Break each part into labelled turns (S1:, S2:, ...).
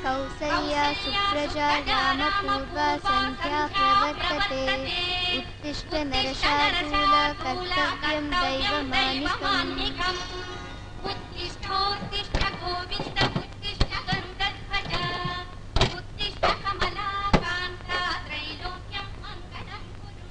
S1: कौसल्या सुप्रजा रामपूर्वा सन्ध्या प्रवर्तते उत्तिष्ठ नरशार्दूल कर्तव्यं दैवमानिकम् उत्तिष्ठोत्तिष्ठ गोविन्द उत्तिष्ठ गरुडध्वज उत्तिष्ठ कमलाकान्ता त्रैलोक्यं मङ्गलं कुरु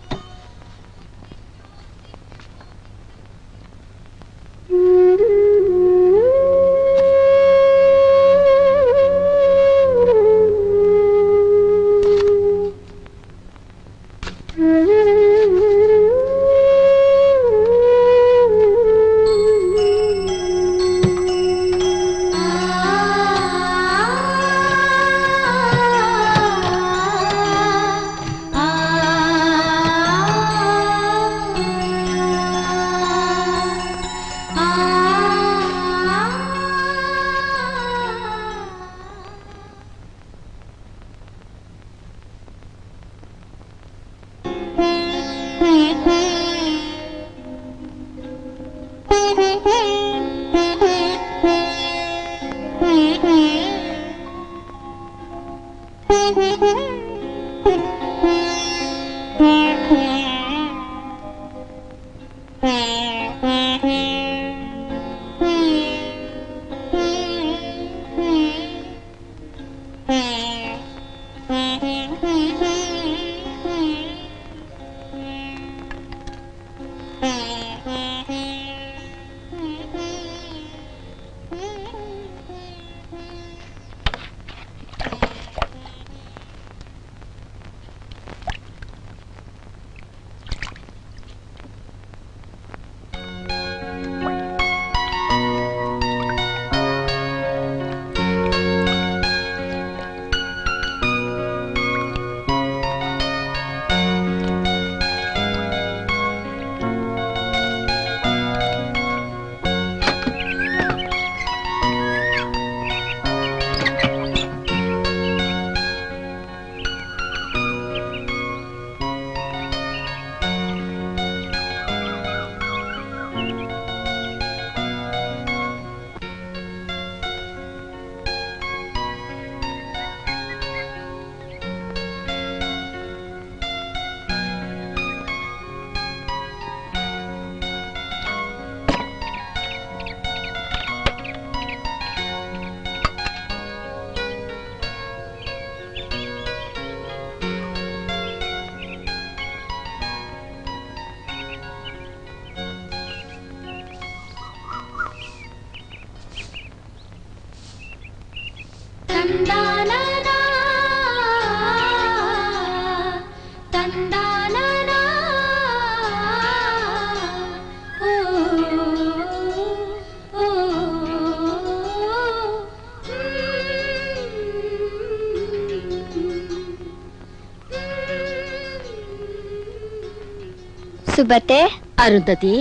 S1: ಸುಬತೆ
S2: ಅರುಂಧತಿ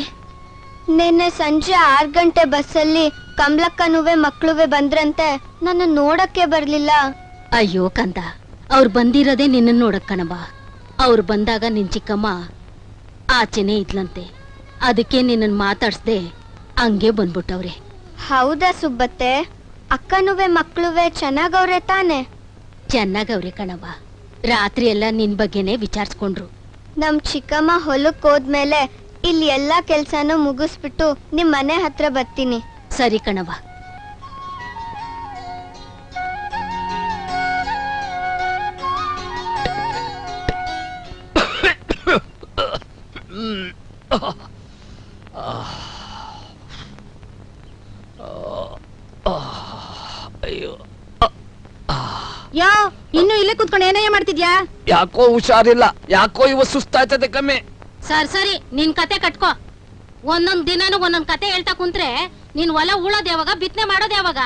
S1: ನಿನ್ನೆ ಸಂಜೆ 6 ಗಂಟೆ ಬಸ್ಸಲ್ಲಿ ಕಮಲಕ್ಕನುವೆ ಮಕ್ಕಳುವೆ ಬಂದ್ರಂತೆ ನನ್ನ ನೋಡಕ್ಕೆ ಬರ್ಲಿಲ್ಲ.
S2: ಅಯ್ಯೋ ಕಂದ, ಅವ್ರು ಬಂದಿರೋದೇ ನಿನ್ನ ನೋಡಕ್ ಕಣಬ. ಅವ್ರು ಬಂದಾಗ ನಿನ್ ಚಿಕ್ಕಮ್ಮ ಆಚೆನೆ ಇದ್ಲಂತೆ, ಅದಕ್ಕೆ ನಿನ್ನ ಮಾತಾಡ್ಸ್ದೆ ಹಂಗೆ ಬಂದ್ಬಿಟ್ಟವ್ರೆ.
S1: ಹೌದಾ ಸುಬ್ಬತ್ತೆ? ಅಕ್ಕನುವೆ ಮಕ್ಕಳುವೆ ಚೆನ್ನಾಗವ್ರೆ ತಾನೆ?
S2: ಚೆನ್ನಾಗವ್ರೆ ಕಣಬ. ರಾತ್ರಿ ಎಲ್ಲ ನಿನ್ ಬಗ್ಗೆನೆ ವಿಚಾರಿಸ್ಕೊಂಡ್ರು.
S1: ನಮ್ ಚಿಕ್ಕಮ್ಮ ಹೊಲಕ್ ಹೋದ್ಮೇಲೆ ಇಲ್ಲಿ ಎಲ್ಲಾ ಕೆಲ್ಸಾನು ಮುಗಿಸ್ಬಿಟ್ಟು ನಿಮ್ ಮನೆ ಹತ್ರ ಬರ್ತೀನಿ.
S2: ಸರಿ ಕಣವ.
S3: ಅಯ್ಯೋ,
S2: ಯೋ, ಇನ್ನು ಇಲ್ಲೇ ಕುತ್ಕೊಂಡು ಏನಯ್ಯ ಮಾಡ್ತಿದ್ಯಾ?
S3: ಯಾಕೋ ಹುಷಾರಿಲ್ಲ, ಯಾಕೋ ಇವ ಸುಸ್ತಾಯ್ತದೆ ಕಮ್ಮಿ.
S2: ಸರಿ ನಿನ್ ಕತೆ ಕಟ್ಕೋ. ಒಂದೊಂದ್ ದಿನಾನು ಒಂದೊಂದ್ ಕತೆ ಹೇಳ್ತಾ ಕುಂತ್ರೆ ನೀನ್ ಹೊಲ ಉಳೋದ್ ಯಾವಾಗ, ಬಿತ್ತನೆ ಮಾಡೋದ್ ಯಾವಾಗ?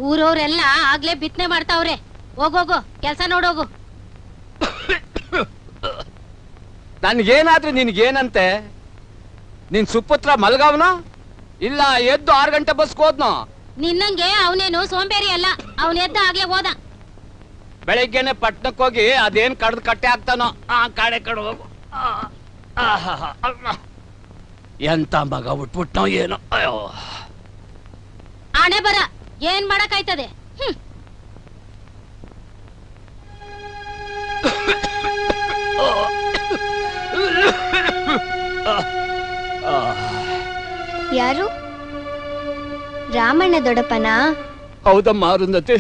S2: ಊರವ್ರೆಲ್ಲ ಆಗ್ಲೇ ಬಿತ್ತನೆ ಮಾಡ್ತಾವ್ರೆ. ಹೋಗೋಗು, ಕೆಲ್ಸ ನೋಡೋಗು.
S3: ನನ್ಗೇನಾದ್ರೂ ನಿನ್ಗೇನಂತೆ? ನಿನ್ ಸುಪುತ್ರ ಮಲ್ಗವ್ನ ಇಲ್ಲ ಎದ್ದು 6 ಗಂಟೆ ಬಸ್ ಹೋದ್ನೋ?
S2: ನಿನ್ನಂಗೆ ಅವನೇನು ಸೋಂಬೇರಿ ಅಲ್ಲ, ಅವನ್ ಎದ್ದ ಆಗ್ಲೇ ಹೋದ.
S3: ಬೆಳಿಗ್ಗೆನೆ ಪಟ್ನಕ್ ಹೋಗಿ ಅದೇನ್ ಕಡ್ದು ಕಟ್ಟೆ ಆಗ್ತಾನೋ ಆ ಕಾಡೆ ಕಡೆ ಹೋಗು. ಎಂತ ಮಗ ಉಟ್ಬಿಟ್ನೋ ಏನೋ. ಅಯ್ಯೋ,
S2: ಆಣೆ ಬರ ಏನ್ ಮಾಡಕ್ಕಾಯ್ತದೆ?
S1: ಯಾರು? ರಾಮಣ್ಣ ದೊಡ್ಡಪ್ಪನ?
S3: ಹೌದಮ್ಮ ಅರುಂಧತಿ.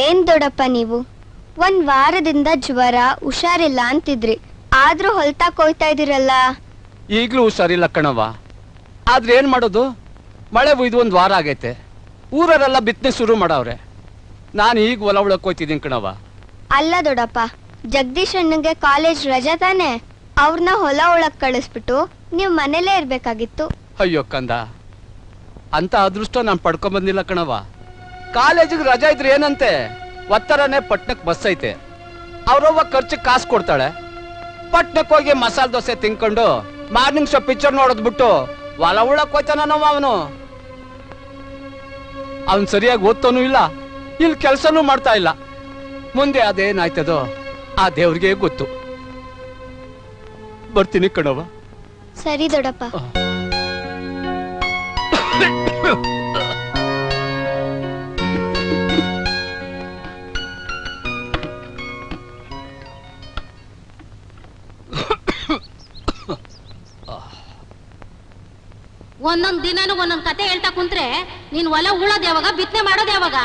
S1: ಏನ್ ದೊಡ್ಡಪ್ಪ ನೀವು, 1 ವಾರದಿಂದ ಜ್ವರ, ಹುಷಾರಿಲ್ಲ ಅಂತಿದ್ರಿ, ಆದ್ರೂ ಹೊಲ್ತಾಕ್ ಹೋಯ್ತಾ ಇದೀರಲ್ಲ.
S3: ಈಗ್ಲೂ ಹುಷಾರಿಲ್ಲ ಕಣವ. ಆದ್ರೆ ಏನ್ ಮಾಡೋದು, ಮಳೆ ಇದು 1 ವಾರ ಆಗೈತೆ. ಊರರೆಲ್ಲ ಬಿತ್ತನೆ ಶುರು ಮಾಡವ್ರೆ. ನಾನು ಈಗ ಹೊಲ ಉಳಕ್ ಹೋಯ್ತಿದ್ದೀನಿ ಕಣವ.
S1: ಅಲ್ಲ ದೊಡ್ಡಪ್ಪ, ಜಗದೀಶ್ ಅಣ್ಣಂಗೆ ಕಾಲೇಜ್ ರಜಾ ತಾನೆ, ಅವ್ರನ್ನ ಹೊಲ ಉಳಕ್ ಕಳಿಸ್ಬಿಟ್ಟು ನೀವ್ ಮನೇಲೇ ಇರ್ಬೇಕಾಗಿತ್ತು.
S3: ಅಯ್ಯೋ ಕಂದ, ಅಂತ ಅದೃಷ್ಟ ನಾನು ಪಡ್ಕೊಂಡ್ ಬಂದಿಲ್ಲ ಕಣವ. ಕಾಲೇಜಿಗೆ ರಜಾ ಇದ್ರೆ ಏನಂತೆ, ಒತ್ತರನೇ ಪಟ್ನಕ್ ಬಸ್ ಐತೆ, ಅವ್ರವ್ವ ಖರ್ಚಿಗೆ ಕಾಸು ಕೊಡ್ತಾಳೆ. ಪಟ್ನಕ್ ಹೋಗಿ ಮಸಾಲೆ ದೋಸೆ ತಿನ್ಕೊಂಡು ಮಾರ್ನಿಂಗ್ ಶೋ ಪಿಕ್ಚರ್ ನೋಡೋದ್ ಬಿಟ್ಟು ಹೊಲ ಉಳಕ್ ಹೋಯ್ತಾನವ ಅವನು. ಅವನ್ ಸರಿಯಾಗಿ ಓದ್ತಾನೂ ಇಲ್ಲ, ಇಲ್ಲಿ ಕೆಲ್ಸನೂ ಮಾಡ್ತಾ ಇಲ್ಲ. ಮುಂದೆ ಅದೇನಾಯ್ತದೋ ಆ ದೇವ್ರಿಗೆ ಗೊತ್ತು. ಬರ್ತೀನಿ ಕಣವ.
S1: ಸರಿ ದೊಡ್ಡಪ್ಪ.
S2: ಒಂದೊಂದ್ ದಿನಾನು ಒಂದೊಂದ್ ಕತೆ ಹೇಳ್ತಾ ಕುಂತ್ರೆ ನೀನ್ ಹೊಲ ಉಳೋದ್ ಯಾವಾಗ, ಬಿತ್ತನೆ ಮಾಡೋದ್ ಯಾವಾಗ?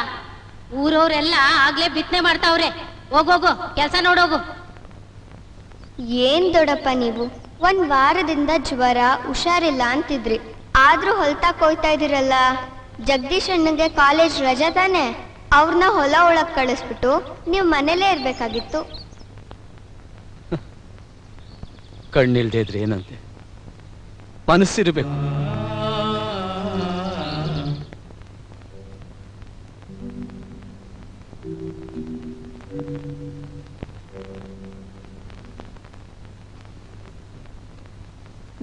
S2: ಊರವ್ರೆಲ್ಲ ಆಗ್ಲೇ ಬಿತ್ತನೆ ಮಾಡ್ತಾವ್ರೆ. ಹೋಗೋಗು, ಕೆಲ್ಸ ನೋಡೋಗು.
S1: ಏನ್ ದೊಡ್ಡಪ್ಪ ನೀವು, 1 ವಾರದಿಂದ ಜ್ವರ, ಹುಷಾರಿಲ್ಲ ಅಂತಿದ್ರಿ, ಆದ್ರೂ ಹೊಲ್ತಾಕ್ ಹೋಯ್ತಾ ಇದೀರಲ್ಲ. ಜಗದೀಶ್ ಅಣ್ಣಂಗೆ ಕಾಲೇಜ್ ರಜಾ ತಾನೆ, ಅವ್ರನ್ನ ಹೊಲ ಒಳಗ್ ಕಳಿಸ್ಬಿಟ್ಟು ನೀವ್ ಮನೇಲೇ ಇರ್ಬೇಕಾಗಿತ್ತು.
S3: ಕಣ್ಣಿಲ್ದೇ ಇದ್ರೆ ಏನಂತೆ, ಮನಸ್ಸಿರ್ಬೇಕು.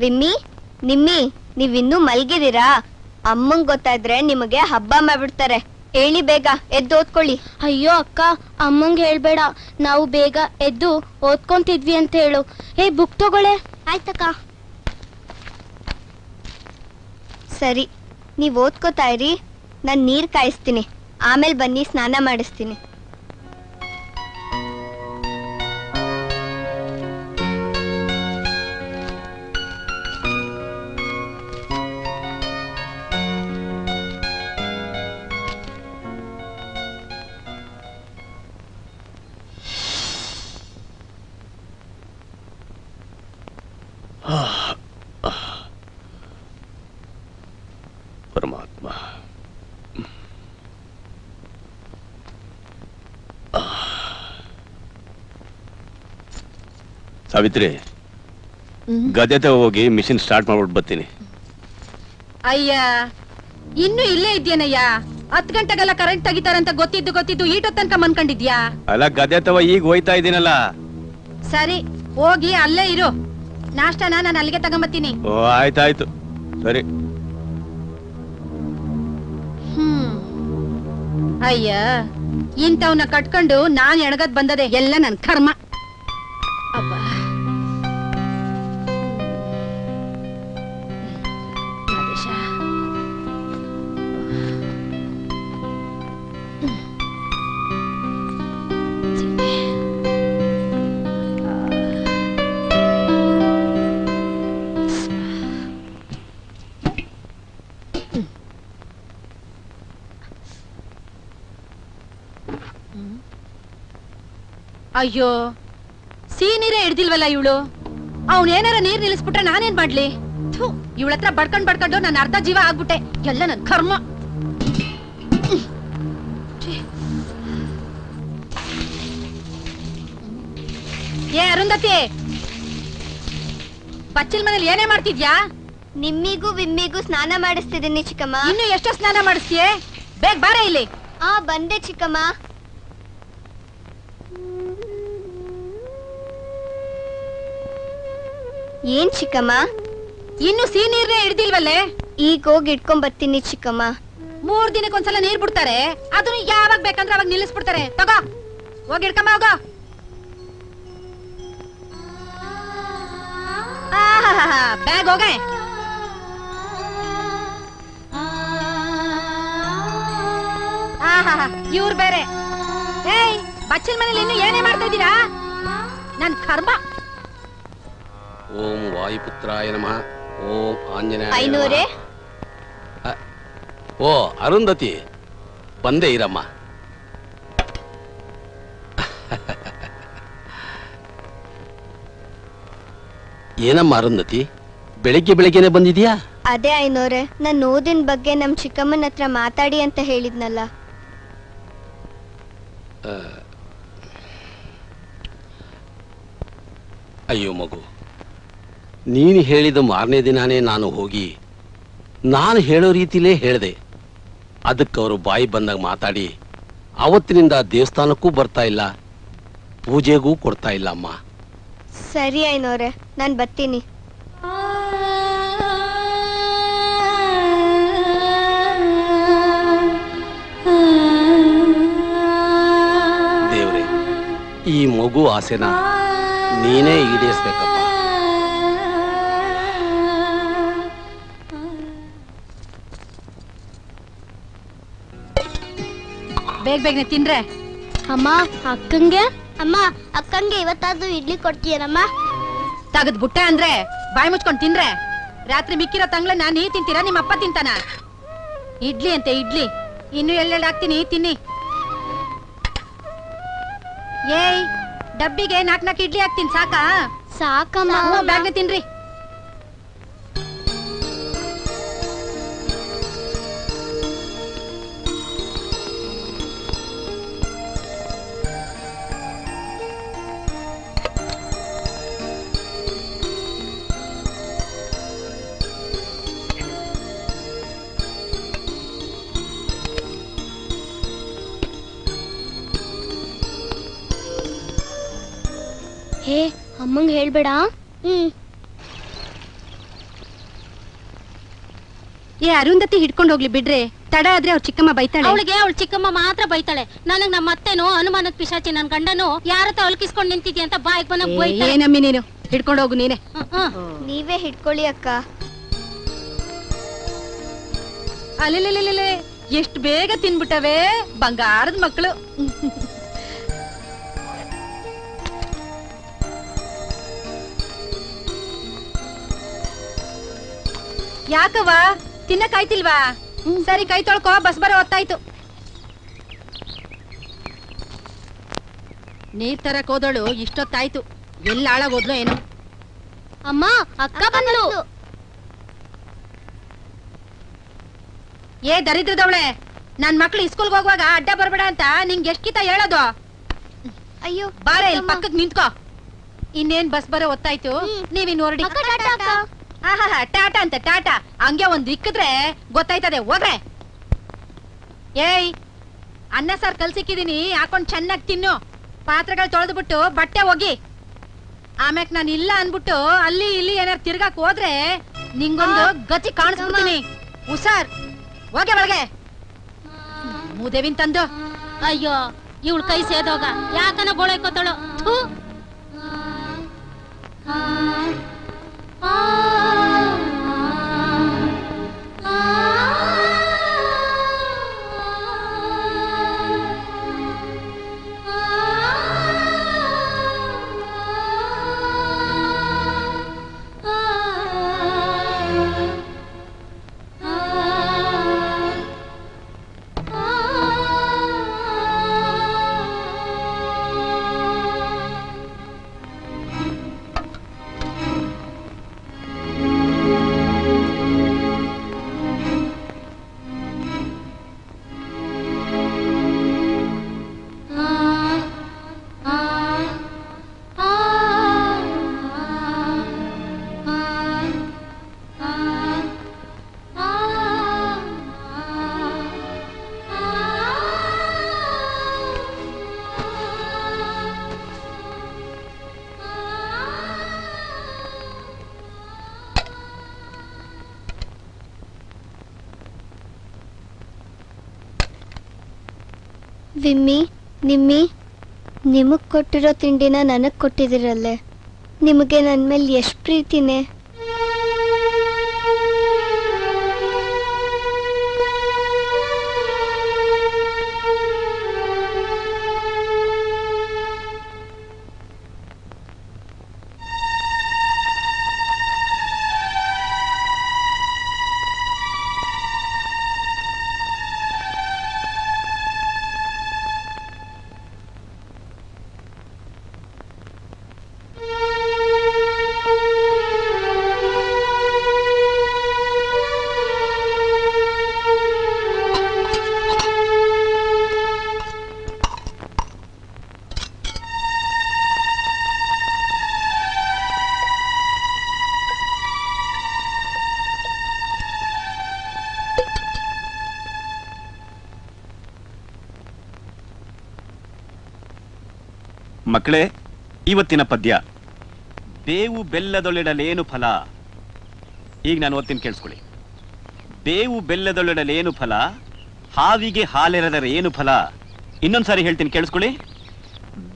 S1: ವಿಮ್ಮಿ, ನಿಮ್ಮಿ, ನೀವಿನ್ನೂ ಮಲ್ಗಿದೀರಾ? ಅಮ್ಮಂಗ್ ಗೊತ್ತಾದ್ರೆ ನಿಮಗೆ ಹಬ್ಬ ಮಾಡ್ಬಿಡ್ತಾರೆ. ಹೇಳಿ ಬೇಗ ಎದ್ದು ಓದ್ಕೊಳ್ಳಿ. ಅಯ್ಯೋ ಅಕ್ಕ, ಅಮ್ಮಂಗ್ ಹೇಳ್ಬೇಡ, ನಾವು ಬೇಗ ಎದ್ದು ಓದ್ಕೊಂತಿದ್ವಿ ಅಂತ ಹೇಳು. ಏ ಬುಕ್ ತಗೊಳ್ಳೆ. ಆಯ್ತಕ್ಕ. ಸರಿ, ನೀವ್ ಓದ್ಕೋತಾ ಇರಿ, ನಾನ್ ನೀರ್ ಕಾಯಿಸ್ತೀನಿ, ಆಮೇಲೆ ಬನ್ನಿ ಸ್ನಾನ ಮಾಡಿಸ್ತೀನಿ.
S4: ಪರಮಾತ್ಮ, ಸಾವಿತ್ರಿ, ಗದೆ ಹೋಗಿ ಮಿಷಿನ್ ಸ್ಟಾರ್ಟ್ ಮಾಡ್ಬಿಟ್ಟು ಬರ್ತೀನಿ.
S2: ಅಯ್ಯ, ಇನ್ನು ಇಲ್ಲೇ ಇದ್ಯೇನಯ್ಯ? 10 ಗಂಟೆಗೆಲ್ಲ ಕರೆಂಟ್ ತೆಗಿತಾರಂತ ಗೊತ್ತಿದ್ದು ಈಟೋ ತನಕ ಮನ್ಕೊಂಡಿದ್ಯಾ?
S4: ಅಲ್ಲ, ಗದೆ ಈಗ ಹೋಯ್ತಾ ಇದ್ದೀನಲ್ಲ.
S2: ಸರಿ, ಹೋಗಿ ಅಲ್ಲೇ ಇರು. ನಾಷ್ಟಾನ ನಾನು ಅಲ್ಲಿಗೆ ತಗೊಂಬತ್ತೀನಿ.
S4: ಓ, ಆಯ್ತಾಯ್ತು, ಸರಿ.
S2: ಅಯ್ಯ, ಇಂಥವ್ನ ಕಟ್ಕೊಂಡು ನಾನ್ ಎಣಗದ್ ಬಂದದೆ, ಎಲ್ಲ ನನ್ ಕರ್ಮ. ಅಬ್ಬ, ಆದೇಶ. ಅಯ್ಯೋ, ಸೀನೀರೇ ಹಿಡ್ದಿಲ್ವಲ್ಲ ಇವಳು. ಅವನೇನಾರ ನೀರ್ ನಿಲ್ಲಿಸ್ಬಿಟ್ರೆ ನಾನೇನ್ ಮಾಡ್ಲಿ? ಇವಳ ಹತ್ರ ಬಡ್ಕೊಂಡು ನನ್ನ ಅರ್ಧ ಜೀವ ಆಗ್ಬಿಟ್ಟೆ, ಎಲ್ಲ ನನ್ ಕರ್ಮ. ಏ ಅರುಂಧತಿ, ಬಚ್ಚಿಲ್ ಮನೇಲಿ ಏನೇ ಮಾಡ್ತಿದ್ಯಾ?
S1: ನಿಮ್ಮಿಗೂ ವಿಮ್ಮಿಗೂ ಸ್ನಾನ ಮಾಡಿಸ್ತಿದ್ದೀನಿ ಚಿಕ್ಕಮ್ಮ.
S2: ಇನ್ನು ಎಷ್ಟೋ ಸ್ನಾನ ಮಾಡಿಸ್ತೀಯೇ? ಬೇಗ ಬಾರ ಇಲ್ಲಿ.
S1: ಬಂದೆ ಚಿಕ್ಕಮ್ಮ. ಏನ್ ಚಿಕ್ಕಮ್ಮ,
S2: ಇನ್ನು ಸೀನೀರ್ನೇ ಹಿಡ್ದಿಲ್ವಲ್ಲೇ?
S1: ಈಗ ಹೋಗಿ ಇಟ್ಕೊಂಡ್ ಬರ್ತೀನಿ ಚಿಕ್ಕಮ್ಮ.
S2: 3 ದಿನಕ್ಕೊಂದ್ಸಲ ನೀರ್ ಬಿಡ್ತಾರೆ, ಅದನ್ನು ಯಾವಾಗ ಬೇಕಂದ್ರೆ ಅವಾಗ ನಿಲ್ಲಿಸ್ಬಿಡ್ತಾರೆ. ತಗೋ, ಹೋಗಿ ಇಡ್ಕಮ್ಮ, ಹೋಗೋ. ಬ್ಯಾಗ್ ಹೋಗೆ.
S5: ಇವ್ರು ಬೇರೆ. ಏಯ್, ಬಚ್ಚಲ್ ಮನೇಲಿ ಇನ್ನು ಏನೇ ಮಾಡ್ತಾ ಇದ್ದೀರಾ? ನನ್ ಕರ್ಮ.
S3: ಓಂ ವಾಯುಪುತ್ರಾಯ ನಮಃ. ಓಂ ಆಂಜನೇಯ.
S1: ಐನೂರೇ.
S3: ಓ ಅರುಂಧತಿ, ಬಂದೇ ಇರಮ್ಮ. ಏನಮ್ಮ ಅರುಂಧತಿ, ಬೆಳಿಗ್ಗೆ ಬೆಳಿಗ್ಗೆನೆ ಬಂದಿದ್ಯಾ?
S1: ಅದೇ ಐನೂರೇ, ನನ್ನ ಓದಿನ ಬಗ್ಗೆ ನಮ್ ಚಿಕ್ಕಮ್ಮನ ಹತ್ರ ಮಾತಾಡಿ ಅಂತ ಹೇಳಿದ್ನಲ್ಲ.
S3: ಅಯ್ಯೋ ಮಗು, ನೀನು ಹೇಳಿದ ಮಾರನೇ ದಿನಾನೇ ನಾನು ಹೋಗಿ ನಾನು ಹೇಳೋ ರೀತಿಲೇ ಹೇಳಿದೆ. ಅದಕ್ಕೆ ಅವರು ಬಾಯಿ ಬಂದಾಗ ಮಾತಾಡಿ ಅವತ್ತಿನಿಂದ ದೇವಸ್ಥಾನಕ್ಕೂ ಬರ್ತಾ ಇಲ್ಲ, ಪೂಜೆಗೂ ಕೊಡ್ತಾ ಇಲ್ಲ ಅಮ್ಮ.
S1: ಸರಿ ಐನೂರೇ, ನಾನು ಬರ್ತೀನಿ.
S3: ದೇವ್ರೆ, ಈ ಮಗು ಆಸೆನ ನೀನೇ ಈಡೇರಿಸ್ಬೇಕಪ್ಪ.
S5: ಬೇಗ ಬೇಗನೆ ತಿನ್ರೆ.
S1: ಅಮ್ಮ ಅಕ್ಕಂಗೆ, ಅಮ್ಮ ಅಕ್ಕಂಗೆ ಇವತ್ತಾದ್ರೂ ಇಡ್ಲಿ ಕೊಡ್ತೀಯನಮ್ಮ?
S5: ತಗದ್ ಬುಟ್ಟೆ ಅಂದ್ರೆ ಬಾಯಿ ಮುಚ್ಕೊಂಡ್ ತಿನ್ರೆ. ರಾತ್ರಿ ಮಿಕ್ಕಿರೋ ತಂಗ್ಳನ್ನ ನೀ ತಿಂತೀರಾ, ನಿಮ್ಮ ಅಪ್ಪ ತಿಂತಾನ? ಇಡ್ಲಿ ಅಂತೆ ಇಡ್ಲಿ, ಇನ್ನು ಎಲ್ಲೆಲ್ಲಿ ಹಾಕ್ತೀನಿ ತಿನ್ನಿ. ಏಯ್, ಡಬ್ಬಿಗೆ 4 ಇಡ್ಲಿ ಹಾಕ್ತೀನಿ, ಸಾಕಾ?
S1: ಸಾಕಮ್ಮ.
S5: ಬ್ಯಾಗ್ನೆ ತಿನ್ರಿ.
S1: ಹೇ, ಅಮ್ಮಂಗ್ ಹೇಳ್ಬೇಡ.
S5: ಏ ಅರುಂಧತಿ ಹಿಡ್ಕೊಂಡು ಹೋಗ್ಲಿ ಬಿಡ್ರೆ, ತಡ ಆದ್ರೆ ಅವ್ರ ಚಿಕ್ಕಮ್ಮ ಬೈತಾಳೆ.
S2: ಅವಳಿಗೆ ಅವಳ ಚಿಕ್ಕಮ್ಮ ಮಾತ್ರ ಬೈತಾಳೆ. ನನಗ್ ನಮ್ಮ ಅತ್ತೆನೋ ಅನುಮಾನದ ಪಿಶಾಚಿ ನನ್ ಗಂಡನು ಯಾರತ್ತ ಅಲ್ಕಿಸ್ಕೊಂಡ್ ನಿಂತಿದ್ಯ ಅಂತ ಬಾಯಿಗೆ ಬಂದಾಗ ಬೈತಾಳೆ.
S5: ಏನಮ್ಮಿ ನೀನು ಹಿಡ್ಕೊಂಡು ಹೋಗು ನೀನೆ.
S1: ನೀವೇ ಹಿಡ್ಕೊಳ್ಳಿ ಅಕ್ಕ.
S5: ಅಲ್ಲೇ ಎಷ್ಟು ಬೇಗ ತಿನ್ಬಿಟ್ಟವೆ ಬಂಗಾರದ ಮಕ್ಕಳು. ಯಾಕವ್ವ, ತಿನ್ನಕಾಯ್ತಿಲ್ವಾ? ಸರಿ, ಕೈ ತೊಳ್ಕೊ, ಬಸ್ ಬರೋ ಹೊತ್ತಾಯ್ತು. ನೀರ್ ತರಕ್ ಹೋದಳು ಇಷ್ಟೊತ್ತಾಯ್ತು, ಎಲ್ಲ ಹಾಳಾಗೋದ್ಲು ಏನೋ.
S1: ಅಮ್ಮ, ಅಕ್ಕ ಬಂದ್ಲು.
S5: ಏ ದರಿದ್ರದವಳೆ, ನನ್ ಮಕ್ಳು ಸ್ಕೂಲ್ಗೆ ಹೋಗುವಾಗ ಅಡ್ಡ ಬರ್ಬೇಡ ಅಂತ ನಿಂಗೆ ಎಷ್ಟ್ ಹೇಳೋದು?
S1: ಅಯ್ಯೋ,
S5: ಬಾರೆ ಇಲ್ಲಿ ಪಕ್ಕಕ್ ನಿಂತ್ಕೋ. ಇನ್ನೇನ್ ಬಸ್ ಬರೋ ಹೊತ್ತಾಯ್ತು, ನೀವಿನ್ ಹೊರಡಿ. ಟಾಟಾ ಅಂತ ಟಾಟಾ, ಹಂಗೆ ಒಂದ್ ಇಕ್ಕಿದ್ರೆ ಗೊತ್ತಾಯ್ತದೆ. ಹೋಗ್ರೆ. ಏಯ್, ಅನ್ನ ಸಾರ್ ಕಲ್ಸಿಕ್ಕಿದೀನಿ, ಹಾಕೊಂಡ್ ಚೆನ್ನಾಗ್ ತಿನ್ನು. ಪಾತ್ರೆಗಳು ತೊಳೆದು ಬಿಟ್ಟು ಬಟ್ಟೆ ಹೋಗಿ. ಆಮ್ಯಾಕ್ ನಾನು ಇಲ್ಲ ಅನ್ಬಿಟ್ಟು ಅಲ್ಲಿ ಇಲ್ಲಿ ಏನಾರು ತಿರ್ಗಾಕ್ ಹೋದ್ರೆ ನಿಂಗೊಂದು ಗತಿ ಕಾಣಿಸ್ಬಿಡ್ತೀನಿ. ಹುಷಾರ್, ಹೋಗೆ ಒಳಗೆ. ಮೂದೇವಿನ್ ತಂದು.
S2: ಅಯ್ಯೋ, ಇವಳ ಕೈ ಸೇದೋಗ ಯಾಕನ ಗೋಳೈಕೋತಾಳು.
S1: ವಿಮ್ಮಿ, ನಿಮ್ಮಿ, ನಿಮಗ್ ಕೊಟ್ಟಿರೋ ತಿಂಡಿನ ನನಗ್ ಕೊಟ್ಟಿದಿರಲ್ಲೇ. ನಿಮಗೆ ನನ್ನ ಮೇಲೆ ಎಷ್ಟು ಪ್ರೀತಿನೇ.
S6: ಮಕ್ಕಳೇ, ಇವತ್ತಿನ ಪದ್ಯ ಬೇವು ಬೆಲ್ಲದೊಳೆಡಲೇನು ಫಲ. ಈಗ ನಾನು ಓದ್ತೀನಿ, ಕೇಳಿಸ್ಕೊಳ್ಳಿ. ಬೇವು ಬೆಲ್ಲದೊಳೆಡಲೇನು ಫಲ, ಹಾವಿಗೆ ಹಾಲೆರೆದರೆ ಏನು ಫಲ. ಇನ್ನೊಂದ್ಸಾರಿ ಹೇಳ್ತೀನಿ, ಕೇಳಿಸ್ಕೊಳ್ಳಿ.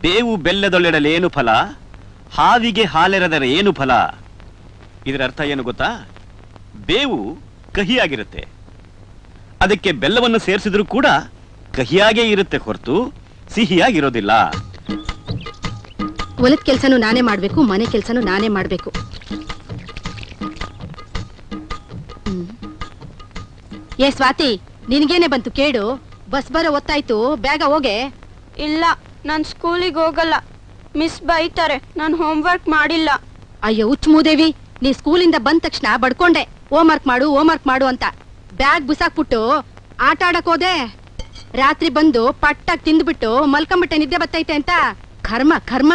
S6: ಬೇವು ಬೆಲ್ಲದೊಳೆಡಲೇನು ಫಲ, ಹಾವಿಗೆ ಹಾಲೆರೆದರೆ ಏನು ಫಲ. ಇದರ ಅರ್ಥ ಏನು ಗೊತ್ತಾ? ಬೇವು ಕಹಿಯಾಗಿರುತ್ತೆ, ಅದಕ್ಕೆ ಬೆಲ್ಲವನ್ನು ಸೇರಿಸಿದ್ರೂ ಕೂಡ ಕಹಿಯಾಗೇ ಇರುತ್ತೆ ಹೊರತು ಸಿಹಿಯಾಗಿರೋದಿಲ್ಲ.
S5: ಹೊಲದ ಕೆಲ್ಸನೂ ನಾನೇ ಮಾಡ್ಬೇಕು, ಮನೆ ಕೆಲ್ಸನೂ ನಾನೇ ಮಾಡ್ಬೇಕು. ಏ ಸ್ವಾತಿ, ನಿನ್ಗೇನೆ ಬಂತು ಕೇಡು? ಬಸ್ ಬರೋ ಹೊತ್ತಾಯ್ತು, ಬೇಗ ಹೋಗೆ.
S1: ಇಲ್ಲ, ನಾನ್ ಸ್ಕೂಲಿಗೆ ಹೋಗಲ್ಲ. ಮಿಸ್ ಬೈತಾರೆ, ನಾನು ಹೋಮ್ವರ್ಕ್ ಮಾಡಿಲ್ಲ.
S5: ಅಯ್ಯೋ ಹುಚ್ಚ ಮೂದೇವಿ, ನೀ ಸ್ಕೂಲಿಂದ ಬಂದ ತಕ್ಷಣ ಬಡ್ಕೊಂಡೆ ಹೋಮ್ವರ್ಕ್ ಮಾಡು ಅಂತ. ಬ್ಯಾಗ್ ಬುಸಾಕ್ಬಿಟ್ಟು ಆಟ ಆಡಕ್ ಹೋದೆ. ರಾತ್ರಿ ಬಂದು ಪಟ್ಟಾಗಿ ತಿಂದ್ಬಿಟ್ಟು ಮಲ್ಕೊಂಬಿಟ್ಟೆ, ನಿದ್ದೆ ಬತ್ತೈತೆ ಅಂತ. ಕರ್ಮ.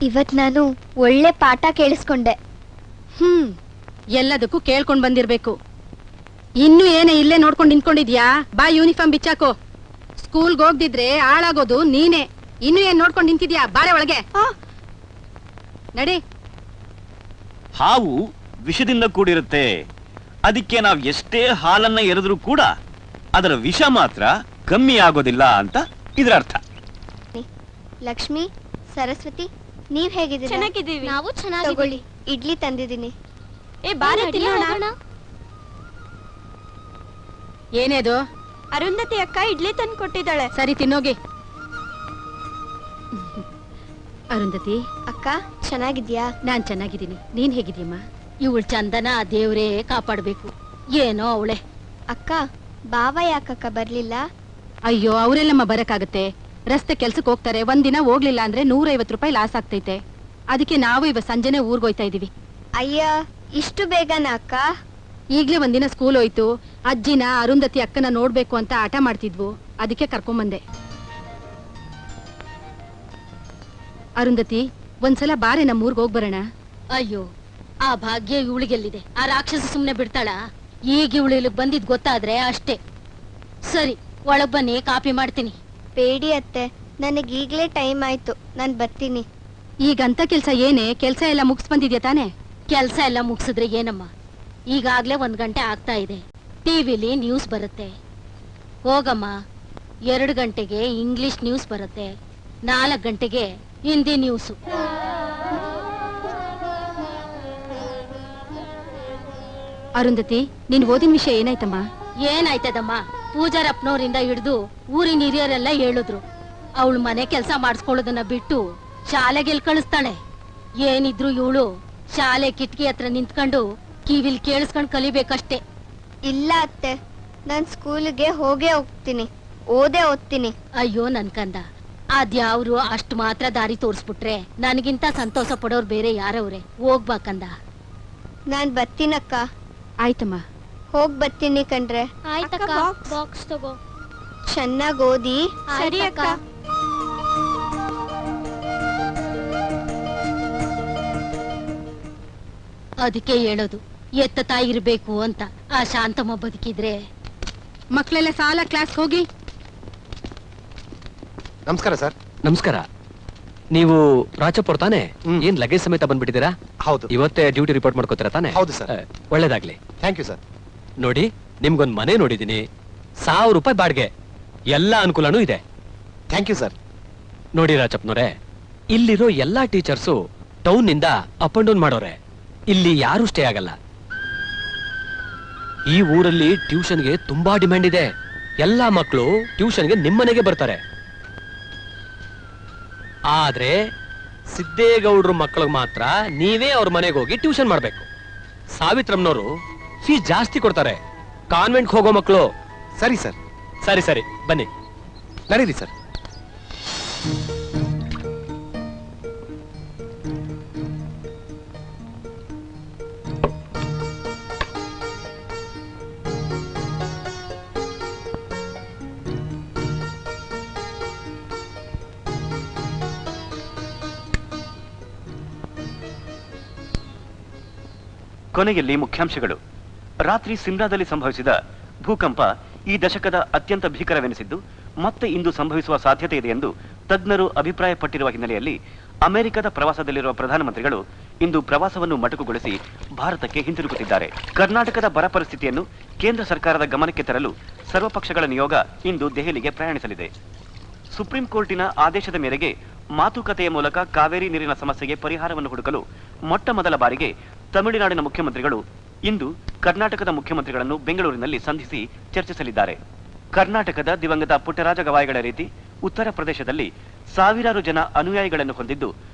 S1: ಇವತ್ ನಾನು ಒಳ್ಳೆ ಪಾಠ ಕೇಳಿಸ್ಕೊಂಡೆ.
S5: ಎಲ್ಲದಕ್ಕೂ ಕೇಳ್ಕೊಂಡ್ ಬಂದಿರ್ಬೇಕು. ಇನ್ನು ಏನೇ ಇಲ್ಲೇ ನೋಡ್ಕೊಂಡು ನಿಂತ್ಕೊಂಡಿದ್ಯಾ? ಬಾ, ಯೂನಿಫಾರ್ಮ್ ಬಿಚ್ಚಾಕೋ. ಸ್ಕೂಲ್ಗೆ ಹೋಗ್ದಿದ್ರೆ ಹಾಳಾಗೋದು ನೀನೇ. ಇನ್ನು ಏನ್ ನೋಡ್ಕೊಂಡು ನಿಂತಿದ್ಯಾ? ಬಾರೆ ಒಳಗೆ ನಡಿ.
S6: ಹಾವು ವಿಷದಿಂದ ಕೂಡಿರುತ್ತೆ, ಅದಕ್ಕೆ ನಾವು ಎಷ್ಟೇ ಹಾಲನ್ನ ಎರೆದ್ರೂ ಕೂಡ ಅದರ ವಿಷ ಮಾತ್ರ ಕಮ್ಮಿ ಆಗೋದಿಲ್ಲ ಅಂತ ಇದರ ಅರ್ಥ.
S1: ಲಕ್ಷ್ಮಿ, ಸರಸ್ವತಿ, ನೀವ್ ಹೇಗಿದ್ದೀರಾ?
S2: ಚೆನ್ನಾಗಿದ್ದೀವಿ. ನಾವು ಚೆನ್ನಾಗಿದ್ದೀವಿ.
S1: ತಗೊಳ್ಳಿ, ಇಡ್ಲಿ ತಂದಿದ್ದೀನಿ.
S2: ಬಾರೆ ತಿನ್ನೋಣ.
S5: ಏನೇದು?
S1: ಅರುಂಧತಿ ಅಕ್ಕ ಇಡ್ಲಿ ತಂದು ಕೊಟ್ಟಿದ್ದಾಳೆ.
S5: ಸರಿ, ತಿನ್ನೋಗಿ. ಅರುಂಧತಿ
S1: ಅಕ್ಕ, ಚೆನ್ನಾಗಿದ್ಯಾ?
S5: ನಾನ್ ಚೆನ್ನಾಗಿದ್ದೀನಿ, ನೀನ್ ಹೇಗಿದ್ಯಮ್ಮ?
S2: ಇವಳು ಚಂದನ ದೇವ್ರೇ ಕಾಪಾಡ್ಬೇಕು. ಏನೋ ಅವಳೆ.
S1: ಅಕ್ಕ, ಬಾವ ಯಾಕಕ್ಕ ಬರ್ಲಿಲ್ಲ?
S5: ಅಯ್ಯೋ, ಅವರೆಲ್ಲಮ್ಮ ಬರಕ್ಕಾಗತ್ತೆ. ರಸ್ತೆ ಕೆಲ್ಸಕ್ಕೆ ಹೋಗ್ತಾರೆ, ಒಂದಿನ ಹೋಗ್ಲಿಲ್ಲ ಅಂದ್ರೆ 150 ರೂಪಾಯಿ ಲಾಸ್ ಆಗ್ತೈತೆ. ಅದಕ್ಕೆ ನಾವು ಇವ ಸಂಜೆನೆ ಊರ್ಗೋಯ್ತಾ ಇದೀವಿ.
S1: ಅಯ್ಯ, ಇಷ್ಟು ಬೇಗನಾ ಅಕ್ಕ?
S5: ಈಗ್ಲೇ ಒಂದಿನ ಸ್ಕೂಲ್ ಹೋಯ್ತು. ಅಜ್ಜಿನ ಅರುಂಧತಿ ಅಕ್ಕನ ನೋಡ್ಬೇಕು ಅಂತ ಆಟ ಮಾಡ್ತಿದ್ವು, ಅದಕ್ಕೆ ಕರ್ಕೊಂಬಂದೆ. ಅರುಂಧತಿ, ಒಂದ್ಸಲ ಬಾರೆ ನಮ್ಮೂರ್ಗ್ ಹೋಗ್ಬರೋಣ.
S2: ಅಯ್ಯೋ, ಆ ಭಾಗ್ಯ ಇವಳಿಗೆಲ್ಲಿದೆ? ಆ ರಾಕ್ಷಸ ಸುಮ್ನೆ ಬಿಡ್ತಾಳ? ಈಗ ಇವಳು ಇಲ್ಲಿಗೆ ಬಂದಿದ್ ಗೊತ್ತಾದ್ರೆ ಅಷ್ಟೇ. ಸರಿ, ಒಳಗ್ ಬನ್ನಿ, ಕಾಪಿ ಮಾಡ್ತೀನಿ.
S1: ಬೇಡಿ ಅತ್ತೆ, ನನಗೀಗ್ಲೇ ಟೈಮ್ ಆಯ್ತು, ನಾನ್ ಬರ್ತೀನಿ.
S5: ಈಗಂತ ಕೆಲ್ಸ ಏನೇ? ಕೆಲ್ಸ ಎಲ್ಲ ಮುಗಿಸ್ ಬಂದಿದ್ಯಾ ತಾನೆ?
S2: ಕೆಲ್ಸ ಎಲ್ಲ ಮುಗಿಸಿದ್ರೆ ಏನಮ್ಮ, ಈಗಾಗ್ಲೇ 1 ಗಂಟೆ ಆಗ್ತಾ ಇದೆ. ಟಿವಿಲಿ ನ್ಯೂಸ್ ಬರುತ್ತೆ. ಹೋಗಮ್ಮ, 2 ಗಂಟೆಗೆ ಇಂಗ್ಲಿಷ್ ನ್ಯೂಸ್ ಬರುತ್ತೆ, 4 ಗಂಟೆಗೆ ಹಿಂದಿ ನ್ಯೂಸು.
S5: ಅರುಂಧತಿ, ನೀನ್ ಓದಿನ ವಿಷಯ ಏನಾಯ್ತಮ್ಮ?
S2: ಏನಾಯ್ತದಮ್ಮ, ಪೂಜಾರಪ್ಪನವರಿಂದ ಹಿಡಿದು ಊರಿನ ಹಿರಿಯರೆಲ್ಲ ಹೇಳಿದ್ರು. ಅವಳು ಮನೆ ಕೆಲಸ ಮಾಡಿಸ್ಕೊಳ್ಳೋದನ್ನ ಬಿಟ್ಟು ಶಾಲೆಗೆಲ್ ಕಳಿಸ್ತಾಳೆ. ಏನಿದ್ರು ಇವಳು ಶಾಲೆ ಕಿಟಕಿ ಹತ್ರ ನಿಂತ್ಕೊಂಡು ಕಿವಿಲ್ ಕೇಳಿಸ್ಕೊಂಡು ಕಲಿಬೇಕಷ್ಟೇ.
S1: ಇಲ್ಲ ಅತ್ತೆ, ನಾನ್ ಸ್ಕೂಲ್ಗೆ ಹೋಗ್ತೀನಿ, ಓದ್ತೀನಿ.
S2: ಅಯ್ಯೋ ನನ್ ಕಂದ, ಅದ್ಯಾವ್ರು ಅಷ್ಟು ಮಾತ್ರ ದಾರಿ ತೋರಿಸ್ಬಿಟ್ರೆ ನನಗಿಂತ ಸಂತೋಷ ಪಡೋರು ಬೇರೆ ಯಾರವ್ರೆ? ಹೋಗ್ಬಾ ಕಂದ.
S1: ನಾನ್ ಬರ್ತೀನಕ್ಕ.
S5: ಆಯ್ತಮ್ಮ,
S1: ಹೋಗ್ ಬರ್ತೀನಿ ಕಣ್ರೆ.
S2: ಆಯ್ತಕ್ಕ, ಬಾಕ್ಸ್ ತಗೋ.
S1: ಚೆನ್ನಾಗ್ ಓದಿ.
S2: ಸರಿ ಅಕ್ಕ. ಅದಕ್ಕೆ ಹೇಳೋದು, ಎತ್ತ ತಾಯಿ ಇರ್ಬೇಕು ಅಂತ. ಆ ಶಾಂತಮ್ಮ ಬದುಕಿದ್ರೆ.
S5: ಮಕ್ಳೆಲ್ಲ ಸಾಲ ಕ್ಲಾಸ್ ಹೋಗಿ.
S7: ನಮಸ್ಕಾರ ಸರ್.
S8: ನಮಸ್ಕಾರ. ನೀವು ರಾಜಪ್ಪವ್ರ ತಾನೆ? ಏನ್ ಲಗೇಜ್ ಸಮೇತ ಬಂದ್ಬಿಟ್ಟಿದ್ದೀರಾ?
S7: ಹೌದು.
S8: ಇವತ್ತೇ ಡ್ಯೂಟಿ ರಿಪೋರ್ಟ್ ಮಾಡ್ಕೋತೀರಾ ತಾನೆ?
S7: ಹೌದು ಸರ್.
S8: ಒಳ್ಳೇದಾಗ್ಲಿ.
S7: Thank you sir.
S8: ನೋಡಿ, ನಿಮ್ಗೊಂದ್ ಮನೆ ನೋಡಿದೀನಿ, 1000 ರೂಪಾಯಿ ಬಾಡ್ಗೆ, ಎಲ್ಲಾ ಅನುಕೂಲನೂ ಇದೆ.
S7: Thank you sir.
S8: ನೋಡಿ ರಾಜಪ್ಪನವ್ರೆ, ಇಲ್ಲಿರೋ ಎಲ್ಲಾ ಟೀಚರ್ಸು ಟೌನ್ ನಿಂದ ಅಪ್ ಅಂಡ್ ಡೌನ್ ಮಾಡೋರೆ. ಇಲ್ಲಿ ಯಾರು ಸ್ಟೇ ಆಗಲ್ಲ. ಈ ಊರಲ್ಲಿ ಟ್ಯೂಷನ್ಗೆ ತುಂಬಾ ಡಿಮ್ಯಾಂಡ್ ಇದೆ. ಎಲ್ಲಾ ಮಕ್ಕಳು ಟ್ಯೂಷನ್ಗೆ ನಿಮ್ಮನೆಗೆ ಬರ್ತಾರೆ. ಆದ್ರೆ ಸಿದ್ದೇಗೌಡ್ರ ಮಕ್ಕಳಿಗೆ ಮಾತ್ರ ನೀವೇ ಅವ್ರ ಮನೆಗೆ ಹೋಗಿ ಟ್ಯೂಷನ್ ಮಾಡ್ಬೇಕು. ಸಾವಿತ್ರಮ್ಮನವರು ಫೀಸ್ ಜಾಸ್ತಿ ಕೊಡ್ತಾರೆ. ಕಾನ್ವೆಂಟ್ಗೆ ಹೋಗೋ ಮಕ್ಕಳು.
S7: ಸರಿ ಸರ್.
S8: ಸರಿ ಸರಿ, ಬನ್ನಿ.
S7: ನಡೀರಿ ಸರ್.
S6: ಕೊನೆಯಲ್ಲಿ ಮುಖ್ಯಾಂಶಗಳು. ರಾತ್ರಿ ಸಿಮ್ಲಾದಲ್ಲಿ ಸಂಭವಿಸಿದ ಭೂಕಂಪ ಈ ದಶಕದ ಅತ್ಯಂತ ಭೀಕರವೆನಿಸಿದ್ದು ಮತ್ತೆ ಇಂದು ಸಂಭವಿಸುವ ಸಾಧ್ಯತೆ ಇದೆ ಎಂದು ತಜ್ಞರು ಅಭಿಪ್ರಾಯಪಟ್ಟಿರುವ ಹಿನ್ನೆಲೆಯಲ್ಲಿ ಅಮೆರಿಕದ ಪ್ರವಾಸದಲ್ಲಿರುವ ಪ್ರಧಾನಮಂತ್ರಿಗಳು ಇಂದು ಪ್ರವಾಸವನ್ನು ಮೊಟಕುಗೊಳಿಸಿ ಭಾರತಕ್ಕೆ ಹಿಂತಿರುಗುತ್ತಿದ್ದಾರೆ. ಕರ್ನಾಟಕದ ಬರ ಪರಿಸ್ಥಿತಿಯನ್ನು ಕೇಂದ್ರ ಸರ್ಕಾರದ ಗಮನಕ್ಕೆ ತರಲು ಸರ್ವಪಕ್ಷಗಳ ನಿಯೋಗ ಇಂದು ದೆಹಲಿಗೆ ಪ್ರಯಾಣಿಸಲಿದೆ. ಸುಪ್ರೀಂ ಕೋರ್ಟಿನ ಆದೇಶದ ಮೇರೆಗೆ ಮಾತುಕತೆಯ ಮೂಲಕ ಕಾವೇರಿ ನೀರಿನ ಸಮಸ್ಯೆಗೆ ಪರಿಹಾರವನ್ನು ಹುಡುಕಲು ಮೊಟ್ಟ ಮೊದಲ ಬಾರಿಗೆ ತಮಿಳುನಾಡಿನ ಮುಖ್ಯಮಂತ್ರಿಗಳು ಇಂದು ಕರ್ನಾಟಕದ ಮುಖ್ಯಮಂತ್ರಿಗಳನ್ನು ಬೆಂಗಳೂರಿನಲ್ಲಿ ಸಂಧಿಸಿ ಚರ್ಚಿಸಲಿದ್ದಾರೆ. ಕರ್ನಾಟಕದ ದಿವಂಗತ ಪುಟ್ಟರಾಜ ಗವಾಯಿಗಳ ರೀತಿ ಉತ್ತರ ಪ್ರದೇಶದಲ್ಲಿ ಸಾವಿರಾರು ಜನ ಅನುಯಾಯಿಗಳನ್ನು ಹೊಂದಿದ್ದು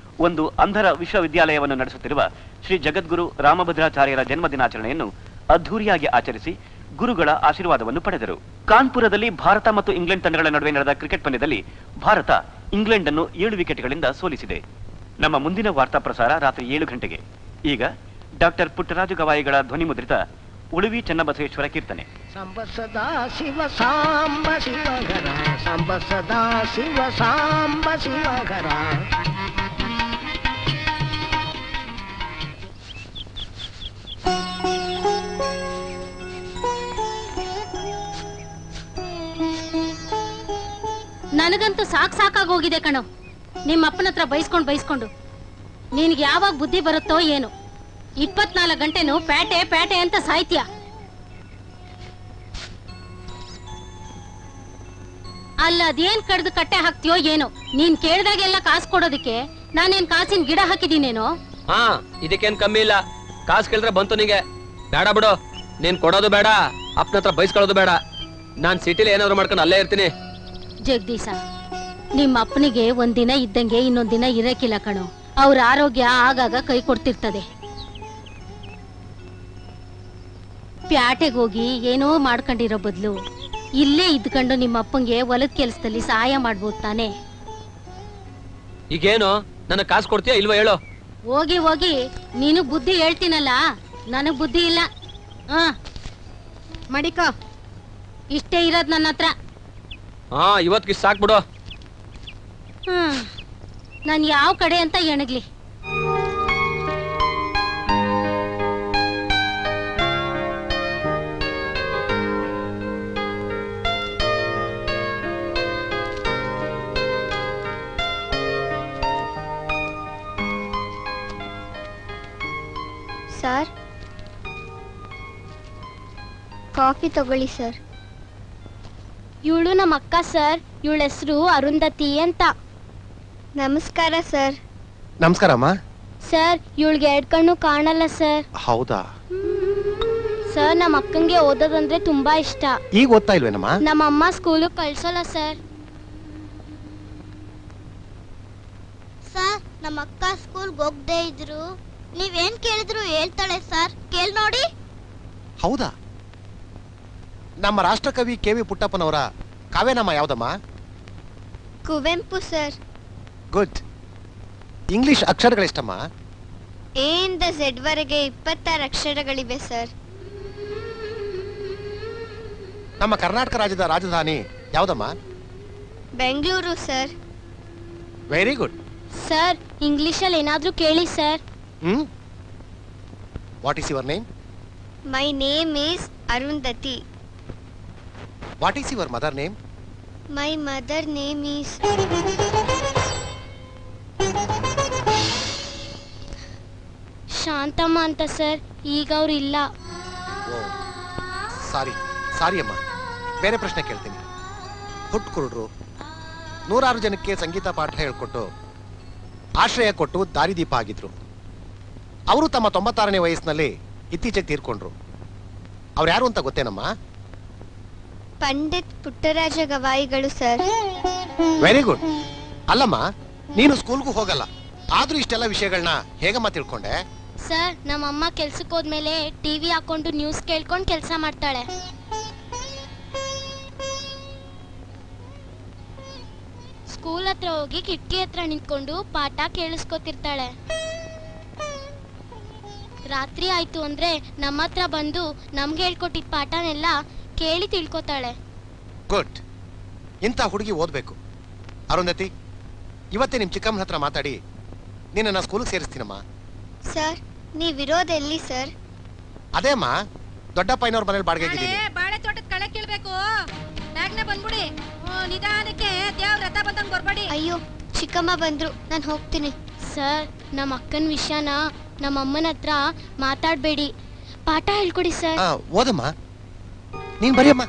S6: ಒಂದು ಅಂಧರ ವಿಶ್ವವಿದ್ಯಾಲಯವನ್ನು ನಡೆಸುತ್ತಿರುವ ಶ್ರೀ ಜಗದ್ಗುರು ರಾಮಭದ್ರಾಚಾರ್ಯರ ಜನ್ಮದಿನಾಚರಣೆಯನ್ನು ಅದ್ಧೂರಿಯಾಗಿ ಆಚರಿಸಿ ಗುರುಗಳ ಆಶೀರ್ವಾದವನ್ನು ಪಡೆದರು. ಕಾನ್ಪುರದಲ್ಲಿ ಭಾರತ ಮತ್ತು ಇಂಗ್ಲೆಂಡ್ ತಂಡಗಳ ನಡುವೆ ನಡೆದ ಕ್ರಿಕೆಟ್ ಪಂದ್ಯದಲ್ಲಿ ಭಾರತ ಇಂಗ್ಲೆಂಡ್ ಅನ್ನು 7 ವಿಕೆಟ್ಗಳಿಂದ ಸೋಲಿಸಿದೆ. ನಮ್ಮ ಮುಂದಿನ ವಾರ್ತಾ ಪ್ರಸಾರ ರಾತ್ರಿ 7 ಗಂಟೆಗೆ. ಈಗ ಡಾಕ್ಟರ್ ಪುಟ್ಟರಾಜು ಗವಾಯಿಗಳ ಧ್ವನಿ ಮುದ್ರಿತ ಉಳುವಿ ಚನ್ನಬಸವೇಶ್ವರ ಕೀರ್ತನೆ.
S9: ಸಾಂಬ ಸದಾ ಶಿವ ಸಾಂಬ ಶಿವಗರ, ಸಾಂಬ ಸದಾ ಶಿವ ಸಾಂಬ ಶಿವಗರ.
S2: ನನಗಂತೂ ಸಾಕಾಗೋಗಿದೆ ಕಣೋ, ನಿಮ್ಮ ಅಪ್ಪನ ಹತ್ರ ಬೈಸ್ಕೊಂಡು ನಿನ್ಗೆ ಯಾವಾಗ ಬುದ್ಧಿ ಬರುತ್ತೋ ಏನು. 24 ಗಂಟೆನೂ ಪ್ಯಾಟೆ ಪ್ಯಾಟೆ ಅಂತ ಸಾಯ್ತೀಯ. ಅಲ್ಲ ಅದೇನ್ ಕಡ್ದು ಕಟ್ಟೆ ಹಾಕ್ತೀಯೋ ಏನೋ. ನೀನ್ ಕೇಳ್ದಾಗೆಲ್ಲ ಕಾಸು ಕೊಡೋದಕ್ಕೆ ನಾನೇನ್ ಕಾಸಿನ ಗಿಡ ಹಾಕಿದೀನೇನೋ.
S8: ಹಾ, ಇದಕ್ಕೇನ್ ಕಮ್ಮಿ ಇಲ್ಲ. ಕಾಸು ಕೇಳಿದ್ರೆ ಬಂತು ನಿಂಗೆ. ಬೇಡ ಬಿಡು, ನೀನ್ ಕೊಡೋದು ಬೇಡ, ಅಪ್ಪನ ಹತ್ರ ಬೈಸ್ಕೊಳ್ಳೋದು ಬೇಡ. ನಾನ್ ಸಿಟಿಲಿ ಏನಾದ್ರು ಮಾಡ್ಕೊಂಡು ಅಲ್ಲೇ ಇರ್ತೀನಿ.
S2: ಜಗದೀಶ, ನಿಮ್ಮ ಅಪ್ಪನಿಗೆ ಒಂದಿನ ಇದ್ದಂಗೆ ಇನ್ನೊಂದ್ ದಿನ ಇರಕ್ಕಿಲ್ಲ ಕಣೋ. ಅವ್ರ ಆರೋಗ್ಯ ಆಗಾಗ ಕೈ ಕೊಡ್ತಿರ್ತದೆ. ಪ್ಯಾಟೆಗೆ ಹೋಗಿ ಏನೋ ಮಾಡ್ಕೊಂಡಿರೋ ಬದ್ಲು ಇಲ್ಲೇ ಇದ್ಕೊಂಡು ನಿಮ್ಮ ಅಪ್ಪಂಗೆ ಹೊಲದ ಕೆಲ್ಸದಲ್ಲಿ ಸಹಾಯ ಮಾಡ್ಬೋದು ತಾನೆ.
S8: ಈಗೇನು ನನಗ್ ಕಾಸು ಕೊಡ್ತೀಯಾ ಇಲ್ವಾ ಹೇಳು?
S2: ಹೋಗಿ ನೀನು ಬುದ್ಧಿ ಹೇಳ್ತೀನಲ್ಲ, ನನಗ್ ಬುದ್ಧಿ ಇಲ್ಲ. ಹ ಮಡಿಕೋ, ಇಷ್ಟೇ ಇರೋದ್ ನನ್ನ ಹತ್ರ.
S8: ಹಾ, ಇವತ್ತಿಗೆ ಸಾಕ್ಬಿಡು.
S2: ನಾನು ಯಾವ ಕಡೆ ಅಂತ ಎಣಗ್ಲಿ.
S1: ಸರ್, ಕಾಫಿ ತಗೊಳ್ಳಿ ಸರ್.
S10: ಇವಳು ನಮ್ಮ ಅಕ್ಕ ಸರ್. ಇವಳ ಹೆಸರು ಅರುಂಧತಿ ಅಂತ.
S1: ನಮಸ್ಕಾರ ಸರ್.
S7: ನಮಸ್ಕಾರ ಅಮ್ಮ.
S10: ಸರ್, ಇವಳಿಗೆ 2 ಕಣ್ಣು ಕಾಣಲ್ಲ ಸರ್.
S7: ಹೌದಾ?
S10: ಸರ್, ನಮ್ಮ ಅಕ್ಕಂಗೆ ಓದೋದಂದ್ರೆ ತುಂಬಾ ಇಷ್ಟ.
S7: ಈಗ ಓದ್ತಾ ಇಲ್ವೇನಮ್ಮ?
S10: ನಮ್ಮ ಅಮ್ಮ ಸ್ಕೂಲಿಗೆ ಕಳ್ಸಲ್ಲ ಸರ್.
S1: ಸರ್, ನಮ್ಮ ಅಕ್ಕ ಸ್ಕೂಲ್ಗೆ ಹೋಗದೆ ಇದ್ರು ನೀವೇನ್ ಕೇಳಿದ್ರು ಹೇಳ್ತಾಳೆ ಸರ್. ಕೇಳ್ ನೋಡಿ.
S7: ಹೌದಾ? ನಮ್ಮ ರಾಷ್ಟ್ರಕವಿ ಕೆ.ವಿ. ಪುಟ್ಟಪ್ಪನವರ ಕಾವ್ಯನಾಮ ಯಾವ್ದಮ್ಮ?
S1: ಕುವೆಂಪು ಸರ್.
S7: ಗುಡ್. ಇಂಗ್ಲಿಷ್ ಅಕ್ಷರಗಳೆಷ್ಟಮ್ಮ?
S1: ಎ ಇಂದ ಝೆಡ್ ವರೆಗೆ 26 ಅಕ್ಷರಗಳಿವೆ ಸರ್.
S7: ನಮ್ಮ ಕರ್ನಾಟಕ ರಾಜ್ಯದ ರಾಜಧಾನಿ ಯಾವ್ದಮ್ಮ?
S1: Bengaluru sir.
S7: Very good.
S10: Sir, ಇಂಗ್ಲಿಷಲ್ಲಿ ಏನಾದ್ರೂ ಕೇಳಿ sir.
S7: What is your name?
S1: My name is Arundhati.
S7: What is your mother name?
S1: My mother name is
S10: Shantamma ಅಂತ ಸರ್. ಈಗ ಅವ್ರು ಇಲ್ಲ.
S7: ಸಾರಿ ಅಮ್ಮ. ಬೇರೆ ಪ್ರಶ್ನೆ ಕೇಳ್ತೀನಿ. ಹುಟ್ಟು ಕುರುಡ್ರು 106 ಜನಕ್ಕೆ ಸಂಗೀತ ಪಾಠ ಹೇಳ್ಕೊಟ್ಟು ಆಶ್ರಯ ಕೊಟ್ಟು ದಾರಿದೀಪ ಆಗಿದ್ರು. ಅವರು ತಮ್ಮ 96ನೇ ವಯಸ್ಸಿನಲ್ಲಿ ಇತ್ತೀಚೆಗೆ ತೀರ್ಕೊಂಡ್ರು. ಅವ್ರು ಯಾರು ಅಂತ ಗೊತ್ತೇನಮ್ಮ?
S1: ಪಂಡಿತ್ ಪುಟ್ಟರಾಜ ಗವಾಯಿಗಳು ಸರ್.
S7: Very good. ಅಲ್ಲಮ್ಮ, ನೀನು ಸ್ಕೂಲ್ಗೂ ಹೋಗಲ್ಲ, ಆದ್ರೂ ಇಷ್ಟೆಲ್ಲ ವಿಷಯಗಳನ್ನ ಹೇಗಮ್ಮ ತಿಳ್ಕೊಂಡೆ?
S10: ಸರ್, ನಮ್ಮಮ್ಮ ಕೆಲ್ಸಕ್ಕೆ ಹೋದ್ಮೇಲೆ ಟಿವಿ ಹಾಕೊಂಡು ನ್ಯೂಸ್ ಕೇಳ್ಕೊಂಡು ಕೆಲಸ ಮಾಡ್ತಾಳೆ. ಸ್ಕೂಲ್ ಹತ್ರ ಹೋಗಿ ಕಿಟಕಿ ಹತ್ರ ನಿಂತ್ಕೊಂಡು ಪಾಠ ಕೇಳಿಸ್ಕೊತಿರ್ತಾಳೆ. ರಾತ್ರಿ ಆಯ್ತು ಅಂದ್ರೆ ನಮ್ಮ ಹತ್ರ ಬಂದು ನಮ್ಗೆ ಹೇಳ್ಕೊಟ್ಟಿದ್ ಪಾಠನೆಲ್ಲ ಕೇಳಿ ತಿಳ್ಕೊತಾಳೆ.
S7: ಗುಡ್. ಇಂಥ ಹುಡುಗಿ ಓದ್ಬೇಕು. ಅರುಂಧತಿ, ಇವತ್ತೇ ನಿಮ್ ಚಿಕ್ಕಮ್ಮನ ಹತ್ರ ಮಾತಾಡಿ ನಿನ್ನ ಸ್ಕೂಲ್ಗೆ ಸೇರಿಸ್ತೀನಮ್ಮ.
S1: Sir, ನೀವಿರೋದೆಲ್ಲಿ sir?
S7: ಅದೇ ಅಮ್ಮ, ದೊಡ್ಡಪ್ಪನವ್ರ ಮನೇಲಿ ಬಾಡಿಗೆ ಆಗಿದ್ದೀನಿ.
S5: ಬಾಳೆ ತೋಟದ ಕಳೆ ಕೀಳ್ಬೇಕು. ಬ್ಯಾಗ್ನ ಬಂದ್ಬಿಡಿ. ನಿಧಾನಕ್ಕೆ ದೇವ್ರ ರಥ ಬಂದಂಗ್ ಬರ್ಬೇಡಿ.
S1: ಅಯ್ಯೋ ಚಿಕ್ಕಮ್ಮ ಬಂದ್ರು, ನಾನು ಹೋಗ್ತೀನಿ.
S10: ಸರ್ ನಮ್ಮ ಅಕ್ಕನ ವಿಷಯನ ನಮ್ಮ ಅಮ್ಮನ ಹತ್ರ ಮಾತಾಡ್ಬೇಡಿ, ಪಾಠ ಹೇಳ್ಕೊಡಿ ಸರ್.
S7: ಓದಮ್ಮ, ನೀನ್ ಬರಿಯಮ್ಮ.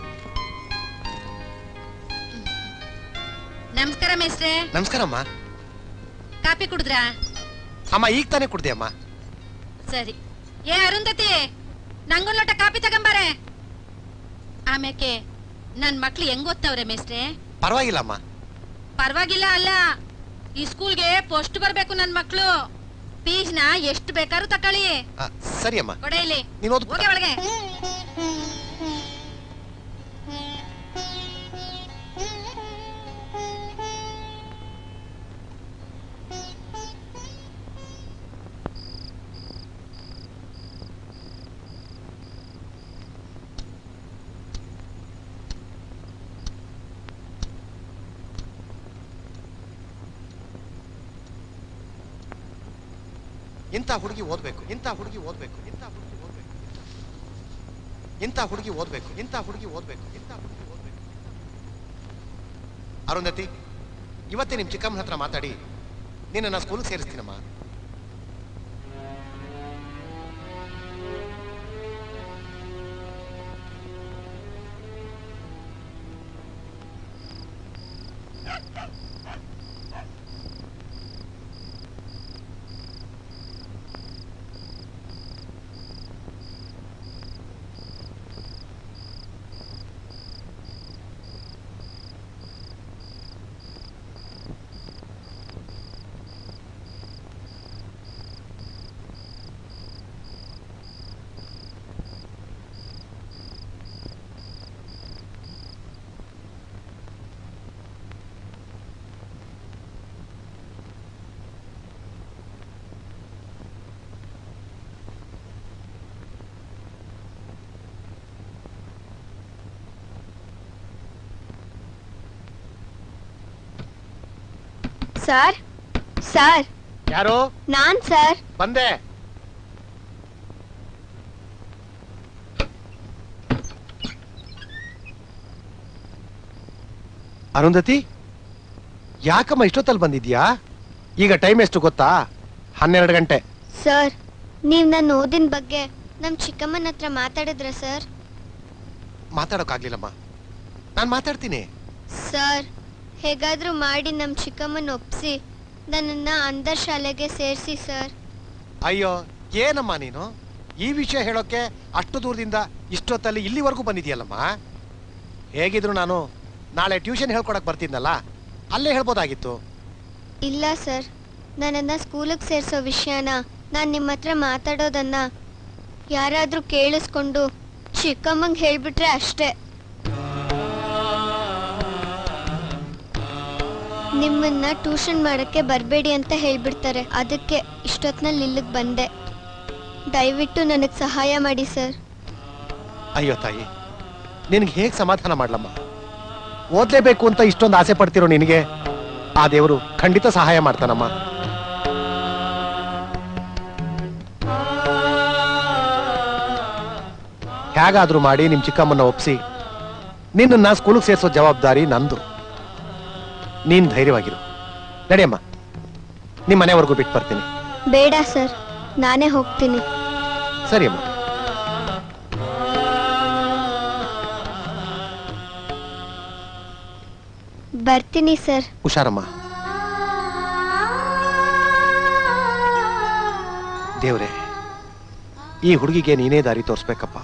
S5: ನಮಸ್ಕಾರ ಮೇಸ್ಟ್ರೆ.
S7: ನಮಸ್ಕಾರಮ್ಮ.
S5: ಕಾಪಿ ಕುಡಿದ್ರಾ?
S7: ಅಮ್ಮ ಈಗ ತಾನೇ ಕುಡ್ದೆ ಅಮ್ಮ.
S5: ಸರಿ. ಏ ಅರುಂಧತಿ, ನಂಗೊಂದ್ ಲೋಟ ಕಾಪಿ ತಗೊಂಬಾರೆ. ಆಮ್ಯಾಕೆ ನನ್ ಮಕ್ಳು ಹೆಂಗ್ ಓದ್ತಾವ್ರೆ ಮೇಸ್ಟ್ರೆ?
S7: ಪರವಾಗಿಲ್ಲಮ್ಮ.
S5: ಪರವಾಗಿಲ್ಲ ಅಲ್ಲ, ಈ ಸ್ಕೂಲ್ಗೆ ಪೋಸ್ಟ್ ಬರ್ಬೇಕು ನನ್ ಮಕ್ಳು. ಫೀಸ್ನ ಎಷ್ಟು ಬೇಕಾದ್ರೂ ತಕೊಳ್ಳಿ.
S7: ಸರಿ ಅಮ್ಮ.
S5: ಕೊಡೆ ಇಲ್ಲಿ.
S7: ನೀನ್ ಓದ್.
S5: ಹೋಗಿ ಒಳಗೆ.
S7: ಇಂಥ ಹುಡುಗಿ ಓದ್ಬೇಕು, ಇಂಥ ಹುಡುಗಿ ಓದ್ಬೇಕು, ಇಂಥ ಹುಡುಗಿ ಓದ್ಬೇಕು, ಇಂಥ ಹುಡುಗಿ ಓದ್ಬೇಕು, ಇಂಥ ಹುಡುಗಿ ಓದ್ಬೇಕು, ಇಂಥ ಹುಡುಗಿ ಓದ್ಬೇಕು. ಅರುಂಧತಿ, ಇವತ್ತೇ ನಿಮ್ ಚಿಕ್ಕಮ್ಮನ ಹತ್ರ ಮಾತಾಡಿ ನಿನ್ನ ಸ್ಕೂಲ್ಗೆ ಸೇರಿಸ್ತೀನಮ್ಮ.
S1: Sir, sir.
S7: ಯಾರು?
S1: ನಾನ್ ಸರ್.
S7: ಬಂದೆ. ಅರುಂಧತಿ, ಯಾಕಮ್ಮ ಇಷ್ಟೊತ್ತಲ್ಲಿ ಬಂದಿದ್ಯಾ? ಈಗ ಟೈಮ್ ಎಷ್ಟು ಗೊತ್ತಾ? 12 ಗಂಟೆ.
S1: ಸರ್, ನೀವ್ ನನ್ನ ಓದಿನ ಬಗ್ಗೆ ನಮ್ ಚಿಕ್ಕಮ್ಮನ ಹತ್ರ ಮಾತಾಡಿದ್ರ ಸರ್?
S7: ಮಾತಾಡೋಕ್ಕಾಗ್ಲಿಲ್ಲಮ್ಮ, ನಾನ್ ಮಾತಾಡ್ತೀನಿ.
S1: ಸರ್, ಹೇಗಾದ್ರೂ ಮಾಡಿ ನಮ್ ಚಿಕ್ಕಮ್ಮನ ಒಪ್ಸಿ ನನ್ನನ್ನ ಅಂಧರ್ ಶಾಲೆಗೆ ಸೇರಿಸಿ ಸರ್.
S7: ಅಯ್ಯೋ ಏನಮ್ಮ ನೀನು ಈ ವಿಷಯ ಹೇಳೋಕೆ ಅಷ್ಟು ದೂರದಿಂದ ಇಷ್ಟೊತ್ತಲ್ಲಿ ಇಲ್ಲಿವರೆಗೂ ಬಂದಿದ್ಯಲ್ಲಮ್ಮ. ಹೇಗಿದ್ರು ನಾನು ನಾಳೆ ಟ್ಯೂಷನ್ ಹೇಳ್ಕೊಡಕ್ ಬರ್ತಿದ್ನಲ್ಲ, ಅಲ್ಲೇ ಹೇಳ್ಬೋದಾಗಿತ್ತು.
S1: ಇಲ್ಲ ಸರ್, ನನ್ನನ್ನ ಸ್ಕೂಲಿಗೆ ಸೇರಿಸೋ ವಿಷಯನ ನಾನ್ ನಿಮ್ಮ ಹತ್ರ ಮಾತಾಡೋದನ್ನ ಯಾರಾದ್ರೂ ಕೇಳಿಸ್ಕೊಂಡು ಚಿಕ್ಕಮ್ಮಂಗೆ ಹೇಳ್ಬಿಟ್ರೆ ಅಷ್ಟೇ. ನಿಮ್ಮನ್ನ ಟ್ಯೂಷನ್ ಮಾಡಕ್ಕೆ ಬರಬೇಡಿ ಅಂತ ಹೇಳ್ಬಿಡ್ತಾರೆ. ಅದಕ್ಕೆ ಇಷ್ಟೊತ್ನಲ್ಲಿ ಇಲ್ಲಿಗೆ ಬಂದೆ. ದಯವಿಟ್ಟು ನನಗೆ ಸಹಾಯ ಮಾಡಿ ಸರ್.
S7: ಅಯ್ಯೋ ತಾಯಿ, ನಿನಗೆ ಹೇಗೆ ಸಮಾಧಾನ ಮಾಡ್ಲಮ್ಮ? ಓದ್ಲೇಬೇಕು ಅಂತ ಇಷ್ಟೊಂದು ಆಸೆ ಪಡ್ತಿರೋ ನಿನಗೆ ಆ ದೇವರು ಖಂಡಿತ ಸಹಾಯ ಮಾಡ್ತಾನಮ್ಮ. ಹೇಗಾದ್ರೂ ಮಾಡಿ ನಿಮ್ ಚಿಕ್ಕಮ್ಮನ್ನ ಒಪ್ಸಿ ನಿನ್ನ ಸ್ಕೂಲಿಗೆ ಸೇರಿಸೋ ಜವಾಬ್ದಾರಿ ನಂದು. ನೀನ್ ಧೈರ್ಯವಾಗಿರು. ನಡಿಯಮ್ಮ, ನಿಮ್ ಮನೆವರೆಗೂ ಬಿಟ್ಟು ಬರ್ತೀನಿ.
S1: ಬೇಡ ಸರ್, ನಾನೇ ಹೋಗ್ತೀನಿ.
S7: ಸರಿ ಅಮ್ಮ.
S1: ಬರ್ತೀನಿ ಸರ್.
S7: ಹುಷಾರಮ್ಮ. ದೇವ್ರೆ, ಈ ಹುಡುಗಿಗೆ ನೀನೇ ದಾರಿ ತೋರಿಸ್ಬೇಕಪ್ಪ.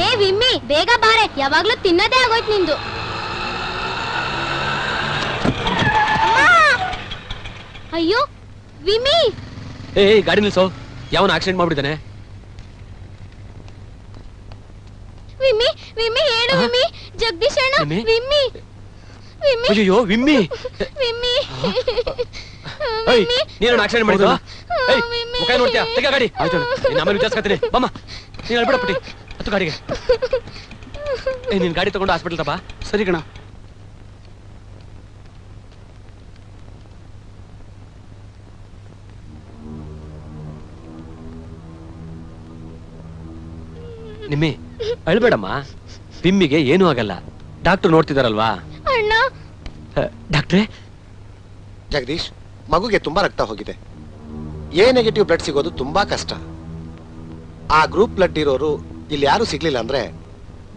S10: ಏ ವಿಮ್ಮಿ, ಬೇಗ ಬಾರೆ, ಯಾವಾಗ್ಲೂ ತಿನ್ನದೇ ಆಗೋಯ್ತು ನಿಂದು. ಅಯ್ಯೋ ವಿಮ್ಮಿ.
S8: ಏ ಗಾಡಿ ನಿಲ್ಸೋ, ಯಾವನ ಆಕ್ಸಿಡೆಂಟ್ ಮಾಡ್ಬಿಟ್ಟಿದ್ದಾನೆ.
S10: ವಿಮ್ಮಿ, ವಿಮ್ಮಿ ಹೇಳು ವಿಮ್ಮಿ. ಜಗದೀಶ್ ಅಣ್ಣ, ವಿಮ್ಮಿ, ವಿಮ್ಮಿ.
S8: ಅಯ್ಯೋ ವಿಮ್ಮಿ,
S10: ವಿಮ್ಮಿ.
S8: ನೀನು ಆಕ್ಸಿಡೆಂಟ್ ಮಾಡಿದ್ವಾ? ಮುಖ ನೋಡ್ತೀಯಾ? ತೆಗ ಗಾಡಿ. ಆಯ್ತು, ಆಮೇಲೆ ವಿಚಾರಿಸ್ಕೊತೀನಿ. ಬಮ್ಮ, ನೀನು ಹೇಳ್ಬಿಡಪ್ಪಿಟ್ಟಿ ಹತ್ತು ಗಾಡಿಗೆ. ನೀನ್ ಗಾಡಿ ತಗೊಂಡು ಹಾಸ್ಪಿಟಲ್ ತಪ್ಪ.
S3: ಸರಿ ಕಣ.
S8: ನಿಮ್ಮಿ ಅಳ್ಬೇಡಮ್ಮ, ಬಿಮ್ಮಿಗೆ ಏನೂ ಆಗಲ್ಲ, ಡಾಕ್ಟರ್ ನೋಡ್ತಿದಾರಲ್ವಾ.
S1: ಅಣ್ಣ
S8: ಡಾಕ್ಟ್ರೇ,
S7: ಜಗದೀಶ್, ಮಗುಗೆ ತುಂಬಾ ರಕ್ತ ಹೋಗಿದೆ. ಎ ನೆಗೆಟಿವ್ ಬ್ಲಡ್ ಸಿಗೋದು ತುಂಬಾ ಕಷ್ಟ. ಆ ಗ್ರೂಪ್ ಬ್ಲಡ್ ಇರೋರು ಇಲ್ಲಿ ಯಾರು ಸಿಗ್ಲಿಲ್ಲ ಅಂದ್ರೆ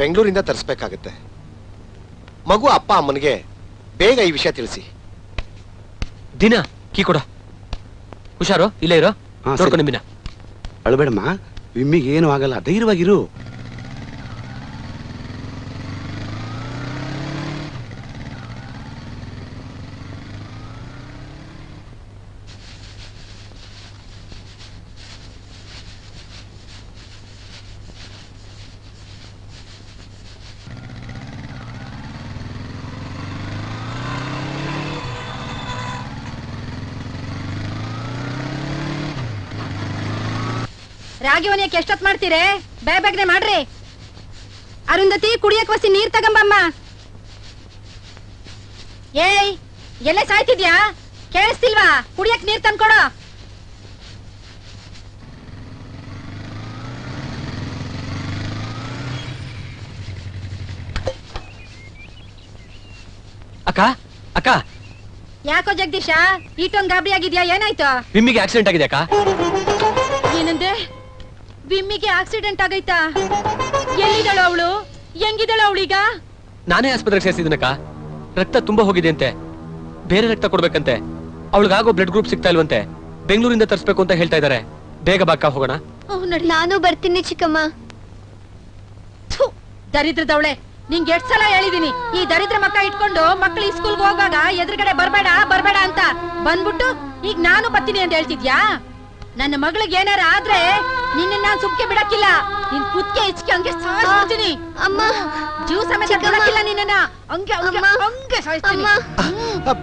S7: ಬೆಂಗಳೂರಿಂದ ತರಿಸ್ಬೇಕಾಗತ್ತೆ. ಮಗು ಅಪ್ಪ ಅಮ್ಮನಿಗೆ ಬೇಗ ಈ ವಿಷಯ ತಿಳಿಸಿ.
S8: ದಿನ ಕೀ ಕೊಡ. ಹುಷಾರು, ಇಲ್ಲೇ ಇರೋ. ನೋಡ್ಕೊ ನಿಮ್ಮಿನ.
S4: ಅಳಬೇಡಮ್ಮ, ವಿಮ್ಮಿಗೆ ಏನು ಆಗಲ್ಲ, ಧೈರ್ಯವಾಗಿರು.
S5: ರಾಗಿ ಒನಿಯಕ್ಕೆ ಎಷ್ಟೊತ್ ಮಾಡ್ತೀರಿ? ಬೇಗನೆ ಮಾಡ್ರಿ. ಅರುಂಧತಿ, ಕುಡಿಯಕ್ ವಸಿ ನೀರ್ ತಗಂಬಮ್ಮ. ಏಯ್, ಎಲ್ಲೇ ಸಾಯ್ತಿದ್ಯಾ? ಕೇಳಿಸ್ತಿಲ್ವಾ? ಕುಡಿಯಕ್ ನೀರ್ ತಂದ್ಕೊಡು.
S8: ಅಕ್ಕ ಅಕ್ಕ,
S5: ಯಾಕೋ ಜಗದೀಶ ಈಟೊಂದ್ ಗಾಬರಿ ಆಗಿದ್ಯಾ? ಏನಾಯ್ತು?
S8: ಬಿಮ್ಮಿಗೆ ಆಕ್ಸಿಡೆಂಟ್ ಆಗಿದೆ ಅಕ್ಕ.
S5: ಏನಂದೆ? ವಿಮ್ಮಿಗೆ ಆಕ್ಸಿಡೆಂಟ್ ಆಗೈತಾ? ಎಲ್ಲಿದ್ದಾಳು ಅವಳು? ಹೆಂಗಿದ್ದಾಳು ಅವಳೀಗ?
S8: ನಾನೇ ಆಸ್ಪತ್ರೆಗೆ ಸೇರಿಸಿದ್ದೀನಕ್ಕ. ರಕ್ತ ತುಂಬಾ ಹೋಗಿದೆ ಅಂತೆ, ಬೇರೆ ರಕ್ತ ಕೊಡ್ಬೇಕಂತೆ. ಅವಳಿಗಾಗೋ ಬ್ಲಡ್ ಗ್ರೂಪ್ ಸಿಗ್ತಾ ಇಲ್ವಂತೆ. ಬೆಂಗಳೂರಿಂದ ತರಿಸ್ಬೇಕು ಅಂತ ಹೇಳ್ತಾ ಇದ್ದಾರೆ. ಬೇಗ ಬಾಕ ಹೋಗೋಣ.
S1: ನಾನು ಬರ್ತೀನಿ ಚಿಕ್ಕಮ್ಮ.
S5: ದರಿದ್ರದವಳೆ, ನಿಂಗೆ ಎಷ್ಟ್ ಸಲ ಹೇಳಿದೀನಿ, ಈ ದರಿದ್ರ ಮಕ್ಕ ಇಟ್ಕೊಂಡು ಮಕ್ಳು ಈ ಸ್ಕೂಲ್ಗೆ ಹೋಗುವಾಗ ಎದುರುಗಡೆ ಬರ್ಬೇಡ ಅಂತ. ಬಂದ್ಬಿಟ್ಟು ಈಗ ನಾನು ಬರ್ತೀನಿ ಅಂತ ಹೇಳ್ತಿದ್ಯಾ? ನನ್ನ ಮಗಳಿಗೆ ಏನಾರ ಆದ್ರೆ ನಿನ್ನ ನಾನ್ ಸುಮ್ಕೆ ಬಿಡಕ್ಕಿಲ್ಲ. ನಿನ್ ಕುತ್ಕೆ ಇಚ್ಕೆ ಹಂಗೆ ಸಾಯಿಸ್ತೀನಿ.
S1: ಅಮ್ಮ,
S5: ಜೀವ ಸಮೇತ ಬಿಡಕ್ಕಿಲ್ಲ ನಿನ್ನ. ಹಂಗೆ ಸಾಯಿಸ್ತೀನಿ.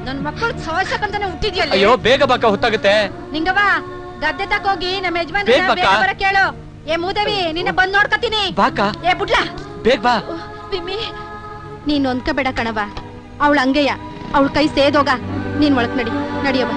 S5: ನನ್ ಮಕ್ಕಳು ಸಾಯಿಸಕ್ಕಂತಾನೆ ಹುಟ್ಟಿದ್ಯಲ್ಲ.
S8: ಅಯ್ಯೋ, ಬೇಗ ಬಾಕ, ಹೊತ್ತಾಗುತ್ತೆ.
S5: ನಿಂಗವ್ವ, ಗದ್ದೆ ತಕೋಗಿ ನಮ್ಮ ಯಜಮಾನ
S8: ಬೇಗ ಬಾಕ.
S5: ಬರ ಕೇಳು. ಏ ಮೂದೇವಿ, ನಿನ್ನ ಬಂದ್ ನೋಡ್ಕತೀನಿ.
S8: ಬಾಕ,
S5: ಏ ಬುಡ್ಲಾ,
S8: ಬೇಗ ಬಾ.
S5: ಬಿಮ್ಮಿ, ನೀನ್ ಒಂದ್ಕಬೇಡ ಕಣವ. ಅವಳು ಹಂಗೆಯ, ಅವಳ ಕೈ ಸೇದೋಗ. ನೀನ್ ಒಳಕ್ ನಡಿಯವ.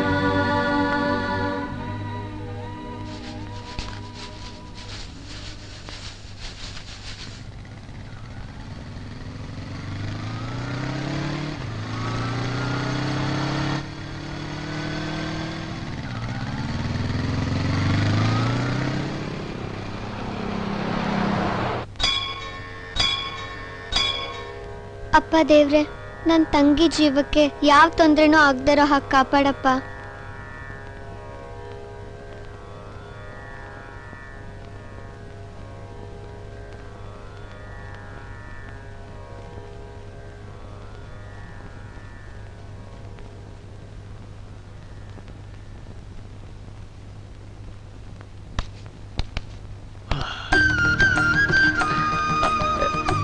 S1: ಅಪ್ಪ ದೇವ್ರೆ, ನನ್ ತಂಗಿ ಜೀವಕ್ಕೆ ಯಾವ ತೊಂದ್ರೆನೂ ಆಗ್ದಿರೋ ಹಾಗೆ ಕಾಪಾಡಪ್ಪ.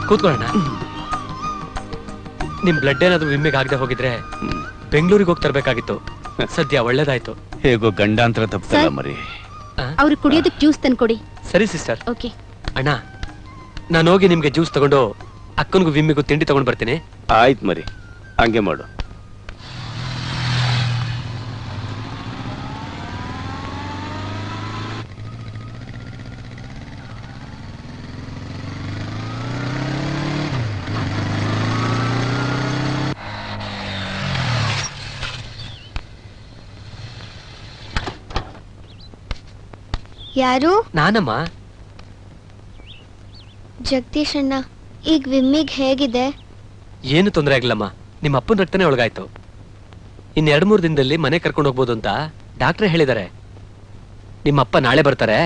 S8: ಕೂತ್ಕೊಳ್ಳೋಣ. ನಿಮ್ ಬ್ಲಡ್ ಏನಾದ್ರು ವಿಮ್ಮಿಗೆ ಆಗದೆ ಹೋಗಿದ್ರೆ ಬೆಂಗಳೂರಿಗೆ ಹೋಗಿ ತರಬೇಕಾಗಿತ್ತು. ಸದ್ಯ ಒಳ್ಳೇದಾಯ್ತು.
S4: ಹೇಗೋ ಗಂಡಾಂತರ ತಪ್ಪಲ್ಲ ಮರಿ.
S5: ಅವ್ರಿಗೆ ಕುಡಿಯೋದಕ್ಕೆ ಜ್ಯೂಸ್ ತಂದ್ಕೊಡಿ.
S8: ಸರಿ ಸಿಸ್ಟರ್.
S5: ಓಕೆ
S8: ಅಣ್ಣ, ನಾನು ಹೋಗಿ ನಿಮ್ಗೆ ಜ್ಯೂಸ್ ತಗೊಂಡು ಅಕ್ಕನಿಗೂ ವಿಮ್ಮಿಗೂ ತಿಂಡಿ ತಗೊಂಡು ಬರ್ತೀನಿ.
S4: ಆಯ್ತು ಮರಿ, ಹಂಗೆ ಮಾಡು.
S1: ಯಾರು?
S8: ನಾನಮ್ಮ.
S1: ಜಗದೀಶ್ ಅಣ್ಣ, ಈಗ ವಿಮ್ಮಿಗ್ ಹೇಗಿದೆ?
S8: ಏನು ತೊಂದರೆ ಆಗ್ಲಮ್ಮ, ನಿಮ್ಮ ಅಪ್ಪನ ರಕ್ತನೇ ಒಳಗಾಯ್ತು. ಇನ್ 2-3 ದಿನದಲ್ಲಿ ಮನೆ ಕರ್ಕೊಂಡು ಹೋಗ್ಬೋದು ಅಂತ ಡಾಕ್ಟ್ರೇ ಹೇಳಿದ್ದಾರೆ. ನಿಮ್ಮ ಅಪ್ಪ ನಾಳೆ ಬರ್ತಾರೆ.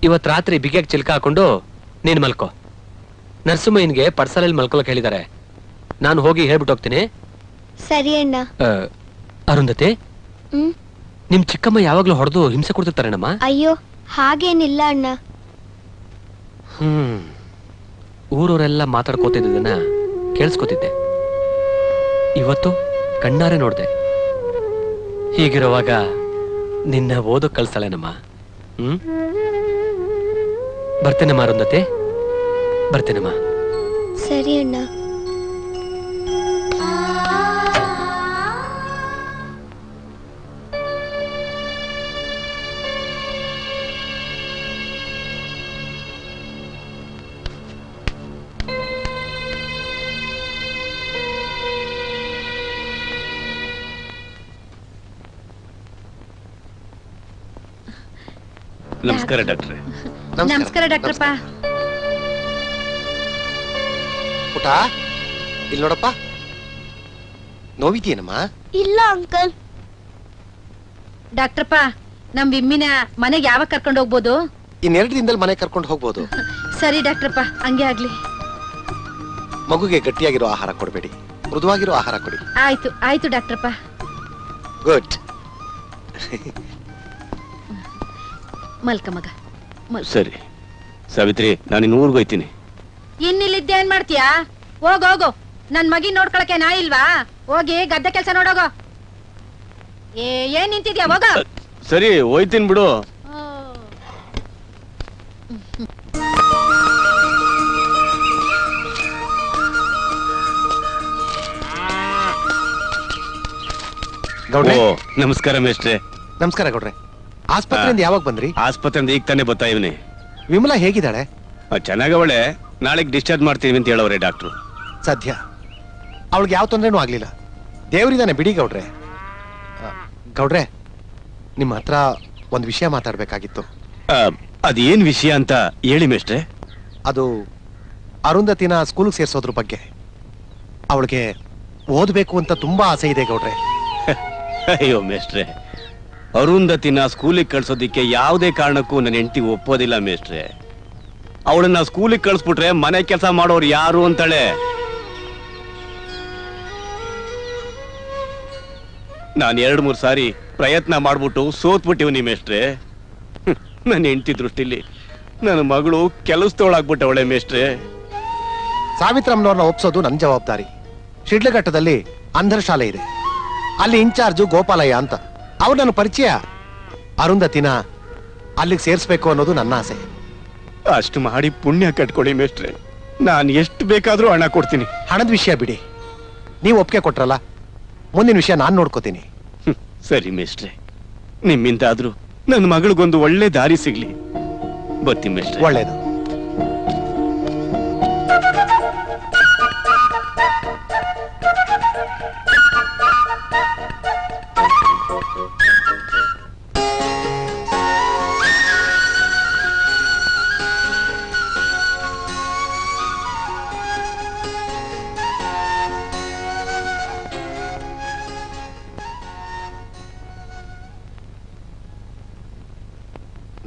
S8: ಇವತ್ ರಾತ್ರಿ ಬಿಗಿಯಾಗಿ ಚಿಲ್ಕ ಹಾಕೊಂಡು ನೀನ್ ಮಲ್ಕೋ. ನರ್ಸುಮಯ್ಯನ್ಗೆ ಪಡ್ಸಾಲಲ್ಲಿ ಮಲ್ಕೊಳಕ್ ಹೇಳಿದ್ದಾರೆ. ನಾನು ಹೋಗಿ ಹೇಳ್ಬಿಟ್ಟು ಹೋಗ್ತೀನಿ.
S1: ಸರಿ ಅಣ್ಣ.
S8: ಅರುಂಧತಿ,
S1: ಹ್ಮ್,
S8: ನಿಮ್ ಚಿಕ್ಕಮ್ಮ ಯಾವಾಗ್ಲೂ ಹೊಡೆದು ಹಿಂಸೆ ಕೊಡ್ತಿರ್ತಾರೇನಮ್ಮ?
S1: ಅಯ್ಯೋ, ಹಾಗೇನಿಲ್ಲ ಅಣ್ಣ.
S8: ಊರವರೆಲ್ಲ ಮಾತಾಡ್ಕೋತಿದ್ದನ್ನ ಕೇಳಿಸ್ಕೊತಿದ್ದೆ. ಇವತ್ತು ಕಣ್ಣಾರೆ ನೋಡ್ದೆ. ಹೀಗಿರುವಾಗ ನಿನ್ನ ಓದೋ ಕಳ್ಸಲೇನಮ್ಮ. ಬರ್ತೇನಮ್ಮ ಅರುಂಧತಿ, ಬರ್ತೇನಮ್ಮ.
S1: ಸರಿ ಅಣ್ಣ.
S4: ನಮಸ್ಕಾರ ಡಾಕ್ಟ್ರೆ.
S5: ನಮಸ್ಕಾರ ಡಾಕ್ಟ್ರಪ್ಪ.
S7: ಪುಟ ಇಲ್ಲಿ ನೋಡಪ್ಪ, ನೋವಿದೆಯೇನಮ್ಮ?
S1: ಇಲ್ಲ ಅಂಕಲ್.
S5: ಡಾಕ್ಟ್ರಪ್ಪ, ನಮ್ ವಿಮ್ಮಿನ ಮನೆಗೆ ಯಾವಾಗ ಕರ್ಕೊಂಡು ಹೋಗ್ಬೋದು?
S7: ಇನ್ನೆರಡು ದಿನದಲ್ಲಿ ಮನೆ ಕರ್ಕೊಂಡು ಹೋಗ್ಬೋದು.
S5: ಸರಿ ಡಾಕ್ಟ್ರಪ್ಪ, ಹಂಗೆ ಆಗ್ಲಿ.
S7: ಮಗುಗೆ ಗಟ್ಟಿಯಾಗಿರೋ ಆಹಾರ ಕೊಡಬೇಡಿ, ಮೃದುವಾಗಿರೋ ಆಹಾರ ಕೊಡಿ.
S5: ಆಯ್ತು ಆಯ್ತು ಡಾಕ್ಟ್ರಪ್ಪ.
S7: ಗುಡ್.
S5: ಮಲ್ಕ ಮಗ.
S4: ಸರಿ ಸಾವಿತ್ರಿ, ನಾನು ಇನ್ನು ಊರ್ಗ್ ಹೋಯ್ತೀನಿ.
S5: ಇನ್ನಿಲ್ಲಿದ್ದೆ ಏನ್ ಮಾಡ್ತೀಯಾ? ಹೋಗು, ನನ್ ಮಗಿ ನೋಡ್ಕೊಳಕ್ಕೆ ನಾ ಇಲ್ವಾ? ಹೋಗಿ ಗದ್ದೆ ಕೆಲ್ಸ ನೋಡೋಗೋ. ಏನ್ ನಿಂತಿದ್ಯಾ? ಹೋಗ.
S4: ಸರಿ ಹೋಯ್ತೀನಿ ಬಿಡು.
S7: ಗೌಡ್ರೆ.
S4: ಓ, ನಮಸ್ಕಾರ ಮೇಷ್ಟ್ರೆ.
S7: ನಮಸ್ಕಾರ ಗೌಡ್ರೆ. ಆಸ್ಪತ್ರೆಯಿಂದ ಯಾವಾಗ ಬಂದ್ರಿ?
S4: ಆಸ್ಪತ್ರೆಯಿಂದ ಈಗ ತಾನೇ ಬರ್ತಾ ಇವನಿ.
S7: ವಿಮಲಾ ಹೇಗಿದ್ದಾಳೆ?
S4: ಚೆನ್ನಾಗವಳೆ. ನಾಳೆಗೆ ಡಿಸ್ಚಾರ್ಜ್ ಮಾಡ್ತೀವಿ ಅಂತ ಹೇಳವ್ರೆ ಡಾಕ್ಟ್ರು.
S7: ಸದ್ಯ ಅವಳಿಗೆ ಯಾವ ತೊಂದ್ರೆನೂ ಆಗ್ಲಿಲ್ಲ. ದೇವರಿದಾನೆ ಬಿಡಿ ಗೌಡ್ರೆ. ಗೌಡ್ರೆ, ನಿಮ್ಮ ಹತ್ರ ಒಂದು ವಿಷಯ ಮಾತಾಡ್ಬೇಕಾಗಿತ್ತು.
S4: ಅದೇನ್ ವಿಷಯ ಅಂತ ಹೇಳಿ ಮೇಷ್ಟ್ರೆ.
S7: ಅದು ಅರುಂಧತಿನ ಸ್ಕೂಲ್ಗೆ ಸೇರ್ಸೋದ್ರ ಬಗ್ಗೆ. ಅವಳಿಗೆ ಓದ್ಬೇಕು ಅಂತ ತುಂಬಾ ಆಸೆ ಇದೆ ಗೌಡ್ರೆ.
S4: ಅಯ್ಯೋ ಮೇಷ್ಟ್ರೆ, ಅರುಂಧತಿನ ಸ್ಕೂಲಿಗೆ ಕಳ್ಸೋದಿಕ್ಕೆ ಯಾವುದೇ ಕಾರಣಕ್ಕೂ ನನ್ನ ಹೆಂಡತಿ ಒಪ್ಪೋದಿಲ್ಲ ಮೇಷ್ಟ್ರೆ. ಅವಳನ್ನ ಸ್ಕೂಲಿಗೆ ಕಳ್ಸ್ಬಿಟ್ರೆ ಮನೆ ಕೆಲಸ ಮಾಡೋರು ಯಾರು ಅಂತಾಳೆ. ನಾನು 2-3 ಸಾರಿ ಪ್ರಯತ್ನ ಮಾಡ್ಬಿಟ್ಟು ಸೋತ್ಬಿಟ್ಟಿವ್ನಿ ಮೇಷ್ಟ್ರೆ. ನನ್ನ ಹೆಂಡತಿ ದೃಷ್ಟಿಲಿ ನನ್ನ ಮಗಳು ಕೆಲಸದೊಳಾಗ್ಬಿಟ್ಟವಳೆ ಮೇಷ್ಟ್ರೆ.
S7: ಸಾವಿತ್ರಮ್ಮನವ್ರನ್ನ ಒಪ್ಸೋದು ನನ್ನ ಜವಾಬ್ದಾರಿ. ಶಿಡ್ಲಘಟ್ಟದಲ್ಲಿ ಅಂಧರ ಶಾಲೆ ಇದೆ, ಅಲ್ಲಿ ಇನ್ಚಾರ್ಜು ಗೋಪಾಲಯ್ಯ ಅಂತ. ಅವ್ರು ನನ್ನ ಪರಿಚಯ. ಅರುಂಧತಿನ ಅಲ್ಲಿಗೆ ಸೇರ್ಸ್ಬೇಕು ಅನ್ನೋದು ನನ್ನ ಆಸೆ.
S4: ಅಷ್ಟು ಮಾಡಿ ಪುಣ್ಯ ಕಟ್ಕೊಳ್ಳಿ ಮೇಷ್ಟ್ರೆ. ನಾನು ಎಷ್ಟು ಬೇಕಾದ್ರೂ ಹಣ ಕೊಡ್ತೀನಿ.
S7: ಹಣದ ವಿಷಯ ಬಿಡಿ, ನೀವು ಒಪ್ಪಿಗೆ ಕೊಟ್ರಲ್ಲ, ಮುಂದಿನ ವಿಷಯ ನಾನು ನೋಡ್ಕೋತೀನಿ.
S4: ಸರಿ ಮೇಷ್ಟ್ರೆ, ನಿಮ್ಮಿಂದಾದ್ರೂ ನನ್ನ ಮಗಳಿಗೊಂದು ಒಳ್ಳೆ ದಾರಿ ಸಿಗ್ಲಿ. ಬರ್ತೀನಿ ಮೇಷ್ಟ್ರೆ.
S7: ಒಳ್ಳೇದು.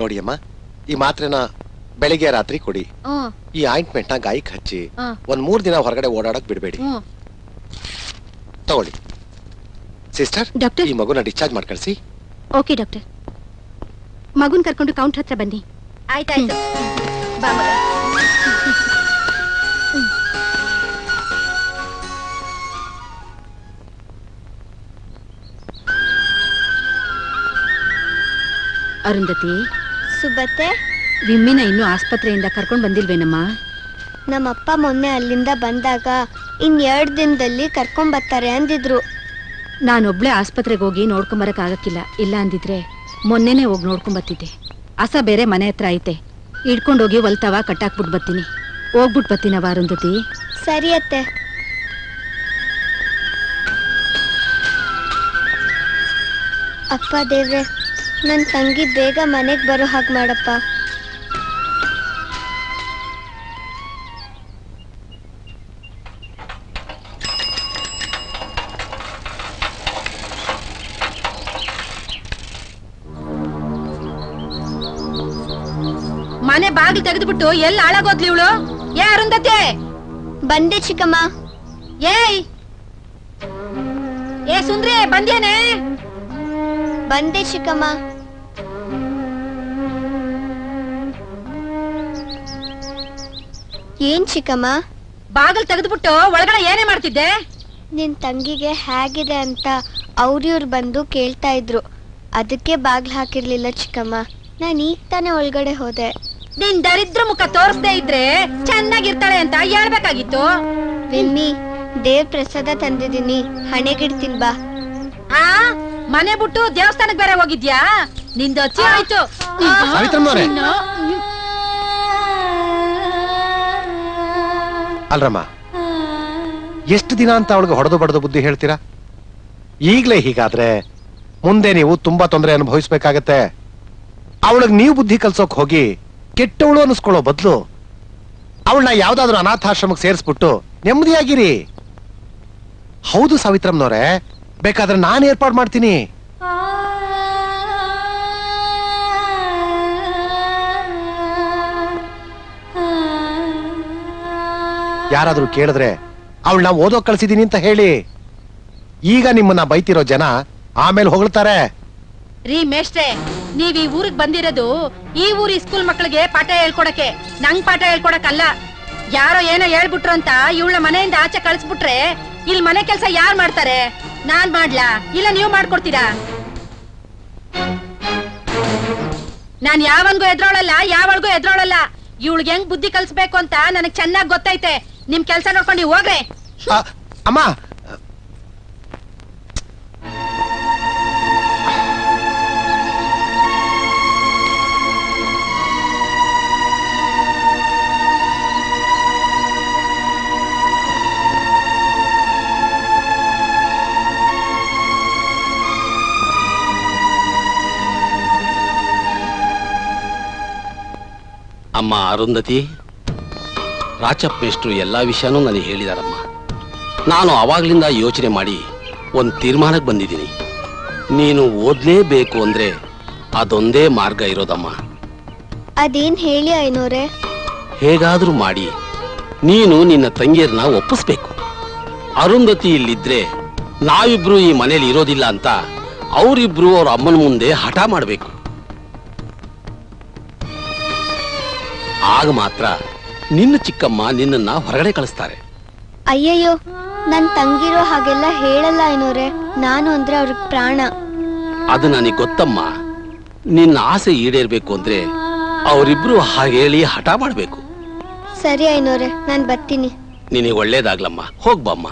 S7: ನೋಡಿಯಮ್ಮ, ಈ ಮಾತ್ರೆನ ಬೆಳಿಗ್ಗೆ ರಾತ್ರಿ ಕೊಡಿ. ಈ ಆಯಿಂಟ್ಮೆಂಟ್ ನ ಗಾಯಕ್ಕೆ ಹಚ್ಚಿ ಒಂದ್ 3 ದಿನ ಹೊರಗಡೆ ಓಡಾಡಕ್ ಬಿಡಬೇಡಿ. ತಗೊಳ್ಳಿ ಸಿಸ್ಟರ್.
S5: ಡಾಕ್ಟರ್,
S7: ಈ ಮಗುನ ಡಿಸ್ಚಾರ್ಜ್ ಮಾಡಿ ಕಳಿಸಿ.
S5: Okay doctor. ಮಗುನ್ ಕರ್ಕೊಂಡು ಕೌಂಟರ್ ಹತ್ರ ಬನ್ನಿ. ಆಯ್ತಾಯ್ತು. ಬಾ ಮಗ. ಅರುಂಧತಿ,
S1: ಸುಬತ್ತೆ,
S5: ವಿಮ್ಮಿನ ಇನ್ನೂ ಆಸ್ಪತ್ರೆಯಿಂದ ಕರ್ಕೊಂಡ್ ಬಂದಿಲ್ವೇನಮ್ಮ?
S1: ನಮ್ಮಪ್ಪ ಮೊನ್ನೆ ಅಲ್ಲಿಂದ ಬಂದಾಗ 2 ದಿನದಲ್ಲಿ ಕರ್ಕೊಂಡ್ ಬರ್ತಾರೆ ಅಂದಿದ್ರು.
S5: ನಾನೊಬ್ಳೆ ಆಸ್ಪತ್ರೆಗೆ ಹೋಗಿ ನೋಡ್ಕೊಂಬರಕ್ ಆಗಕ್ಕಿಲ್ಲ. ಇಲ್ಲ ಅಂದಿದ್ರೆ ಮೊನ್ನೆನೆ ಹೋಗಿ ನೋಡ್ಕೊಂಬರ್ತಿದ್ದೆ. ಹಸ ಬೇರೆ ಮನೆ ಹತ್ರ ಐತೆ, ಹಿಡ್ಕೊಂಡೋಗಿ ಹೊಲ್ತವ ಕಟ್ಟಾಕ್ಬಿಟ್ಟು ಬರ್ತೀನಿ. ಹೋಗ್ಬಿಟ್ಟು ಬರ್ತೀನವ ಅರುಂಧತಿ.
S1: ಸರಿ ಅತ್ತೆ. ಅಪ್ಪ ದೇವ್ರೆ, ನನ್ ತಂಗಿ ಬೇಗ ಮನೆಗ್ ಬರೋ ಹಾಗೆ ಮಾಡಪ್ಪ.
S5: ಮನೆ ಬಾಗಿಲು ತೆಗೆದುಬಿಟ್ಟು ಎಲ್ಲಿ ಹಾಳಾಗೋದ್ಲಿ ಇವಳು? ಏ ಅರುಂಧತಿ,
S1: ಬಂದೆ ಚಿಕ್ಕಮ್ಮ.
S5: ಏಯ್ ಏ ಸುಂದ್ರಿ, ಬಂದೇನೆ?
S1: ಬಂದೆ ಚಿಕ್ಕಮ್ಮ. ಏನ್ ಚಿಕ್ಕಮ್ಮ?
S5: ಬಾಗಿಲು ತೆಗೆದುಬಿಟ್ಟು ಒಳಗಡೆ ಏನೇ ಮಾಡ್ತಿದ್ದೆ?
S1: ನಿನ್ ತಂಗಿಗೆ ಹೇಗಿದೆ ಅಂತ ಅವ್ರಿವ್ರು ಬಂದು ಕೇಳ್ತಾ ಇದ್ರು, ಅದಕ್ಕೆ ಬಾಗ್ಲು ಹಾಕಿರ್ಲಿಲ್ಲ ಚಿಕ್ಕಮ್ಮ. ನಾನು ಈಗ ತಾನೇ ಒಳಗಡೆ ಹೋದೆ.
S5: ನಿನ್ ದರಿದ್ರ ಮುಖ ತೋರಿಸದೇ ಇದ್ರೆ ಚೆನ್ನಾಗಿರ್ತಾಳೆ ಅಂತ ಹೇಳ್ಬೇಕಾಗಿತ್ತು.
S1: ವಿಮ್ಮಿ, ದೇವ್ರ ಪ್ರಸಾದ ತಂದಿದ್ದೀನಿ, ಹಣೆಗಿಡ್ತೀನಿ ಬಾ.
S5: ಆ ಮನೆ ಬಿಟ್ಟು ದೇವಸ್ಥಾನಕ್ಕೆ ಬೇರೆ ಹೋಗಿದ್ಯಾ? ನಿಂದು ಅಚ್ಚಿ ಆಯ್ತು.
S7: ಸಾವಿತ್ರಮ್ಮನವ್ರೆ. ಅಲ್ರಮ್ಮ, ಎಷ್ಟು ದಿನ ಅಂತ ಅವಳಿಗೆ ಹೊಡೆದು ಬಡದು ಬುದ್ಧಿ ಹೇಳ್ತೀರಾ? ಈಗ್ಲೇ ಹೀಗಾದ್ರೆ ಮುಂದೆ ನೀವು ತುಂಬಾ ತೊಂದರೆ ಅನುಭವಿಸ್ಬೇಕಾಗತ್ತೆ. ಅವಳಿಗೆ ನೀವು ಬುದ್ಧಿ ಕಲ್ಸೋಕ್ ಹೋಗಿ ಕೆಟ್ಟವಳು ಅನ್ನಿಸ್ಕೊಳ್ಳೋ ಬದಲು ಅವಳನ್ನ ಯಾವ್ದಾದ್ರು ಅನಾಥಾಶ್ರಮಕ್ಕೆ ಸೇರಿಸ್ಬಿಟ್ಟು ನೆಮ್ಮದಿಯಾಗಿರಿ. ಹೌದು ಸಾವಿತ್ರಮ್ಮನವ್ರೆ, ಬೇಕಾದ್ರೆ ನಾನು ಏರ್ಪಾಡು ಮಾಡ್ತೀನಿ. ಯಾರಾದ್ರೂ ಕೇಳಿದ್ರೆ ಅವಳನ್ನ ಓದೋಕ್ ಕಳ್ಸಿದೀನಿ ಅಂತ ಹೇಳಿ. ಈಗ ನಿಮ್ಮನ್ನ ಬೈತಿರೋ ಜನ ಆಮೇಲೆ ಹೊಗಳ್ತಾರೆ.
S5: ರೀ ಮೇಷ್ಟ್ರೆ, ನೀವ್ ಈ ಊರಿಗೆ ಬಂದಿರೋದು ಈ ಊರಿ ಸ್ಕೂಲ್ ಮಕ್ಕಳಿಗೆ ಪಾಠ ಹೇಳ್ಕೊಡಕ್ಕೆ, ನಂಗ್ ಪಾಠ ಹೇಳ್ಕೊಡಕ್ಕಲ್ಲ. ಯಾರೋ ಏನೋ ಹೇಳ್ಬಿಟ್ರು ಅಂತ ಇವಳ ಮನೆಯಿಂದ ಆಚೆ ಕಳ್ಸ್ಬಿಟ್ರೆ ಇಲ್ಲಿ ಮನೆ ಕೆಲಸ ಯಾರು ಮಾಡ್ತಾರೆ? ನಾನ್ ಮಾಡ್ಲಾ ಇಲ್ಲ ನೀವು ಮಾಡ್ಕೊಡ್ತೀರಾ? ನಾನ್ ಯಾವನ್ಗೂ ಎದ್ರೋಳಲ್ಲ, ಯಾವಳ್ಗೂ ಎದ್ರೋಳಲ್ಲ. ಇವಳಿಗೆ ಹೆಂಗ್ ಬುದ್ಧಿ ಕಲ್ಸ್ಬೇಕು ಅಂತ ನನಗ್ ಚೆನ್ನಾಗ್ ಗೊತ್ತೈತೆ. ನಿಮ್ ಕೆಲ್ಸ ನೋಡ್ಕೊಂಡು ಹೋಗ್ರೆ.
S7: ಅಮ್ಮ,
S4: ಅಮ್ಮ ಅರುಂಧತಿ, ರಾಚಪ್ಪ ಮೇಷ್ಟ್ರು ಎಲ್ಲಾ ವಿಷಯನೂ ನನಗೆ ಹೇಳಿದಾರಮ್ಮ. ನಾನು ಅವಾಗ್ಲಿಂದ ಯೋಚನೆ ಮಾಡಿ ಒಂದು ತೀರ್ಮಾನಕ್ಕೆ ಬಂದಿದ್ದೀನಿ. ನೀನು ಓದ್ಲೇಬೇಕು ಅಂದ್ರೆ ಅದೊಂದೇ ಮಾರ್ಗ ಇರೋದಮ್ಮ.
S1: ಅದೇನ್ ಹೇಳಿ ಐನೋರೆ?
S4: ಹೇಗಾದ್ರೂ ಮಾಡಿ ನೀನು ನಿನ್ನ ತಂಗಿಯರನ್ನ ಒಪ್ಪಿಸ್ಬೇಕು. ಅರುಂಧತಿ ಇಲ್ಲಿದ್ರೆ ನಾವಿಬ್ರು ಈ ಮನೇಲಿ ಇರೋದಿಲ್ಲ ಅಂತ ಅವರಿಬ್ರು ಅವ್ರ ಅಮ್ಮನ ಮುಂದೆ ಹಠ ಮಾಡಬೇಕು. ಆಗ ಮಾತ್ರ ನಿನ್ನ ಚಿಕ್ಕಮ್ಮ ನಿನ್ನನ್ನ ಹೊರಗಡೆ ಕಳಿಸ್ತಾರೆ.
S1: ಅಯ್ಯಯ್ಯೋ, ನನ್ ತಂಗಿರೋ ಹಾಗೆಲ್ಲ ಹೇಳಲ್ಲ ಐನೋರೆ. ನಾನು ಅಂದ್ರೆ ಅವ್ರಿಗೆ ಪ್ರಾಣ.
S4: ಅದು ನನಗೆ ಗೊತ್ತಮ್ಮ. ನಿನ್ನ ಆಸೆ ಈಡೇರ್ಬೇಕು ಅಂದ್ರೆ ಅವರಿಬ್ರು ಹಾಗೆ ಹೇಳಿ ಹಠ ಮಾಡ್ಬೇಕು.
S1: ಸರಿ ಐನೋರೆ, ನಾನ್ ಬರ್ತೀನಿ.
S4: ನಿನಗೆ ಒಳ್ಳೇದಾಗ್ಲಮ್ಮ, ಹೋಗ್ಬಮ್ಮ.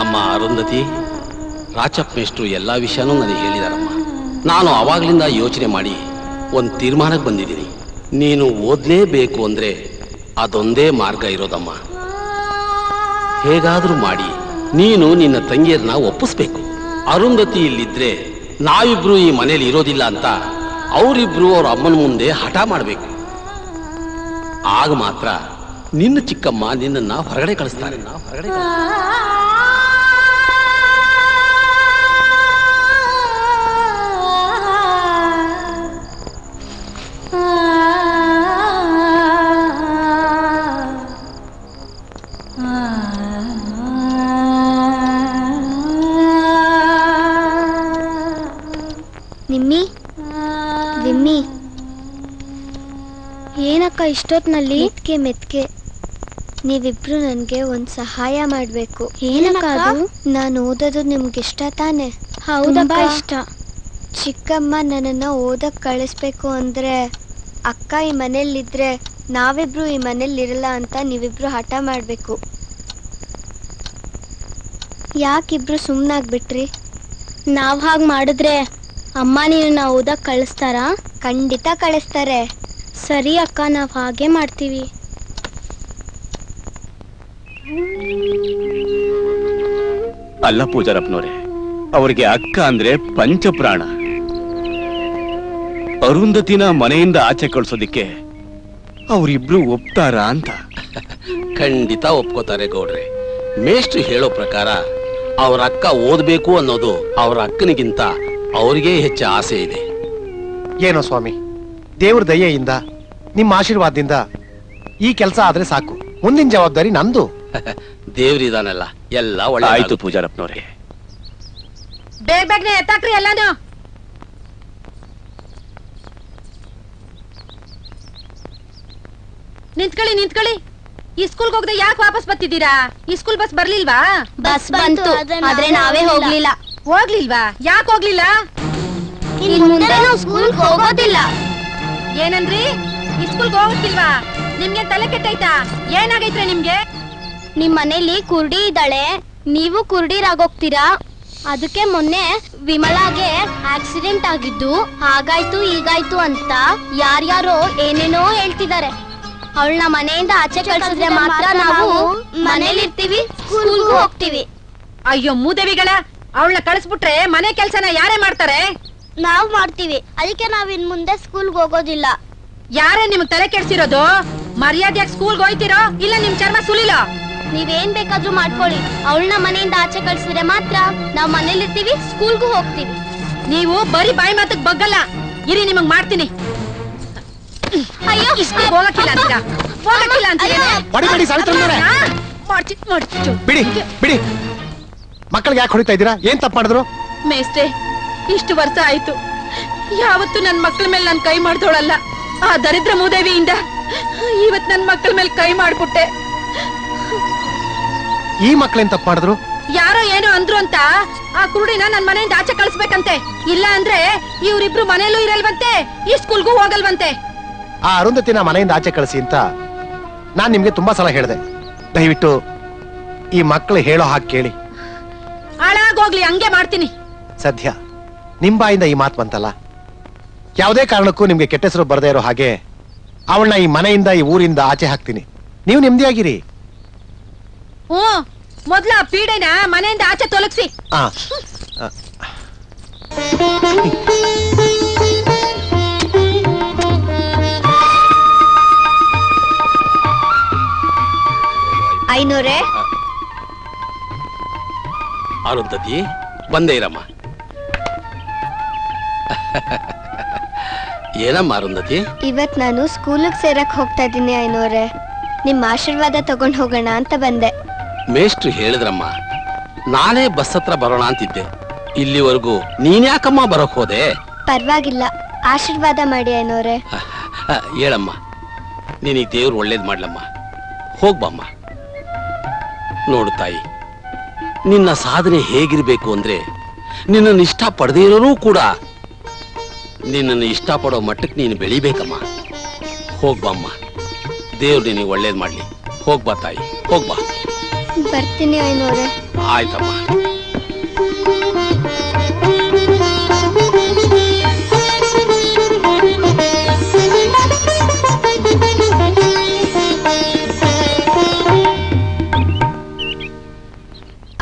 S4: ಅಮ್ಮ ಅರುಂಧತಿ, ರಾಚಪ್ಪ ಮೇಷ್ಟ್ರು ಎಲ್ಲಾ ವಿಷಯನೂ ನನಗೆ ಹೇಳಿದಾರಮ್ಮ. ನಾನು ಅವಾಗ್ಲಿಂದ ಯೋಚನೆ ಮಾಡಿ ಒಂದು ತೀರ್ಮಾನಕ್ಕೆ ಬಂದಿದ್ದೀನಿ. ನೀನು ಓದ್ಲೇಬೇಕು ಅಂದ್ರೆ ಅದೊಂದೇ ಮಾರ್ಗ ಇರೋದಮ್ಮ. ಹೇಗಾದ್ರೂ ಮಾಡಿ ನೀನು ನಿನ್ನ ತಂಗಿಯರನ್ನ ಒಪ್ಪಿಸ್ಬೇಕು. ಅರುಂಧತಿ ಇಲ್ಲಿದ್ರೆ ನಾವಿಬ್ರು ಈ ಮನೇಲಿ ಇರೋದಿಲ್ಲ ಅಂತ ಅವರಿಬ್ರು ಅವ್ರ ಅಮ್ಮನ ಮುಂದೆ ಹಠ ಮಾಡಬೇಕು. ಆಗ ಮಾತ್ರ ನಿನ್ನ ಚಿಕ್ಕಮ್ಮ ನಿನ್ನನ್ನ ಹೊರಗಡೆ ಕಳಿಸ್ತಾರೆ.
S1: ನಿಮ್ಮಿ, ವಿಮ್ಮಿ, ಏನಕ್ಕ ಇಷ್ಟೊತ್ನಲ್ಲಿ ಮೆತ್ಕೆ? ನೀವಿಬ್ರು ನನ್ಗೆ ಒಂದ್ ಸಹಾಯ ಮಾಡ್ಬೇಕು. ಏನಕ್ಕ ಅದು? ನಾನು ಓದೋದು ನಿಮ್ಗೆ ಇಷ್ಟ ತಾನೆ? ಹೌದಪ್ಪ, ಇಷ್ಟ. ಚಿಕ್ಕಮ್ಮ ನನ್ನನ್ನ ಓದಕ್ ಕಳಿಸ್ಬೇಕು ಅಂದ್ರೆ ಅಕ್ಕ ಈ ಮನೇಲಿದ್ರೆ ನಾವಿಬ್ರು ಈ ಮನೇಲಿ ಇರಲ್ಲ ಅಂತ ನೀವಿಬ್ರು ಹಠ ಮಾಡ್ಬೇಕು. ಯಾಕಿಬ್ರು ಸುಮ್ನಾಗ್ಬಿಟ್ರಿ? ನಾವ್ ಹಾಗ್ ಮಾಡಿದ್ರೆ ಅಮ್ಮ ನೀನು ಓದಕ್ ಕಳಿಸ್ತಾರಾ? ಖಂಡಿತ ಕಳಿಸ್ತಾರೆ. ಸರಿ ಅಕ್ಕ, ನಾವ್ ಹಾಗೆ ಮಾಡ್ತೀವಿ.
S4: ಅಲ್ಲ ಪೂಜಾರಪ್ಪನವ್ರೆ, ಅವರಿಗೆ ಅಕ್ಕ ಅಂದ್ರೆ ಪಂಚಪ್ರಾಣ. ಅರುಂಧತಿನ ಮನೆಯಿಂದ ಆಚೆ ಕಳ್ಸೋದಿಕ್ಕೆ ಅವರಿಬ್ರು ಒಪ್ತಾರಾ ಅಂತ? ಖಂಡಿತ ಒಪ್ಕೋತಾರೆ ಗೌಡ್ರೆ. ಮೇಷ್ಟ್ರು ಹೇಳೋ ಪ್ರಕಾರ ಅವ್ರ ಅಕ್ಕ ಓದ್ಬೇಕು ಅನ್ನೋದು ಅವ್ರ ಅಕ್ಕನಿಗಿಂತ ಅವ್ರಿಗೆ ಹೆಚ್ಚು ಆಸೆ ಇದೆ.
S7: ಏನೋ ಸ್ವಾಮಿ, ದೇವ್ರ ದಯೆಯಿಂದ ನಿಮ್ಮ ಆಶೀರ್ವಾದದಿಂದ ಈ ಕೆಲಸ ಆದ್ರೆ ಸಾಕು. ಮುಂದಿನ ಜವಾಬ್ದಾರಿ ನಂದು.
S4: ದೇವ್ರಿದಾನಲ್ಲ, ಎಲ್ಲ ಒಳ್ಳೆ ಆಯ್ತು ಪೂಜಾರಪ್ಪನವ್ರೆ.
S5: ಬೇಗ ಬೇಗನೆ ಎತ್ತಾಕ್ರಿ ಎಲ್ಲಾನು. ನಿಂತ್ಕೊಳ್ಳಿ. ಈ ಸ್ಕೂಲ್ಗೆ ಹೋಗದೆ ಯಾಕೆ ವಾಪಸ್ ಬರ್ತಿದ್ದೀರಾ? ಈ ಸ್ಕೂಲ್ ಬಸ್ ಬರ್ಲಿಲ್ವಾ?
S1: ಬಸ್ ಬಂತು, ಆದ್ರೆ ನಾವೇ ಹೋಗ್ಲಿಲ್ಲ.
S5: ಹೋಗ್ಲಿಲ್ವಾ? ಯಾಕೆ ಹೋಗ್ಲಿಲ್ಲ?
S1: ಇನ್ ಮುಂದೆ ನಾವು ಸ್ಕೂಲ್ಗೆ ಹೋಗೋದಿಲ್ಲ.
S5: ಏನಂದ್ರಿ ಸ್ಕೂಲ್ಗೆ ಹೋಗಕ್ಕಿಲ್ವಾ? ನಿಮ್ಗೆ ತಲೆ ಕೆಟ್ಟೈತಾ? ಏನಾಗೈತ್ರೆ ನಿಮ್ಗೆ?
S10: ನಿಮ್ ಮನೇಲಿ ಕುರುಡಿ ಇದ್ದಾಳೆ, ನೀವು ಕುರುಡಿರಾಗೋಗ್ತೀರಾ. ಅದಕ್ಕೆ ಮೊನ್ನೆ ವಿಮಲಾಗೆ ಆಕ್ಸಿಡೆಂಟ್ ಆಗಿದ್ದು ಹಾಗಾಯ್ತು ಹೀಗಾಯ್ತು ಅಂತ ಯಾರ್ಯಾರೋ ಏನೇನೋ ಹೇಳ್ತಿದ್ದಾರೆ. ಅವಳನ್ನ ಮನೆಯಿಂದ ಆಚೆ ಕಳ್ಸಿದ್ರೆ ಮಾತ್ರ ನಾವು ಮನೇಲಿರ್ತೀವಿ, ಸ್ಕೂಲ್ಗೂ ಹೋಗ್ತೀವಿ.
S5: ಅಯ್ಯೋ ಮೂದೇವಿಗಳ, ಅವಳನ್ನ ಕಳಿಸ್ಬಿಟ್ರೆ ಮನೆ ಕೆಲ್ಸನ ಯಾರೇ ಮಾಡ್ತಾರೆ?
S10: ನಾವ್ ಮಾಡ್ತೀವಿ. ಅದಕ್ಕೆ ನಾವ್ ಇನ್ ಮುಂದೆ ಸ್ಕೂಲ್ಗೆ ಹೋಗೋದಿಲ್ಲ.
S5: ಯಾರೇ ನಿಮ್ಗೆ ತಲೆ ಕೆಡ್ಸಿರೋದು? ಮರ್ಯಾದೆಯಾಗಿ ಸ್ಕೂಲ್ಗೆ ಹೋಯ್ತಿರೋ ಇಲ್ಲ ನಿಮ್ ಚರ್ಮ ಸುಲಿಲೋ?
S10: ನೀವೇನ್ ಬೇಕಾದ್ರೂ ಮಾಡ್ಕೊಳ್ಳಿ, ಅವಳನ್ನ ಮನೆಯಿಂದ ಆಚೆ ಕಳ್ಸಿದ್ರೆ ಮಾತ್ರ ನಾವ್ ಮನೇಲಿರ್ತೀವಿ, ಸ್ಕೂಲ್ಗೂ ಹೋಗ್ತೀವಿ.
S5: ನೀವು ಬರೀ ಬಾಯಿ ಮಾತಕ್ ಬಗ್ಗಲ್ಲ. ಇರಿ ನಿಮಗ್ ಮಾಡ್ತೀನಿ.
S10: ಅಯ್ಯೋ
S5: ಹೋಗಕ್ಕಿಲ್ಲ ಅಂತೀರಾ? ಹೋಗಕ್ಕಿಲ್ಲ ಅಂತೀರಾ?
S7: ಹೊಡಿಬೇಡಿ ಸಾವಿತ್ರಮ್ಮನವರೇ. ಬಿಡಿ ಬಿಡಿ. ಮಕ್ಕಳಿಗೆ ಯಾಕೆ ಹೊಡಿತಾ ಇದ್ದೀರಾ? ಏನ್ ತಪ್ಪು ಮಾಡಿದ್ರು?
S5: ಮೇಸ್ಟ್ರೆ, ಇಷ್ಟು ವರ್ಷ ಆಯ್ತು, ಯಾವತ್ತು ನನ್ ಮಕ್ಕಳ ಮೇಲೆ ನನ್ ಕೈ ಮಾಡ್ದೋಳಲ್ಲ. ಆ ದರಿದ್ರ ಮೂದೇವಿಯಿಂದ ಇವತ್ ನನ್ ಮಕ್ಕಳ ಮೇಲೆ ಕೈ ಮಾಡ್ಬಿಟ್ಟೆ.
S7: ಈ ಮಕ್ಕಳೇನ್ ತಪ್ಪು ಮಾಡಿದ್ರು?
S5: ಯಾರೋ ಏನೋ ಅಂದ್ರು ಅಂತ ಆ ಕುರುಡಿನ ನನ್ ಮನೆಯಿಂದ ಆಚೆ ಕಳಿಸ್ಬೇಕಂತೆ. ಇಲ್ಲ ಅಂದ್ರೆ ಇವ್ರಿಬ್ರು ಮನೆಯಲ್ಲೂ ಇರಲ್ವಂತೆ, ಈ ಸ್ಕೂಲ್ಗೂ ಹೋಗಲ್ವಂತೆ.
S7: ಆ ಅರುಂಧತಿನ ಮನೆಯಿಂದ ಆಚೆ ಕಳಿಸಿ ಅಂತ ನಾನ್ ನಿಮ್ಗೆ ತುಂಬಾ ಸಲ ಹೇಳಿದೆ. ದಯವಿಟ್ಟು ಈ ಮಕ್ಕಳು ಹೇಳೋ ಹಾಗೆ ಕೇಳಿ.
S5: ಹಾಳಾಗೋಗ್ಲಿ, ಹಂಗೆ ಮಾಡ್ತೀನಿ.
S7: ಸದ್ಯ ನಿಮ್ ಬಾಯಿಂದ ಈ ಮಾತು ಬಂತಲ್ಲ, ಯಾವುದೇ ಕಾರಣಕ್ಕೂ ನಿಮ್ಗೆ ಕೆಟ್ಟ ಹೆಸರು ಬರದೇ ಇರೋ ಹಾಗೆ ಅವಳನ್ನ ಈ ಮನೆಯಿಂದ ಈ ಊರಿಂದ ಆಚೆ ಹಾಕ್ತೀನಿ. ನೀವು ನೆಮ್ಮದಿಯಾಗಿರಿ.
S5: ಮೊದ್ಲ ಆ ಪೀಡೆನ ಮನೆಯಿಂದ ಆಚೆ ತೊಲಗಿಸಿ.
S1: ಐನೂರೇ.
S4: ಅರುಂಧತಿ ಬಂದೇ ಇರಮ್ಮ. ಏನಮ್ಮ ಅರುಂಧತಿ?
S1: ಇವತ್ ನಾನು ಸ್ಕೂಲಿಗೆ ಸೇರಕ್ ಹೋಗ್ತಾ ಇದ್ದೀನಿ ಐನೂರೇ. ನಿಮ್ಮ ಆಶೀರ್ವಾದ ತಗೊಂಡ್ ಹೋಗೋಣ ಅಂತ ಬಂದೆ.
S4: ಮೇಷ್ಟ್ರು ಹೇಳಿದ್ರಮ್ಮ, ನಾನೇ ಬಸ್ ಹತ್ರ ಬರೋಣ ಅಂತಿದ್ದೆ. ಇಲ್ಲಿವರೆಗೂ ನೀನ್ಯಾಕಮ್ಮ ಬರೋಕ್ ಹೋದೆ?
S1: ಪರವಾಗಿಲ್ಲ, ಆಶೀರ್ವಾದ ಮಾಡಿ ಐನೂರೇ.
S4: ಹೇಳಮ್ಮ, ನಿನಗೆ ದೇವ್ರು ಒಳ್ಳೇದ್ ಮಾಡ್ಲಮ್ಮ. ಹೋಗ್ಬಮ್ಮ. ನೋಡು ತಾಯಿ, ನಿನ್ನ ಸಾಧನೆ ಹೇಗಿರ್ಬೇಕು ಅಂದ್ರೆ ನಿನ್ನನ್ನು ಇಷ್ಟ ಪಡೆದೇ ಇರೋರು ಕೂಡ ನಿನ್ನನ್ನು ಇಷ್ಟಪಡೋ ಮಟ್ಟಕ್ಕೆ ನೀನು ಬೆಳಿಬೇಕಮ್ಮ. ಹೋಗ್ಬಮ್ಮ, ದೇವ್ರು ನಿನಗೆ ಒಳ್ಳೇದ್ ಮಾಡ್ಲಿ. ಹೋಗ್ಬಾ ತಾಯಿ, ಹೋಗ್ಬಾ.
S1: ಬರ್ತೀನಿ ಐನೂರೇ.
S4: ಆಯ್ತಮ್ಮ.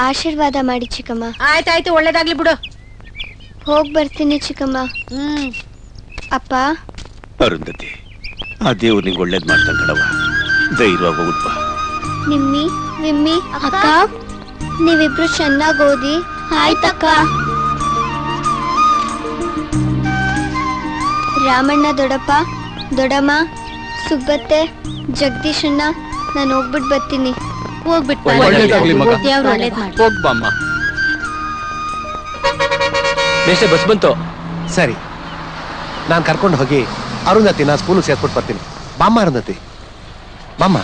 S1: ಆಶೀರ್ವಾದ ಮಾಡಿ ಚಿಕ್ಕಮ್ಮ.
S5: ಆಯ್ತಾಯ್ತು, ಒಳ್ಳೇದಾಗ್ಲಿ ಬಿಡು.
S1: ಹೋಗ್ ಬರ್ತೀನಿ ಚಿಕ್ಕಮ್ಮ. ಅಪ್ಪ.
S6: ಅರುಂಧತಿ, ಆ ದೇವ್ರು ನಿಂಗೆ ಒಳ್ಳೇದ್ ಮಾಡ್ತಾನೆ ಕಣವ. ಧೈರ್ಯವಾಗಿ ಹೋಗ್ಬ.
S1: ನಿಮ್ಮಿ ವಿಮ್ಮಿ ಅಕ್ಕ, ನೀವಿಬ್ರು ಚೆನ್ನಾಗಿ ಓದಿ. ಆಯ್ತಕ್ಕ. ರಾಮಣ್ಣ, ದೊಡ್ಡಪ್ಪ, ದೊಡ್ಡಮ್ಮ, ಸುಬ್ಬತ್ತೆ, ಜಗದೀಶಣ್ಣ, ನಾನು ಹೋಗ್ಬಿಟ್ಟು ಬರ್ತೀನಿ.
S3: ಒಳ್ಳೇದಾಗ್ಲಿ ಮಗ.
S2: ದೇವ್ರು ಒಳ್ಳೇದ್ ಮಾಡಿ.
S3: ಹೋಗ್ಬಮ್ಮ.
S8: ಮೇಷ್ಟ್ರೆ ಬಸ್ ಬಂತು.
S7: ಸರಿ, ನಾನು ಕರ್ಕೊಂಡು ಹೋಗಿ ಅರುಂಧತಿನ ಸ್ಕೂಲಿಗೆ ಸೇರ್ಬಿಟ್ಟು ಬರ್ತೀನಿ. ಬಾಮ್ಮ ಅರುಂಧತಿ, ಬಾಮ್ಮ.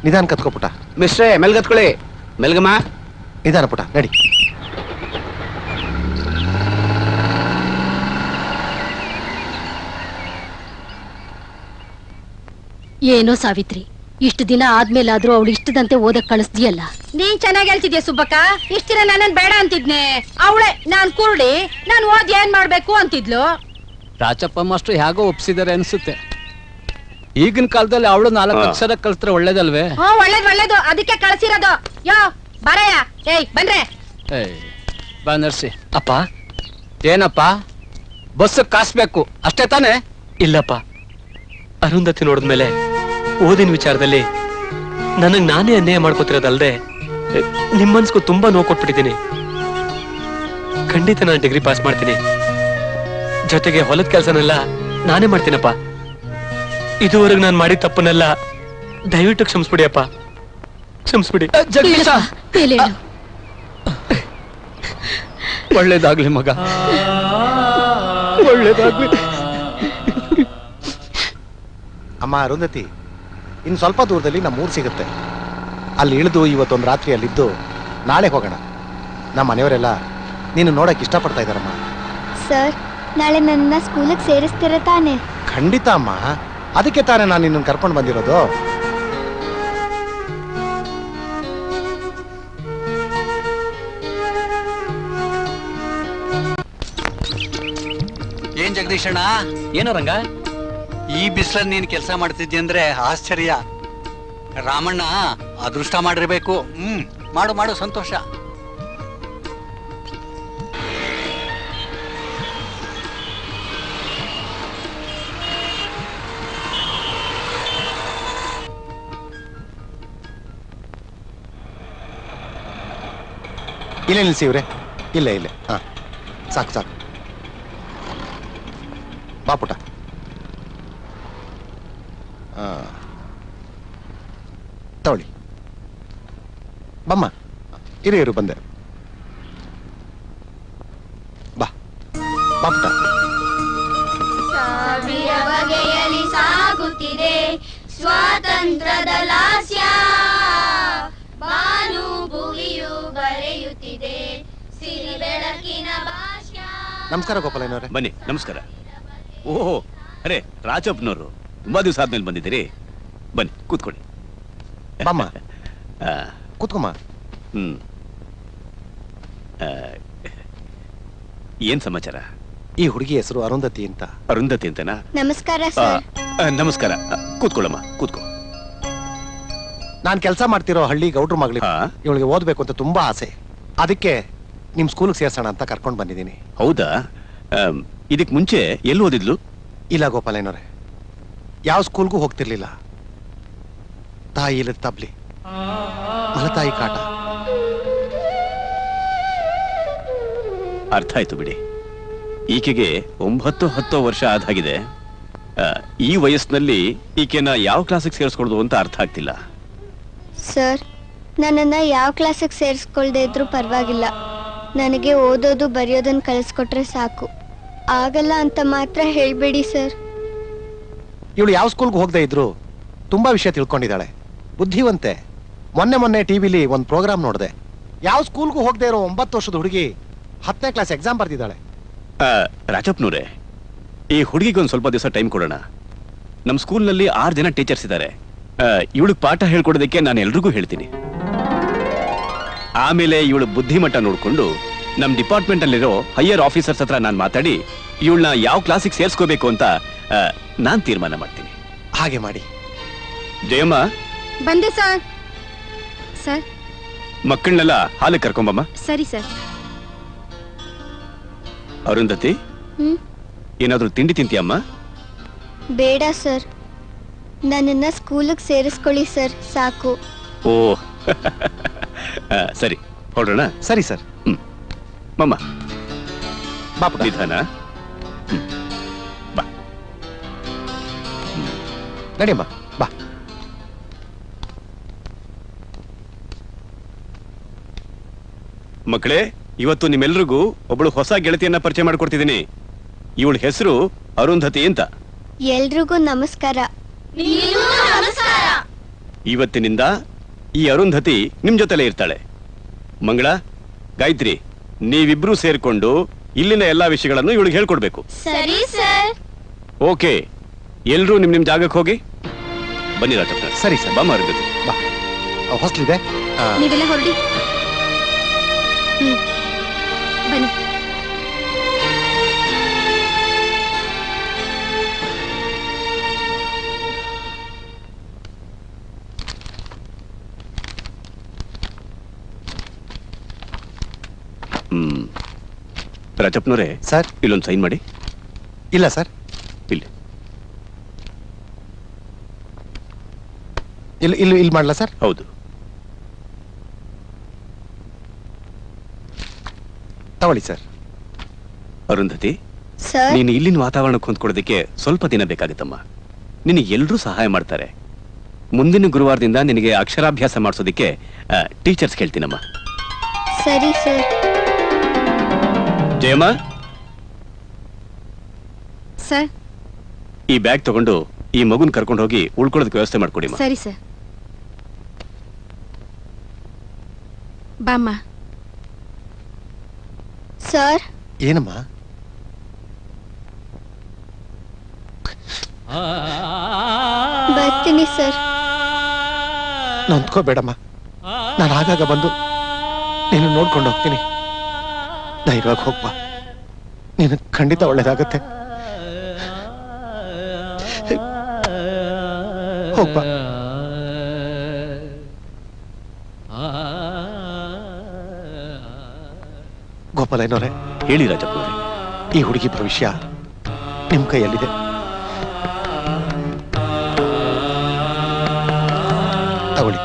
S7: ನಿಧಾನ ಕತ್ಕೋ ಪುಟ.
S3: ಮಿಸ್ಟ್ರೇ ಮೆಲ್ಗತ್ಕೊಳ್ಳಿ. ಮೆಲ್ಗಮ್ಮ.
S7: ನಿಧಾನ ಪುಟ, ನಡಿ.
S2: ಏನೋ ಸಾವಿತ್ರಿ, ಇಷ್ಟು ದಿನ ಆದ್ಮೇಲಾದ್ರೂ ಅವಳು ಇಷ್ಟದಂತೆ ಓದಕ್ ಕಳಿಸ್ದಿಯಲ್ಲ.
S5: ನೀನ್ ಚೆನ್ನಾಗಿ ಹೇಳ್ತಿದ್ಯಾ ಸುಬ್ಬಕ್ಕ. ಇಷ್ಟ ದಿನ ನನ್ನನ್ ಬೇಡ ಅಂತಿದ್ನೆ. ಅವಳೆ ನಾನ್ ಕುರುಡಿ, ನಾನ್ ಓದ್ ಏನ್ ಮಾಡ್ಬೇಕು ಅಂತಿದ್ಲು.
S3: ರಾಚಪ್ಪ ಮಾಸ್ಟ್ರು ಹೇಗೋ ಒಪ್ಸಿದಾರೆ ಅನ್ಸುತ್ತೆ. ಈಗಿನ ಕಾಲದಲ್ಲಿ ಅವಳು 4 ಅಕ್ಷರ ಕಲ್ತ್ರೆ ಒಳ್ಳೇದಲ್ವೇ?
S5: ಒಳ್ಳೇದು, ಅದಕ್ಕೆ ಕಳ್ಸಿರೋದು. ಯೋ ಬರಯ್ಯ. ಏಯ್ ಬನ್ರೆ.
S3: ಬಾ ನರ್ಸಿ.
S8: ಅಪ್ಪ.
S3: ಏನಪ್ಪ? ಬಸ್ ಕಾಸ್ಬೇಕು ಅಷ್ಟೇ ತಾನೆ?
S8: ಇಲ್ಲಪ್ಪ, ಅರುಂಧತಿ ನೋಡಿದ್ಮೇಲೆ ಓದಿನ ವಿಚಾರದಲ್ಲಿ ನನಗ್ ನಾನೇ ಅನ್ಯಾಯ ಮಾಡ್ಕೋತಿರೋದಲ್ದೆ ನಿಮ್ಮನ್ಸ್ಗೂ ತುಂಬಾ ನೋವು ಕೊಟ್ಬಿಟ್ಟಿದ್ದೀನಿ. ಖಂಡಿತ ನಾನು ಡಿಗ್ರಿ ಪಾಸ್ ಮಾಡ್ತೀನಿ. ಜೊತೆಗೆ ಹೊಲದ ಕೆಲಸನೆಲ್ಲ ನಾನೇ ಮಾಡ್ತೀನಪ್ಪ. ಇದುವರೆಗೆ ನಾನು ಮಾಡಿದ ತಪ್ಪನ್ನೆಲ್ಲ ದಯವಿಟ್ಟು ಕ್ಷಮಿಸ್ಬಿಡಿ ಅಪ್ಪ, ಕ್ಷಮಿಸ್ಬಿಡಿ.
S3: ಜಗದೀಶ, ಒಳ್ಳೇದಾಗ್ಲಿ ಮಗ, ಒಳ್ಳೇದಾಗ್ಲಿ.
S7: ಅಮ್ಮ ಅರುಂಧತಿ, ಇನ್ನು ಸ್ವಲ್ಪ ದೂರದಲ್ಲಿ ನಮ್ಮ ಊರು ಸಿಗುತ್ತೆ. ಅಲ್ಲಿ ಇಳಿದು ಇವತ್ತೊಂದು ರಾತ್ರಿ ಅಲ್ಲಿದ್ದು ನಾಳೆ ಹೋಗೋಣ. ನಮ್ಮ ಮನೆಯವರೆಲ್ಲ ನೀನು ನೋಡಕ್ ಇಷ್ಟಪಡ್ತಾ ಇದ್ದಾರಮ್ಮ.
S1: ಸರ್, ನಾಳೆ ನನ್ನ ಸ್ಕೂಲಿಗೆ ಸೇರಿಸ್ತೀರ ತಾನೆ?
S7: ಖಂಡಿತ ಅಮ್ಮ, ಅದಕ್ಕೆ ತಾನೇ ನಾನು ನಿನ್ನನ್ನು ಕರ್ಕೊಂಡು ಬಂದಿರೋದು.
S11: ಏನ್ ಜಗದೀಶಣ್ಣ?
S8: ಏನೋ ರಂಗ,
S11: ಈ ಬಿಸಿಲಲ್ಲಿ ನೀನ್ ಕೆಲಸ ಮಾಡ್ತಿದ್ದಿ ಅಂದ್ರೆ ಆಶ್ಚರ್ಯ. ರಾಮಣ್ಣ ಅದೃಷ್ಟ ಮಾಡಿರ್ಬೇಕು. ಮಾಡು ಮಾಡು, ಸಂತೋಷ.
S7: ಇಲ್ಲೇ ನಿಲ್ಸಿ ಇವ್ರೆ, ಇಲ್ಲೇ ಇಲ್ಲೇ. ಹಾ, ಸಾಕು ಸಾಕು. ಬಾ ಪುಟ. ತಗೊಳ್ಳಿ. ಬಮ್ಮ, ಇರು ಬಂದೆ. ಬಾ ಬಾ ಪುಟ.
S10: ಸಾವಿರ ಬಗೆಯಲ್ಲಿ ಸಾಗುತ್ತಿದೆ ಸ್ವಾತಂತ್ರ್ಯದ ಲಾಸ್ಯ, ಬಾನು ಭುವಿಯು ಬರೆಯುತ್ತಿದೆ ಸಿರಿ ಬೆಳಕಿನ ಭಾಷ್ಯ.
S7: ನಮಸ್ಕಾರ ಗೋಪಾಲಯ್ಯನವ್ರೆ.
S6: ಬನ್ನಿ. ನಮಸ್ಕಾರ. ಓಹೋ, ಅರೆ ರಾಜಪ್ಪನವರು, ತುಂಬಾ ದಿವಸ ಆದ್ಮೇಲೆ ಬಂದಿದ್ದೀರಿ. ಬನ್ನಿ ಕೂತ್ಕೊಳ್ಳಿ.
S7: ಬಮ್ಮ, ಕೂತ್ಕೊಮ್ಮ.
S6: ಏನ್ ಸಮಾಚಾರ?
S7: ಈ ಹುಡುಗಿ ಹೆಸರು ಅರುಂಧತಿ ಅಂತ.
S6: ಅರುಂಧತಿ ಅಂತನಾ?
S1: ನಮಸ್ಕಾರ ಸರ್.
S6: ನಮಸ್ಕಾರ. ಕೂತ್ಕೊಳ್ಳಮ್ಮ, ಕೂತ್ಕೋ.
S7: ನಾನ್ ಕೆಲಸ ಮಾಡ್ತಿರೋ ಹಳ್ಳಿ ಗೌಡ್ರ ಮಗಳು. ಇವಳಿಗೆ ಓದ್ಬೇಕು ಅಂತ ತುಂಬಾ ಆಸೆ. ಅದಕ್ಕೆ ನಿಮ್ ಸ್ಕೂಲ್ಗೆ ಸೇರ್ಸೋಣ ಅಂತ ಕರ್ಕೊಂಡು ಬಂದಿದ್ದೀನಿ.
S6: ಹೌದಾ? ಇದಕ್ ಮುಂಚೆ ಎಲ್ಲಿ ಓದಿದ್ಲು?
S7: ಇಲ್ಲ ಗೋಪಾಲಯ್ಯನವ್ರೆ, ಯಾವ ಸ್ಕೂಲ್ಗೂ ಹೋಗ್ತಿರ್ಲಿಲ್ಲ. ತಾಯಿ ಇಲ್ಲದ ತಬ್ಲಿ, ಮಲತಾಯಿ ಕಾಟ.
S6: ಅರ್ಥ ಆಯ್ತು ಬಿಡಿ. ಈಕೆಗೆ 9-10 ವರ್ಷ ಆದಾಗಿದೆ. ಈ ವಯಸ್ಸಿನಲ್ಲಿ ಈಕೆನ ಯಾವ ಕ್ಲಾಸಿಗೆ ಸೇರಿಸ್ಕೊಳ್ದು ಅಂತ ಅರ್ಥ ಆಗ್ತಿಲ್ಲ.
S1: ಸರ್, ನನ್ನನ್ನ ಯಾವ ಕ್ಲಾಸಿಗೆ ಸೇರಿಸ್ಕೊಳ್ದೇ ಇದ್ರೂ ಪರವಾಗಿಲ್ಲ. ನನಗೆ ಓದೋದು ಬರೆಯೋದನ್ನ ಕಲಿಸ್ಕೊಟ್ರೆ ಸಾಕು. ಆಗಲ್ಲ ಅಂತ ಮಾತ್ರ ಹೇಳ್ಬೇಡಿ ಸರ್.
S7: ಇವಳು ಯಾವ ಸ್ಕೂಲ್ಗೂ ಹೋಗದೆ ಇದ್ರು ತುಂಬಾ ವಿಷಯ ತಿಳ್ಕೊಂಡಿದ್ದಾಳೆ. ಬುದ್ಧಿವಂತೆ. ಮೊನ್ನೆ ಟಿವಿಲಿ ಒಂದು ಪ್ರೋಗ್ರಾಮ್ ನೋಡಿದೆ. ಯಾವ ಸ್ಕೂಲ್ಗೂ ಹೋಗದೆ ಇರೋ 9 ವರ್ಷದ ಹುಡುಗಿ 10ನೇ ಕ್ಲಾಸ್ ಎಕ್ಸಾಮ್ ಬರ್ತಿದ್ದಾಳೆ.
S6: ರಾಜಪ್ಪನವ್ರೆ, ಈ ಹುಡುಗಿಗೊಂದು ಸ್ವಲ್ಪ ದಿವಸ ಟೈಮ್ ಕೊಡೋಣ. ನಮ್ಮ ಸ್ಕೂಲ್ನಲ್ಲಿ 6 ಜನ ಟೀಚರ್ಸ್ ಇದ್ದಾರೆ. ಇವಳಿಗೆ ಪಾಠ ಹೇಳ್ಕೊಡೋದಕ್ಕೆ ನಾನು ಎಲ್ರಿಗೂ ಹೇಳ್ತೀನಿ. ಆಮೇಲೆ ಇವಳು ಬುದ್ಧಿಮಟ್ಟ ನೋಡ್ಕೊಂಡು ನಮ್ಮ ಡಿಪಾರ್ಟ್ಮೆಂಟ್ ಅಲ್ಲಿರೋ ಹೈಯರ್ ಆಫೀಸರ್ಸ್ ಹತ್ರ ನಾನು ಮಾತಾಡಿ ಇವಳನ್ನ ಯಾವ ಕ್ಲಾಸಿಗೆ ಸೇರ್ಸ್ಕೋಬೇಕು ಅಂತ ನಾನು ತೀರ್ಮಾನ ಮಾಡ್ತೀನಿ.
S7: ಹಾಗೆ ಮಾಡಿ.
S6: ಜಯಮ್ಮ,
S5: ಬಂದೆ ಸರ್. ಸರ್,
S6: ಮಕ್ಕಳನ್ನೆಲ್ಲ ಹಾಲಿಗೆ ಕರ್ಕೊಂಬಮ್ಮ.
S5: ಸರಿ ಸರ್.
S6: ಅರುಂಧತಿ, ಏನಾದ್ರೂ ತಿಂಡಿ ತಿಂತೀಯಮ್ಮ?
S1: ಬೇಡ ಸರ್, ನನ್ನನ್ನ ಸ್ಕೂಲಿಗೆ ಸೇರಿಸ್ಕೊಳ್ಳಿ ಸರ್, ಸಾಕು.
S6: ಓ ಸರಿ, ಹೊರಡೋಣ.
S7: ಸರಿ ಸರ್.
S6: ಮಮ್ಮ,
S7: ಬಾಪು
S6: ನಿಧಾನ. ಬಾ
S7: ನಡಿಯಮ್ಮ, ಬಾ.
S6: ಮಕ್ಕಳೇ, ಇವತ್ತು ನಿಮ್ಮೆಲ್ರಿಗೂ ಒಬ್ಬಳು ಹೊಸ ಗೆಳತಿಯನ್ನ ಪರಿಚಯ ಮಾಡ್ಕೊಡ್ತಿದ್ದೀನಿ. ಇವಳ ಹೆಸರು ಅರುಂಧತಿ ಅಂತ.
S1: ಎಲ್ರಿಗೂ ನಮಸ್ಕಾರ.
S6: ಇವತ್ತಿನಿಂದ ಈ ಅರುಂಧತಿ ನಿಮ್ ಜೊತೆಲೇ ಇರ್ತಾಳೆ. ಮಂಗಳ, ಗಾಯತ್ರಿ, ನೀವಿಬ್ರು ಸೇರ್ಕೊಂಡು ಇಲ್ಲಿನ ಎಲ್ಲಾ ವಿಷಯಗಳನ್ನು ಇವಳಿಗೆ ಹೇಳ್ಕೊಡ್ಬೇಕು.
S10: ಸರಿ ಸರ್.
S6: ಓಕೆ, ಎಲ್ರೂ ನಿಮ್ ಜಾಗಕ್ಕೆ ಹೋಗಿ ಬನ್ನಿ. ರಾಜಪ್ಪ,
S7: ಸರಿ ಸರ್.
S6: ಬಾ ಅರುಂಧತಿ,
S7: ಬಾ. ಹೊಸ್ಲಿದೆ,
S5: ನೀವೆಲ್ಲ ಹೊರಡಿ. ಬನ್ನಿ.
S6: ರಾಜಪ್ಪನವರೇ,
S7: ಸರ್,
S6: ಇಲ್ಲೊಂದು ಸೈನ್ ಮಾಡಿ.
S7: ಇಲ್ಲ ಸರ್,
S6: ಇಲ್ಲಿ
S7: ಇಲ್ಲಿ ಮಾಡ್ಲಾ ಸರ್?
S6: ಹೌದು.
S7: ತಗೊಳ್ಳಿ ಸರ್.
S6: ಅರುಂಧತಿ,
S1: ಸರ್,
S6: ನೀನು ಇಲ್ಲಿನ ವಾತಾವರಣಕ್ಕೆ ಹೊಂದ್ಕೊಳ್ಳೋದಕ್ಕೆ ಸ್ವಲ್ಪ ದಿನ ಬೇಕಾಗುತ್ತಮ್ಮ. ನಿನಗೆ ಎಲ್ಲರೂ ಸಹಾಯ ಮಾಡ್ತಾರೆ. ಮುಂದಿನ ಗುರುವಾರದಿಂದ ನಿನಗೆ ಅಕ್ಷರಾಭ್ಯಾಸ ಮಾಡಿಸೋದಕ್ಕೆ ಟೀಚರ್ಸ್ ಕೇಳ್ತೀನಮ್ಮ.
S1: ಸರಿ ಸರ್.
S6: ಜಯಮ್ಮ,
S5: ಸರ್,
S6: ಈ ಬ್ಯಾಗ್ ತಗೊಂಡು ಈ ಮಗುನ್ ಕರ್ಕೊಂಡು ಹೋಗಿ ಉಳ್ಕೊಳ್ಳೋದಕ್ಕೆ ವ್ಯವಸ್ಥೆ ಮಾಡ್ಕೊಡಿ.
S5: ಸರಿ ಸರ್. ಬಾಮ್ಮ.
S1: ಸರ್,
S7: ಏನಮ್ಮ?
S1: ಬರ್ತೀನಿ ಸರ್.
S7: ನೊಂದ್ಕೋಬೇಡಮ್ಮ, ನಾನು ಆಗಾಗ ಬಂದು ನೀನು ನೋಡ್ಕೊಂಡು ಹೋಗ್ತೀನಿ. ಧೈರ್ಯವಾಗಿ ಹೋಗ್ಬಾ, ನೀನು ಖಂಡಿತ ಒಳ್ಳೇದಾಗತ್ತೆ. ಹೋಗ್ಬಾ. ಗೋಪಾಲಯ್ಯನವರೇ,
S6: ಹೇಳಿ ರಾಜಪ್ಪನವರೇ.
S7: ಈ ಹುಡುಗಿ ಭವಿಷ್ಯ ನಿಮ್ ಕೈಯಲ್ಲಿದೆ. ತಗೊಳ್ಳಿ,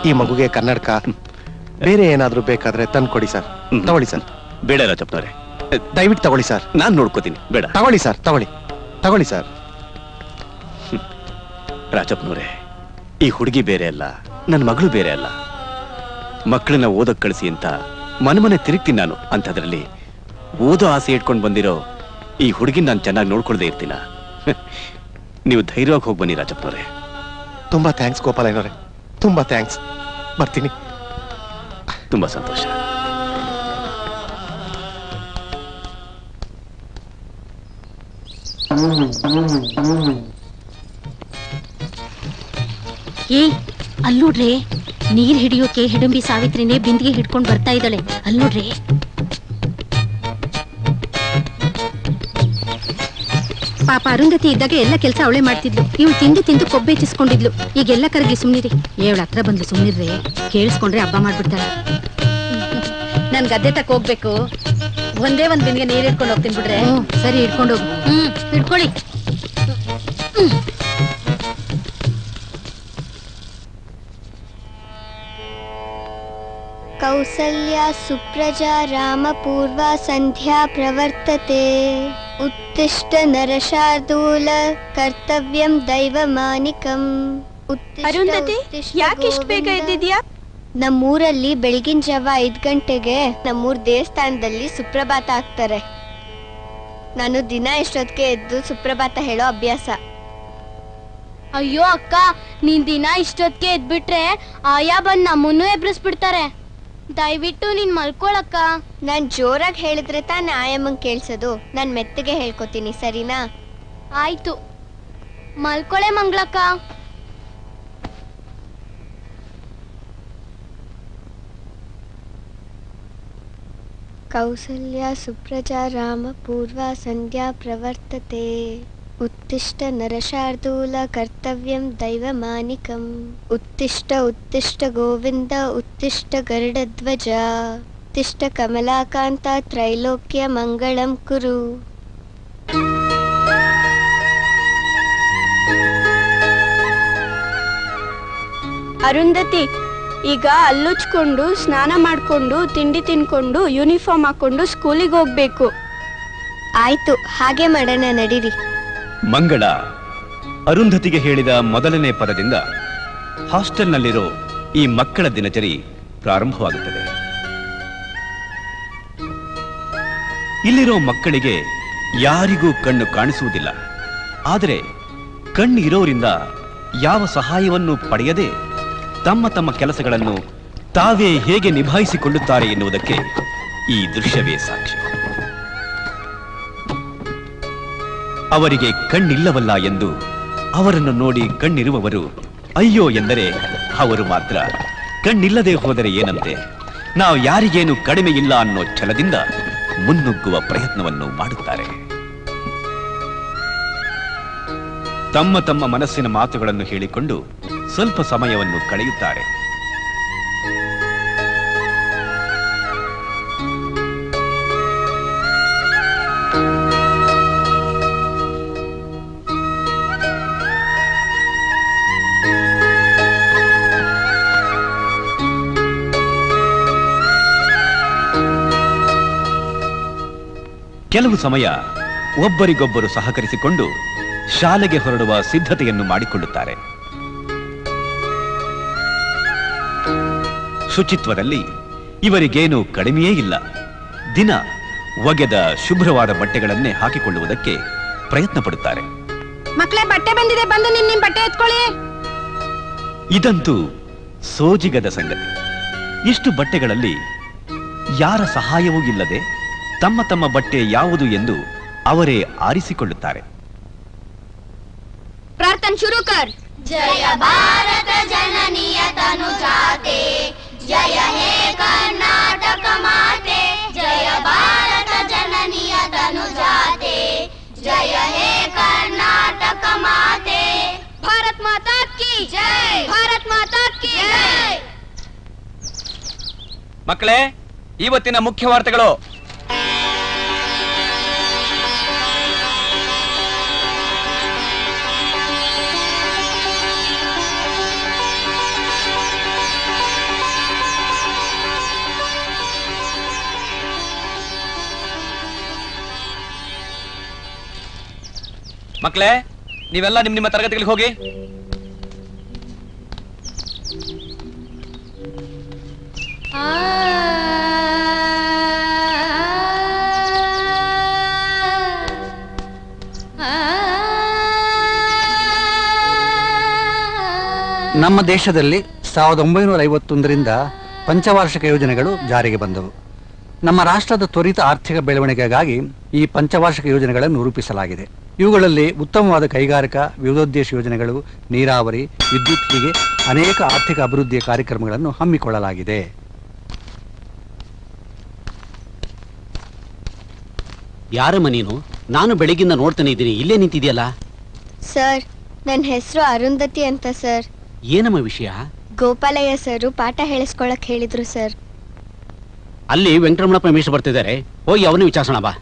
S7: ಈ ಮಗುಗೆ ಕನ್ನಡಕ ಬೇರೆ ಏನಾದ್ರೂ ಬೇಕಾದ್ರೆ ತಂದ್ಕೊಡಿ ಸರ್. ತಗೊಳ್ಳಿ ಸರ್.
S6: ಬೇಡ ರಾಜಪ್ಪನವರೇ,
S7: ದಯವಿಟ್ಟು ತಗೊಳ್ಳಿ ಸರ್.
S6: ನಾನ್ ನೋಡ್ಕೋತೀನಿ. ಬೇಡ.
S7: ತಗೊಳ್ಳಿ ಸರ್, ತಗೊಳ್ಳಿ ಸರ್.
S6: ರಾಜಪ್ಪನವರೇ, ಈ ಹುಡುಗಿ ಬೇರೆ ಅಲ್ಲ, ನನ್ನ ಮಗಳು ಬೇರೆ ಅಲ್ಲ. ಮಕ್ಕಳನ್ನ ಓದಕ್ ಕಳಿಸಿ ಅಂತ ಮನೆ ತಿರುಗ್ತೀನಿ ನಾನು. ಅಂಥದ್ರಲ್ಲಿ ಓದೋ ಆಸೆ ಇಟ್ಕೊಂಡು ಬಂದಿರೋ ಈ ಹುಡುಗಿನ ನಾನು ಚೆನ್ನಾಗಿ ನೋಡ್ಕೊಳ್ದೇ ಇರ್ತೀನ? ನೀವು ಧೈರ್ಯವಾಗಿ ಹೋಗಿ ಬನ್ನಿ ರಾಜಪ್ಪನವರೇ.
S7: ತುಂಬಾ ಥ್ಯಾಂಕ್ಸ್ ಗೋಪಾಲಯ್ಯನವರೇ, ತುಂಬಾ ಥ್ಯಾಂಕ್ಸ್. ಬರ್ತೀನಿ.
S6: ತುಂಬಾ ಸಂತೋಷ.
S2: ಅಲ್ಲೋಡ್ರಿ, ನೀರ್ ಹಿಡಿಯೋಕೆ ಹಿಡಂಬಿ ಸಾವಿತ್ರಿನೇ ಬಿಂದಿಗೆ ಹಿಡ್ಕೊಂಡು ಬರ್ತಾ ಇದ್ದಾಳೆ. ಅಲ್ಲೋಡ್ರಿ. ಪಾಪ ಅರುಂಧತಿ ಇದ್ದಾಗ ಎಲ್ಲ ಕೆಲಸ ಅವಳೇ ಮಾಡ್ತಿದ್ಲು. ಇವಳು ತಿಂದು ಕೊಬ್ಬೆ ಹೆಚ್ಚಿಸ್ಕೊಂಡಿದ್ಲು. ಈಗೆಲ್ಲ ಕರಗಿ ಸುಮ್ನಿರಿ. ಇವಳ ಹತ್ರ ಬಂದು ಸುಮ್ನಿರ್ರೆ, ಕೇಳಿಸ್ಕೊಂಡ್ರೆ ಹಬ್ಬ ಮಾಡ್ಬಿಡ್ತಾಳೆ.
S5: ನನ್ ಗದ್ದೆ ತಕ್ಕ ಹೋಗ್ಬೇಕು. ಒಂದೇ ಒಂದ್ ಬಿಂದಿಗೆ ನೀರ್ ಹಿಡ್ಕೊಂಡು ಹೋಗ್ತೀನಿ ಬಿಡ್ರೆ.
S2: ಸರಿ, ಹಿಡ್ಕೊಂಡು ಹೋಗು. ಹಿಡ್ಕೊಳ್ಳಿ.
S1: ಕೌಸಲ್ಯಾ ಸುಪ್ರಜಾ ರಾಮ ಪೂರ್ವಾ ಸಂಧ್ಯಾ ಪ್ರವರ್ತತೆ. ಉತ್ತಿಷ್ಠ ನರಶಾರ್ದೂಲ ಕರ್ತವ್ಯಂ ದೈವಮಾನಿಕಂ.
S10: ಅರುಂಧತಿ, ಯಾಕೆ ಇಷ್ಟು ಬೇಗ ಎದ್ದಿದ್ಯಾ?
S1: ನಮ್ಮೂರಲ್ಲಿ ಬೆಳಗಿನ ಜಾವ 5 ಗಂಟೆಗೆ ನಮ್ಮೂರ್ ದೇವಸ್ಥಾನದಲ್ಲಿ ಸುಪ್ರಭಾತ ಆಗ್ತಾರೆ. ನಾನು ದಿನ ಇಷ್ಟೊತ್ತಿಗೆ ಎದ್ದು ಸುಪ್ರಭಾತ ಹೇಳೋ ಅಭ್ಯಾಸ.
S10: ಅಯ್ಯೋ ಅಕ್ಕ, ನೀನ್ ದಿನ ಇಷ್ಟೊತ್ತಿಗೆ ಎದ್ಬಿಟ್ರೆ ಆಯಾ ಬಂದ್ ನಮ್ಮನ್ನು ಎಬ್ರಿಸ್ಬಿಡ್ತಾರೆ. ದಯವಿಟ್ಟು ನೀನ್ ಮಲ್ಕೊಳಕ್ಕ.
S1: ನಾನ್ ಜೋರಾಗಿ ಹೇಳಿದ್ರೆ ತಾನೇ ಆಯಮ್ಮಂಗ್ ಕೇಳ್ಸೋದು. ನಾನ್ ಮೆತ್ತಗೆ ಹೇಳ್ಕೊತೀನಿ, ಸರಿನಾ?
S10: ಆಯ್ತು, ಮಲ್ಕೊಳೆ ಮಂಗ್ಳಕ್ಕ.
S1: ಕೌಸಲ್ಯಾ ಸುಪ್ರಜಾ ರಾಮ ಪೂರ್ವಾ ಸಂಧ್ಯಾ ಪ್ರವರ್ತತೆ. ಉತ್ತಿಷ್ಠ ನರಶಾರ್ದೂಲ ಕರ್ತವ್ಯಂ ದೈವಮಾನಿಕಂ. ಉತ್ತಿಷ್ಠ ಉತ್ತಿಷ್ಠ ಗೋವಿಂದ ಉತ್ತಿಷ್ಠ ಗರುಡಧ್ವಜ. ಉತ್ತಿಷ್ಠ ಕಮಲಾಕಾಂತ ತ್ರೈಲೋಕ್ಯ ಮಂಗಳಂ ಕುರು.
S10: ಅರುಂಧತಿ, ಈಗ ಅಲ್ಲುಚ್ಕೊಂಡು ಸ್ನಾನ ಮಾಡ್ಕೊಂಡು ತಿಂಡಿ ತಿನ್ಕೊಂಡು ಯೂನಿಫಾರ್ಮ್ ಹಾಕೊಂಡು ಸ್ಕೂಲಿಗೆ ಹೋಗ್ಬೇಕು.
S1: ಆಯ್ತು, ಹಾಗೆ ಮಾಡೋಣ, ನಡೀರಿ.
S6: ಮಂಗಳ ಅರುಂಧತಿಗೆ ಹೇಳಿದ ಮೊದಲನೇ ಪದದಿಂದ ಹಾಸ್ಟೆಲ್ನಲ್ಲಿರೋ ಈ ಮಕ್ಕಳ ದಿನಚರಿ ಪ್ರಾರಂಭವಾಗುತ್ತದೆ. ಇಲ್ಲಿರೋ ಮಕ್ಕಳಿಗೆ ಯಾರಿಗೂ ಕಣ್ಣು ಕಾಣಿಸುವುದಿಲ್ಲ. ಆದರೆ ಕಣ್ಣು ಇರೋರಿಂದ ಯಾವ ಸಹಾಯವನ್ನು ಪಡೆಯದೆ ತಮ್ಮ ತಮ್ಮ ಕೆಲಸಗಳನ್ನು ತಾವೇ ಹೇಗೆ ನಿಭಾಯಿಸಿಕೊಳ್ಳುತ್ತಾರೆ ಎನ್ನುವುದಕ್ಕೆ ಈ ದೃಶ್ಯವೇ ಸಾಕ್ಷಿ. ಅವರಿಗೆ ಕಣ್ಣಿಲ್ಲವಲ್ಲ ಎಂದು ಅವರನ್ನು ನೋಡಿ ಕಣ್ಣಿರುವವರು ಅಯ್ಯೋ ಎಂದರೆ ಅವರು ಮಾತ್ರ ಕಣ್ಣಿಲ್ಲದೆ ಹೋದರೆ ಏನಂತೆ, ನಾವು ಯಾರಿಗೇನು ಕಡಿಮೆ ಇಲ್ಲ ಅನ್ನೋ ಛಲದಿಂದ ಮುನ್ನುಗ್ಗುವ ಪ್ರಯತ್ನವನ್ನು ಮಾಡುತ್ತಾರೆ. ತಮ್ಮ ತಮ್ಮ ಮನಸ್ಸಿನ ಮಾತುಗಳನ್ನು ಹೇಳಿಕೊಂಡು ಸ್ವಲ್ಪ ಸಮಯವನ್ನು ಕಳೆಯುತ್ತಾರೆ. ಕೆಲವು ಸಮಯ ಒಬ್ಬರಿಗೊಬ್ಬರು ಸಹಕರಿಸಿಕೊಂಡು ಶಾಲೆಗೆ ಹೊರಡುವ ಸಿದ್ಧತೆಯನ್ನು ಮಾಡಿಕೊಳ್ಳುತ್ತಾರೆ. ಶುಚಿತ್ವದಲ್ಲಿ ಇವರಿಗೇನು ಕಡಿಮೆಯೇ ಇಲ್ಲ. ದಿನ ಒಗೆದ ಶುಭ್ರವಾದ ಬಟ್ಟೆಗಳನ್ನೇ ಹಾಕಿಕೊಳ್ಳುವುದಕ್ಕೆ ಪ್ರಯತ್ನ ಪಡುತ್ತಾರೆ.
S5: ಮಕ್ಕಳೇ, ಬಟ್ಟೆ ಬಂದಿದೆ, ಬಂದು ನಿಮ್ ಬಟ್ಟೆ ಎತ್ಕೊಳ್ಳಿ.
S6: ಇದಂತೂ ಸೋಜಿಗದ ಸಂಗತಿ. ಇಷ್ಟು ಬಟ್ಟೆಗಳಲ್ಲಿ ಯಾರ ಸಹಾಯವೂ ಇಲ್ಲದೆ
S12: ತಮ್ಮ ತಮ್ಮ ಬಟ್ಟೆ ಯಾವುದು ಎಂದು ಅವರೇ ಆರಿಸಿಕೊಳ್ಳುತ್ತಾರೆ.
S1: ಪ್ರಾರ್ಥನೆ ಶುರು ಕರ್. ಜಯ ಭಾರತ ಜನನಿಯ ತನುಜಾತೆ, ಜಯ ಹೇ ಕರ್ನಾಟಕ ಮಾತೆ, ಜಯ ಭಾರತ ಜನನಿಯ ತನುಜಾತೆ, ಜಯ ಹೇ ಕರ್ನಾಟಕ ಮಾತೆ. ಭಾರತ್ ಮಾತಾ ಕಿ ಜೈ, ಭಾರತ್ ಮಾತಾ ಕಿ ಜೈ.
S3: ಮಕ್ಕಳೇ, ಇವತ್ತಿನ ಮುಖ್ಯ ವಾರ್ತೆಗಳು. ಮಕ್ಕಳೇ, ನೀವೆಲ್ಲ ನಿಮ್ಮ ತರಗತಿಗಳಿಗೆ ಹೋಗಿ.
S11: ನಮ್ಮ ದೇಶದಲ್ಲಿ 1951ರಿಂದ ಪಂಚವಾರ್ಷಿಕ ಯೋಜನೆಗಳು ಜಾರಿಗೆ ಬಂದವು. ನಮ್ಮ ರಾಷ್ಟ್ರದ ತ್ವರಿತ ಆರ್ಥಿಕ ಬೆಳವಣಿಗೆಗಾಗಿ ಈ ಪಂಚವಾರ್ಷಿಕ ಯೋಜನೆಗಳನ್ನು ರೂಪಿಸಲಾಗಿದೆ. ಇವುಗಳಲ್ಲಿ ಉತ್ತಮವಾದ ಕೈಗಾರಿಕಾ, ವಿವಿಧೋದ್ದೇಶ ಯೋಜನೆಗಳು, ನೀರಾವರಿ, ವಿದ್ಯುತ್ ಹೀಗೆ ಅನೇಕ ಆರ್ಥಿಕ ಅಭಿವೃದ್ಧಿಯ ಕಾರ್ಯಕ್ರಮಗಳನ್ನು ಹಮ್ಮಿಕೊಳ್ಳಲಾಗಿದೆ.
S4: ಯಾರಮ್ಮ ನೀನು? ನಾನು ಬೆಳಗಿಂದ ನೋಡ್ತಾನೆ ಇದ್ದೀನಿ, ಇಲ್ಲೇ ನಿಂತಿದೆಯಲ್ಲ.
S1: ಸರ್, ನನ್ನ ಹೆಸರು ಅರುಂಧತಿ ಅಂತ ಸರ್.
S4: ಏನಮ್ಮ ವಿಷಯ?
S1: ಗೋಪಾಲಯ್ಯ ಸರ್ ಪಾಠ ಹೇಳಿಸ್ಕೊಳಕ್ ಹೇಳಿದ್ರು ಸರ್.
S4: ಅಲ್ಲಿ ವೆಂಕಟರಮಣಪ್ಪ ಮೇಷ್ಟ್ರು ಬರ್ತಿದ್ದಾರೆ, ಹೋಗಿ ಅವನೇ ವಿಚಾರಿಸೋಣ ಬಾ.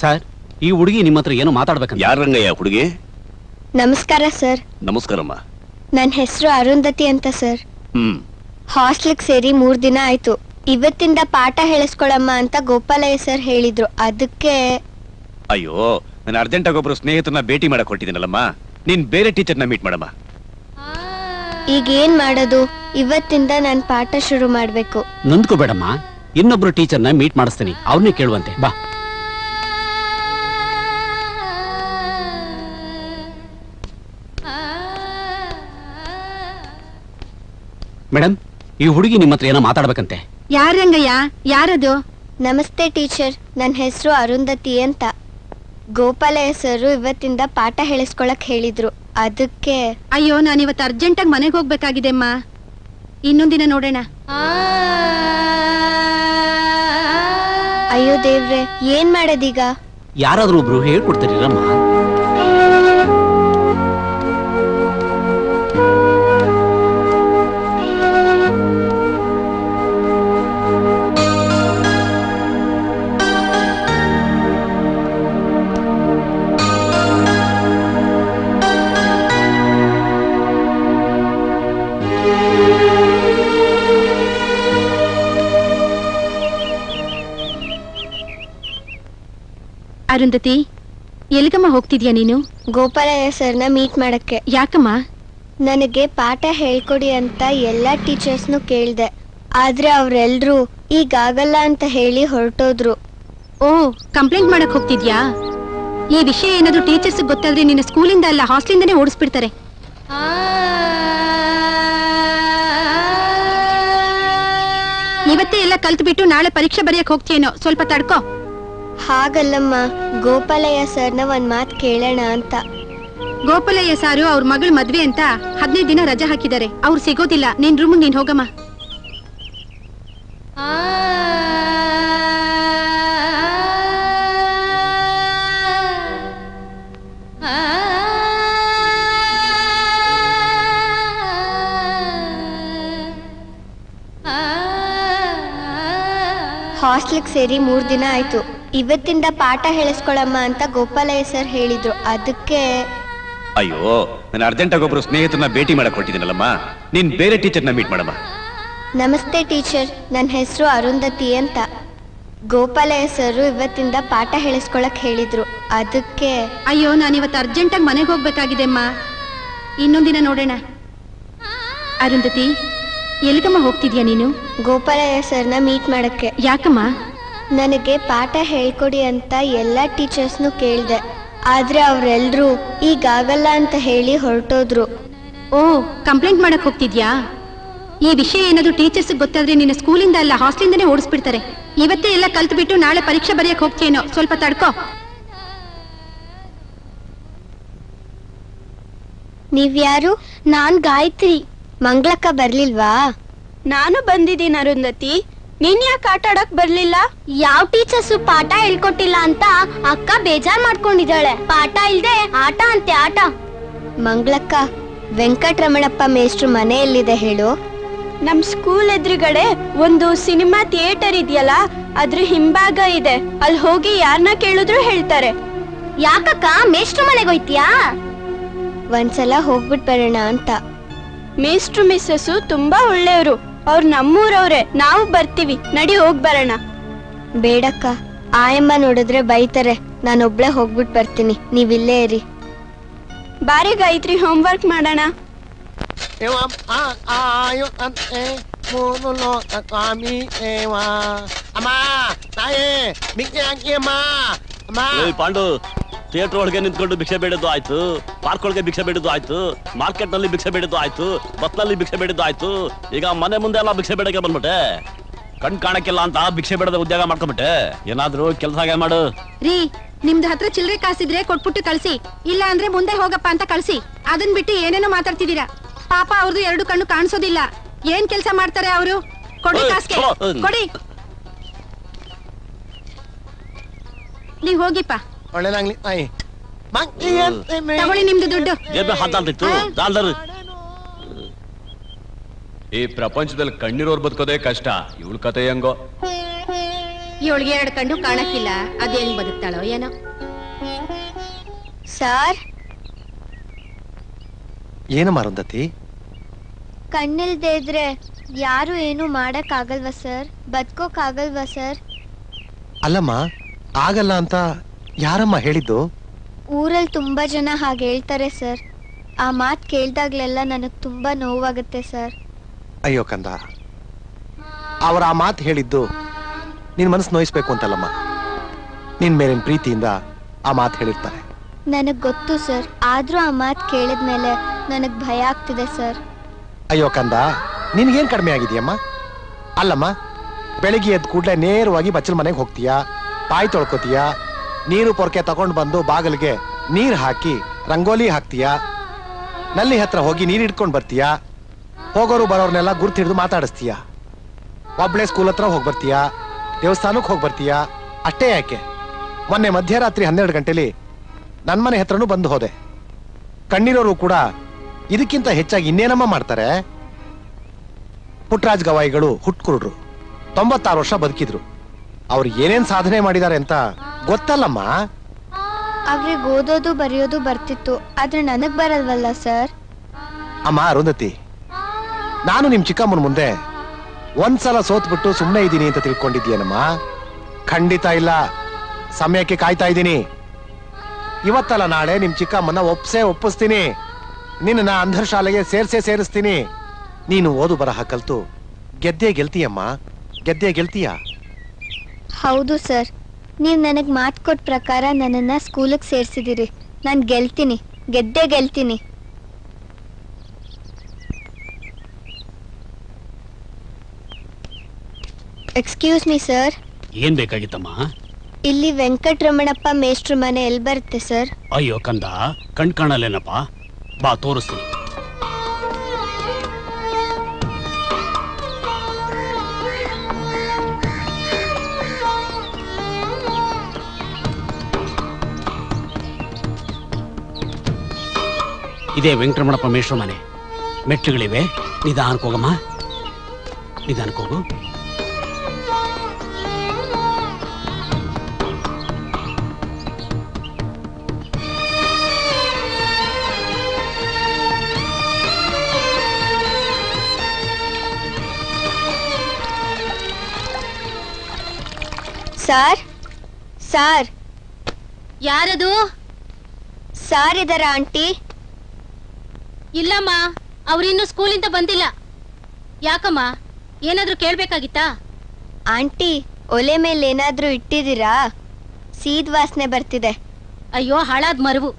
S4: ಸರ್, ಈ ಹುಡುಗಿ ನಿಮ್ಮ ಹತ್ರ ಏನೋ ಮಾತಾಡ್ಬೇಕಂತ.
S12: ಯಾರಂಗಯ್ಯ ಹುಡುಗಿ?
S1: ನಮಸ್ಕಾರ ಸರ್.
S12: ನಮಸ್ಕಾರಮ್ಮ.
S1: ನನ್ನ ಹೆಸರು ಅರುಂಧತಿ ಅಂತ ಸರ್. ಹಾಸ್ಟೆಲ್ಗೆ ಸೇರಿ 3 ದಿನ ಆಯ್ತು. ಇವತ್ತಿಂದ ಪಾಠ ಹೇಳಿಸ್ಕೊಳಮ್ಮ ಅಂತ ಗೋಪಾಲಯ್ಯ ಸರ್ ಹೇಳಿದ್ರು. ಅದಕ್ಕೆ.
S12: ಅಯ್ಯೋ, ನಾನು ಅರ್ಜೆಂಟಾಗಿ ಒಬ್ರು ಸ್ನೇಹಿತರನ್ನ ಭೇಟಿ ಮಾಡಕ್ ಹೊಟ್ಟಿದ್ದೀನಲ್ಲಮ್ಮ. ನೀನ್ ಬೇರೆ ಟೀಚರ್ನ ಮೀಟ್ ಮಾಡಮ್ಮ.
S1: ಈಗ ಏನ್ ಮಾಡೋದು? ಇವತ್ತಿಂದ ನಾನು ಪಾಠ ಶುರು ಮಾಡ್ಬೇಕು.
S4: ನೊಂದ್ಕೋಬೇಡಮ್ಮ, ಇನ್ನೊಬ್ರು ಟೀಚರ್ನ ಮೀಟ್ ಮಾಡಿಸ್ತೀನಿ, ಅವ್ರನ್ನೇ ಕೇಳುವಂತೆ ಬಾ. ಮೇಡಮ್, ಈ ಹುಡುಗಿ ನಿಮ್ಮ ಹತ್ರ ಏನೋ ಮಾತಾಡ್ಬೇಕಂತೆ.
S5: ಯಾರಂಗಯ್ಯ? ಯಾರದು?
S1: ನಮಸ್ತೆ ಟೀಚರ್, ನನ್ನ ಹೆಸರು ಅರುಂಧತಿ ಅಂತ. ಗೋಪಾಲಯ್ಯ ಸರ್ ಇವತ್ತಿಂದ ಪಾಠ ಹೇಳಿಸ್ಕೊಳಕ್ ಹೇಳಿದ್ರು. ಅದಕ್ಕೆ.
S5: ಅಯ್ಯೋ, ನಾನಿವತ್ತು ಅರ್ಜೆಂಟಾಗಿ ಮನೆಗೆ ಹೋಗ್ಬೇಕಾಗಿದೆ ಅಮ್ಮ. ಇನ್ನೊಂದಿನ ನೋಡೋಣ.
S1: ಅಯ್ಯೋ ದೇವ್ರೆ, ಏನ್ ಮಾಡೋದೀಗ?
S4: ಯಾರಾದ್ರೂ ಒಬ್ರು ಹೇಳ್ಕೊಡ್ತಾರಿರಮ್ಮ.
S5: ಅರುಂಧತಿ, ಎಲ್ಲಿಗಮ್ಮ ಹೋಗ್ತಿದ್ಯಾ ನೀನು?
S1: ಗೋಪಾಲಯ್ಯ ಸರ್ನ ಮೀಟ್ ಮಾಡಕ್ಕೆ.
S5: ಯಾಕಮ್ಮ?
S1: ನನಗೆ ಪಾಠ ಹೇಳ್ಕೊಡಿ ಅಂತ ಎಲ್ಲಾ ಟೀಚರ್ಸ್ನು ಕೇಳ್ದೆ. ಆದ್ರೆ ಅವ್ರೆಲ್ರೂ ಈಗಾಗಲ್ಲ ಅಂತ ಹೇಳಿ ಹೊರಟೋದ್ರು.
S5: ಓ, ಕಂಪ್ಲೇಂಟ್ ಮಾಡಕ್ ಹೋಗ್ತಿದ್ಯಾ? ಈ ವಿಷಯ ಏನಾದ್ರು ಟೀಚರ್ಸ್ ಗೊತ್ತಾದ್ರೆ ನಿನ್ನ ಸ್ಕೂಲಿಂದ ಅಲ್ಲ ಹಾಸ್ಟೆಲಿಂದನೇ ಓಡಿಸ್ಬಿಡ್ತಾರೆ. ಇವತ್ತೇ ಎಲ್ಲ ಕಲ್ತು ಬಿಟ್ಟು ನಾಳೆ ಪರೀಕ್ಷೆ ಬರೆಯಕ್ ಹೋಗ್ತೀಯೇನೋ, ಸ್ವಲ್ಪ ತಡ್ಕೋ.
S1: ಹಾಗಲ್ಲಮ್ಮ, ಗೋಪಾಲಯ್ಯ ಸರ್ನ ಒಂದ್ ಮಾತ್ ಕೇಳೋಣ ಅಂತ.
S5: ಗೋಪಾಲಯ್ಯ ಸಾರು ಅವ್ರ ಮಗಳ ಮದ್ವೆ ಅಂತ 15 ದಿನ ರಜೆ ಹಾಕಿದ್ದಾರೆ. ಅವ್ರು ಸಿಗೋದಿಲ್ಲ. ನಿನ್ ರೂಮ್ ನೀನ್ ಹೋಗಮ್ಮ.
S1: ಹಾಸ್ಟೆಲ್ಗೆ ಸೇರಿ 3 ದಿನ ಆಯ್ತು. ಇವತ್ತಿಂದ ಪಾಠ ಹೇಳಿಸ್ಕೊಳಮ್ಮ ಅಂತ ಗೋಪಾಲಯ್ಯ ಸರ್ ಹೇಳಿದ್ರು. ಅದಕ್ಕೆ.
S12: ಅಯ್ಯೋ, ನಾನು ಅರ್ಜೆಂಟಾಗಿ ಒಬ್ರು ಸ್ನೇಹಿತರನ್ನ ಭೇಟಿ ಮಾಡಕ್ ಹೊಟ್ಟಿದ್ದೀನಲ್ಲಮ್ಮ. ನೀನ್ ಬೇರೆ ಟೀಚರ್ನ ಮೀಟ್ ಮಾಡಮ್ಮ.
S1: ನಮಸ್ತೆ ಟೀಚರ್, ನನ್ನ ಹೆಸರು ಅರುಂಧತಿ ಅಂತ. ಗೋಪಾಲಯ್ಯ ಸರ್ ಇವತ್ತಿಂದ ಪಾಠ ಹೇಳಿಸ್ಕೊಳಕ್ ಹೇಳಿದ್ರು. ಅದಕ್ಕೆ.
S5: ಅಯ್ಯೋ, ನಾನಿವತ್ತು ಅರ್ಜೆಂಟಾಗಿ ಮನೆಗೆ ಹೋಗ್ಬೇಕಾಗಿದೆ ಅಮ್ಮ. ಇನ್ನೊಂದಿನ ನೋಡೋಣ. ಅರುಂಧತಿ, ಎಲ್ಲಿಗಮ್ಮ ಹೋಗ್ತಿದ್ಯಾ ನೀನು?
S1: ಗೋಪಾಲಯ್ಯ ಸರ್ನ ಮೀಟ್ ಮಾಡಕ್ಕೆ.
S5: ಯಾಕಮ್ಮ?
S1: ನನಗೆ ಪಾಠ ಹೇಳ್ಕೊಡಿ ಅಂತ ಎಲ್ಲಾ ಟೀಚರ್ಸ್ನು ಕೇಳ್ದೆ. ಆದ್ರೆ ಅವ್ರೆಲ್ರೂ ಈಗಾಗಲ್ಲ ಅಂತ ಹೇಳಿ ಹೊರಟೋದ್ರು.
S5: ಓ, ಕಂಪ್ಲೇಂಟ್ ಮಾಡಕ್ ಹೋಗ್ತಿದ್ಯಾ? ಈ ವಿಷಯ ಏನಾದ್ರು ಟೀಚರ್ಸ್ ಗೊತ್ತಾದ್ರೆ ನಿನ್ನ ಸ್ಕೂಲಿಂದ ಅಲ್ಲ ಹಾಸ್ಟೆಲಿಂದನೇ ಓಡಿಸ್ಬಿಡ್ತಾರೆ. ಇವತ್ತೇ ಎಲ್ಲ ಕಲ್ತು ಬಿಟ್ಟು ನಾಳೆ ಪರೀಕ್ಷೆ ಬರೆಯಕ್ ಹೋಗ್ತೀನೋ, ಸ್ವಲ್ಪ ತಡ್ಕೋ.
S1: ನೀವ್ಯಾರು?
S10: ನಾನ್ ಗಾಯತ್ರಿ.
S1: ಮಂಗಳಕ್ಕ ಬರ್ಲಿಲ್ವಾ?
S10: ನಾನು ಬಂದಿದ್ದೀನಿ ಅರುಂಧತಿ. ನೀನ್ ಯಾಕೆ ಆಟ ಆಡಕ್ ಬರ್ಲಿಲ್ಲ? ಯಾವ ಟೀಚರ್ಸು ಪಾಠ ಹೇಳ್ಕೊಟ್ಟಿಲ್ಲ ಅಂತ ಅಕ್ಕ ಬೇಜಾರ್ ಮಾಡ್ಕೊಂಡಿದ್ದಾಳೆ. ಪಾಠ ಇಲ್ದೆ ಆಟ ಅಂತೆ ಆಟ.
S1: ಮಂಗಳಕ್ಕ, ವೆಂಕಟರಮಣಪ್ಪ ಮೇಷ್ಟ್ರು ಮನೆ ಎಲ್ಲಿದೆ ಹೇಳು?
S10: ನಮ್ ಸ್ಕೂಲ್ ಎದುರುಗಡೆ ಒಂದು ಸಿನಿಮಾ ಥಿಯೇಟರ್ ಇದೆಯಲ್ಲ, ಅದ್ರ ಹಿಂಭಾಗ ಇದೆ. ಅಲ್ಲಿ ಹೋಗಿ ಯಾರನ್ನ ಕೇಳಿದ್ರು ಹೇಳ್ತಾರೆ. ಯಾಕಕ್ಕ ಮೇಷ್ಟ್ರು ಮನೆಗೆ ಹೋಯ್ತೀಯಾ?
S1: ಒಂದ್ಸಲ ಹೋಗ್ಬಿಟ್ ಬರೋಣ ಅಂತ.
S10: ಮೇಷ್ಟ್ರು ಮಿಸ್ಸಸ್ಸು ತುಂಬಾ ಒಳ್ಳೆಯವರು. ಅವ್ರು ನಮ್ಮೂರವ್ರೆ. ನಾವು ಬರ್ತೀವಿ, ನಡಿ ಹೋಗ್ ಬರೋಣ.
S1: ಬೇಡಕ್ಕ, ಆಯಮ್ಮ ನೋಡಿದ್ರೆ ಬೈತಾರೆ. ನಾನೊಬ್ಳೆ ಹೋಗ್ಬಿಟ್ ಬರ್ತೀನಿ, ನೀವಿಲ್ಲೇ ಇರಿ.
S10: ಬಾರಿ ಗಾಯತ್ರಿ, ಹೋಮ್ವರ್ಕ್ ಮಾಡೋಣ.
S4: ಪಾಂಡು, ಥಿಯೇಟರ್ ಒಳಗೆ ನಿಂತ್ಕೊಂಡು ಭಿಕ್ಷೆ ಬೇಡದ್ದು ಆಯ್ತು, ಪಾರ್ಕ್ ಒಳಗೆ ಭಿಕ್ಷೆ ಬೇಡದ್ದು ಆಯ್ತು, ಮಾರ್ಕೆಟ್ ನಲ್ಲಿ ಭಿಕ್ಷೆ ಬೇಡದ್ದು ಆಯ್ತು, ಬಸ್ ನಲ್ಲಿ ಭಿಕ್ಷೆ ಬೇಡದ್ದು ಆಯ್ತು, ಈಗ ಮನೆ ಮುಂದೆ ಎಲ್ಲ ಭಿಕ್ಷೆ ಬೇಡಕ್ಕೆ ಬಂದ್ಬಿಟ್ಟೆ. ಕಣ್ ಕಾಣಕ್ಕಿಲ್ಲ ಅಂತ ಭಿಕ್ಷೆ ಬೇಡದ ಉದ್ಯೋಗ ಮಾಡ್ಕೊಂಡ್ಬಿಟ್ಟೆ. ಏನಾದ್ರೂ ಕೆಲಸ ಮಾಡು.
S5: ರೀ, ನಿಮ್ದು ಹತ್ರ ಚಿಲ್ಲರೆ ಕಾಸಿದ್ರೆ ಕೊಟ್ಬಿಟ್ಟು ಕಳ್ಸಿ, ಇಲ್ಲ ಅಂದ್ರೆ ಮುಂದೆ ಹೋಗಪ್ಪ ಅಂತ ಕಳ್ಸಿ. ಅದನ್ ಬಿಟ್ಟು ಏನೇನೋ ಮಾತಾಡ್ತಿದ್ದೀರಾ. ಪಾಪ ಅವ್ರದ್ದು 2 ಕಣ್ಣು ಕಾಣಿಸೋದಿಲ್ಲ. ಏನ್ ಕೆಲಸ ಮಾಡ್ತಾರೆ ಅವರು? ಕೊಡಿ ಕಾಸ್ಗೆ, ಕೊಡಿ. ನೀವ್ ಹೋಗಿಪ್ಪ.
S7: ಒಳ್ಳೆದಾಗ್ಲಿ.
S5: ತಗೊಳ್ಳಿ ನಿಮ್ದು ದುಡ್ಡು.
S3: ಈ ಪ್ರಪಂಚದಲ್ಲಿ ಕಣ್ಣಿರೋರ್ ಬದುಕೋದೇ ಕಷ್ಟ. ಇವಳ ಕತೆ ಹೆಂಗೋ.
S5: ಇವಳಿಗೆ 2 ಕಣ್ಣು ಕಾಣಕ್ಕಿಲ್ಲ, ಅದ್ ಹೆಂಗ್ ಬದುಕ್ತಾಳೋ ಏನೋ.
S1: ಸಾರ್,
S7: ಏನಮ್ಮ ಅರುಂಧತಿ?
S1: ಕಣ್ಣಿಲ್ದೇ ಇದ್ರೆ ಯಾರು ಏನು ಮಾಡಕ್ ಆಗಲ್ವಾ ಸರ್? ಬದುಕೋಕ್ ಆಗಲ್ವಾ ಸರ್?
S7: ಅಲ್ಲಮ್ಮ, ಆಗಲ್ಲ ಅಂತ ಯಾರಮ್ಮ ಹೇಳಿದ್ದು?
S1: ಊರಲ್ಲಿ ತುಂಬಾ ಜನ ಹಾಗೆ ಹೇಳ್ತಾರೆ ಸರ್. ಆ ಮಾತ್ ಕೇಳ್ದಾಗ್ಲೆಲ್ಲ ನನಗ್ ತುಂಬಾ ನೋವಾಗುತ್ತೆ ಸರ್.
S7: ಅಯ್ಯೋ ಕಂದ, ಅವ್ರ ಆ ಮಾತು ಹೇಳಿದ್ದು ನಿನ್ ಮನಸ್ಸು ನೋಯಿಸ್ಬೇಕು ಅಂತಲ್ಲಮ್ಮ. ನಿನ್ ಮೇಲಿನ ಪ್ರೀತಿಯಿಂದ ಆ ಮಾತು ಹೇಳಿರ್ತಾರೆ.
S1: ನನಗ್ ಗೊತ್ತು ಸರ್, ಆದ್ರೂ ಆ ಮಾತ್ ಕೇಳಿದ್ಮೇಲೆ ನನಗ್ ಭಯ ಆಗ್ತಿದೆ ಸರ್.
S7: ಅಯ್ಯೋ ಕಂದ, ನಿನ್ಗೇನ್ ಕಡಿಮೆ ಆಗಿದೆಯಮ್ಮ? ಅಲ್ಲಮ್ಮ, ಬೆಳಿಗ್ಗೆ ಎದ್ದು ಕೂಡಲೇ ನೇರವಾಗಿ ಬಚ್ಚಲ ಮನೆಗೆ ಹೋಗ್ತೀಯಾ, ಬಾಯಿ ತೊಳ್ಕೊತೀಯಾ, ನೀರು ಪೊರ್ಕೆ ತಗೊಂಡು ಬಂದು ಬಾಗಿಲಿಗೆ ನೀರ್ ಹಾಕಿ ರಂಗೋಲಿ ಹಾಕ್ತೀಯಾ, ನಲ್ಲಿ ಹತ್ರ ಹೋಗಿ ನೀರು ಹಿಡ್ಕೊಂಡು ಬರ್ತೀಯಾ, ಹೋಗೋರು ಬರೋರ್ನೆಲ್ಲ ಗುರ್ತು ಹಿಡಿದು ಮಾತಾಡಿಸ್ತೀಯಾ, ಒಬ್ಳೆ ಸ್ಕೂಲ್ ಹತ್ರ ಹೋಗಿ ಬರ್ತೀಯಾ, ದೇವಸ್ಥಾನಕ್ಕೆ ಹೋಗಿ ಬರ್ತೀಯಾ. ಅಷ್ಟೇ ಯಾಕೆ, ಮೊನ್ನೆ ಮಧ್ಯರಾತ್ರಿ 12 ಗಂಟೆಲಿ ನನ್ನ ಮನೆ ಹತ್ರನೂ ಬಂದು ಹೋದೆ. ಕಣ್ಣಿರೋರು ಕೂಡ ಇದಕ್ಕಿಂತ ಹೆಚ್ಚಾಗಿ ಇನ್ನೇನಮ್ಮ ಮಾಡ್ತಾರೆ? ಪುಟ್ಟರಾಜ್ ಗವಾಯಿಗಳು ಹುಟ್ಕುರುಡ್ರು, 96 ವರ್ಷ ಬದುಕಿದ್ರು. ಅವ್ರು ಏನೇನ್ ಸಾಧನೆ ಮಾಡಿದ್ದಾರೆ ಅಂತ ಗೊತ್ತಲ್ಲಮ್ಮ.
S1: ಅವ್ರಿಗೆ ಓದೋದು ಬರೆಯೋದು ಬರ್ತಿತ್ತು, ಆದ್ರೆ ನನಗ್ ಬರಲ್ವಲ್ಲ ಸರ್.
S7: ಅಮ್ಮ ಅರುಂಧತಿ, ನಾನು ನಿಮ್ ಚಿಕ್ಕಮ್ಮನ ಮುಂದೆ ಒಂದ್ಸಲ ಸೋತ್ಬಿಟ್ಟು ಸುಮ್ಮನೆ ಇದ್ದೀನಿ ಅಂತ ತಿಳ್ಕೊಂಡಿದ್ದೀನಮ್ಮ. ಖಂಡಿತ ಇಲ್ಲ, ಸಮಯಕ್ಕೆ ಕಾಯ್ತಾ ಇದ್ದೀನಿ. ಇವತ್ತಲ್ಲ ನಾಳೆ ನಿಮ್ ಚಿಕ್ಕಮ್ಮನ ಒಪ್ಪಿಸ್ತೀನಿ. ನಿನ್ನ ಅಂಧರ್ ಶಾಲೆಗೆ ಸೇರಿಸ್ತೀನಿ. ನೀನು ಓದು ಬರಹ ಕಲ್ತು ಗೆದ್ದೇ ಗೆಲ್ತೀಯಮ್ಮ, ಗೆದ್ದೇ ಗೆಲ್ತೀಯ.
S1: ಹೌದು ಸರ್, ನೀವ್ ನನಗ್ ಮಾತ್ ಕೊಟ್ಟ ಪ್ರಕಾರ ನನ್ನನ್ನ ಸ್ಕೂಲಿಗೆ ಸೇರ್ಸಿದಿರಿ. ನಾನ್ ಗೆಲ್ತೀನಿ, ಗೆದ್ದೇ ಗೆಲ್ತೀನಿ. Excuse me sir.
S4: ಏನ್ ಬೇಕಾಗಿತ್ತಮ್ಮ?
S1: ಇಲ್ಲಿ ವೆಂಕಟರಮಣಪ್ಪ ಮೇಷ್ಟ್ರ ಮನೆ ಎಲ್ಲಿ ಬರುತ್ತೆ ಸರ್?
S4: ಅಯ್ಯೋ ಕಂದ, ಕಣ್ ಕಾಣಲ್ಲೇನಪ್ಪ, ಬಾ ತೋರಿಸ್ತೀನಿ. ಇದೇ ವೆಂಕಟರಮಣಪ್ಪ ಮೇಷ್ಟ್ರ ಮನೆ. ಮೆಟ್ಲುಗಳಿವೆ, ನಿಧಾನಕ್ಕೆ ಹೋಗಮ್ಮ, ನಿಧಾನಕ್ಕೆ ಹೋಗು.
S1: ಸಾರ್, ಸಾರ್,
S2: ಯಾರದು?
S1: ಸಾರ್ ಇದಾರ ಆಂಟಿ?
S2: ಇಲ್ಲಮ್ಮ, ಅವ್ರಿನ್ನು ಸ್ಕೂಲಿಂದ ಬಂದಿಲ್ಲ. ಯಾಕಮ್ಮ, ಏನಾದ್ರೂ ಕೇಳ್ಬೇಕಾಗಿತ್ತಾ?
S1: ಆಂಟಿ, ಒಲೆ ಮೇಲೆ ಏನಾದ್ರೂ ಇಟ್ಟಿದ್ದೀರಾ? ಸೀದ್ ವಾಸನೆ ಬರ್ತಿದೆ.
S2: ಅಯ್ಯೋ ಹಾಳಾದ್ ಮರವು,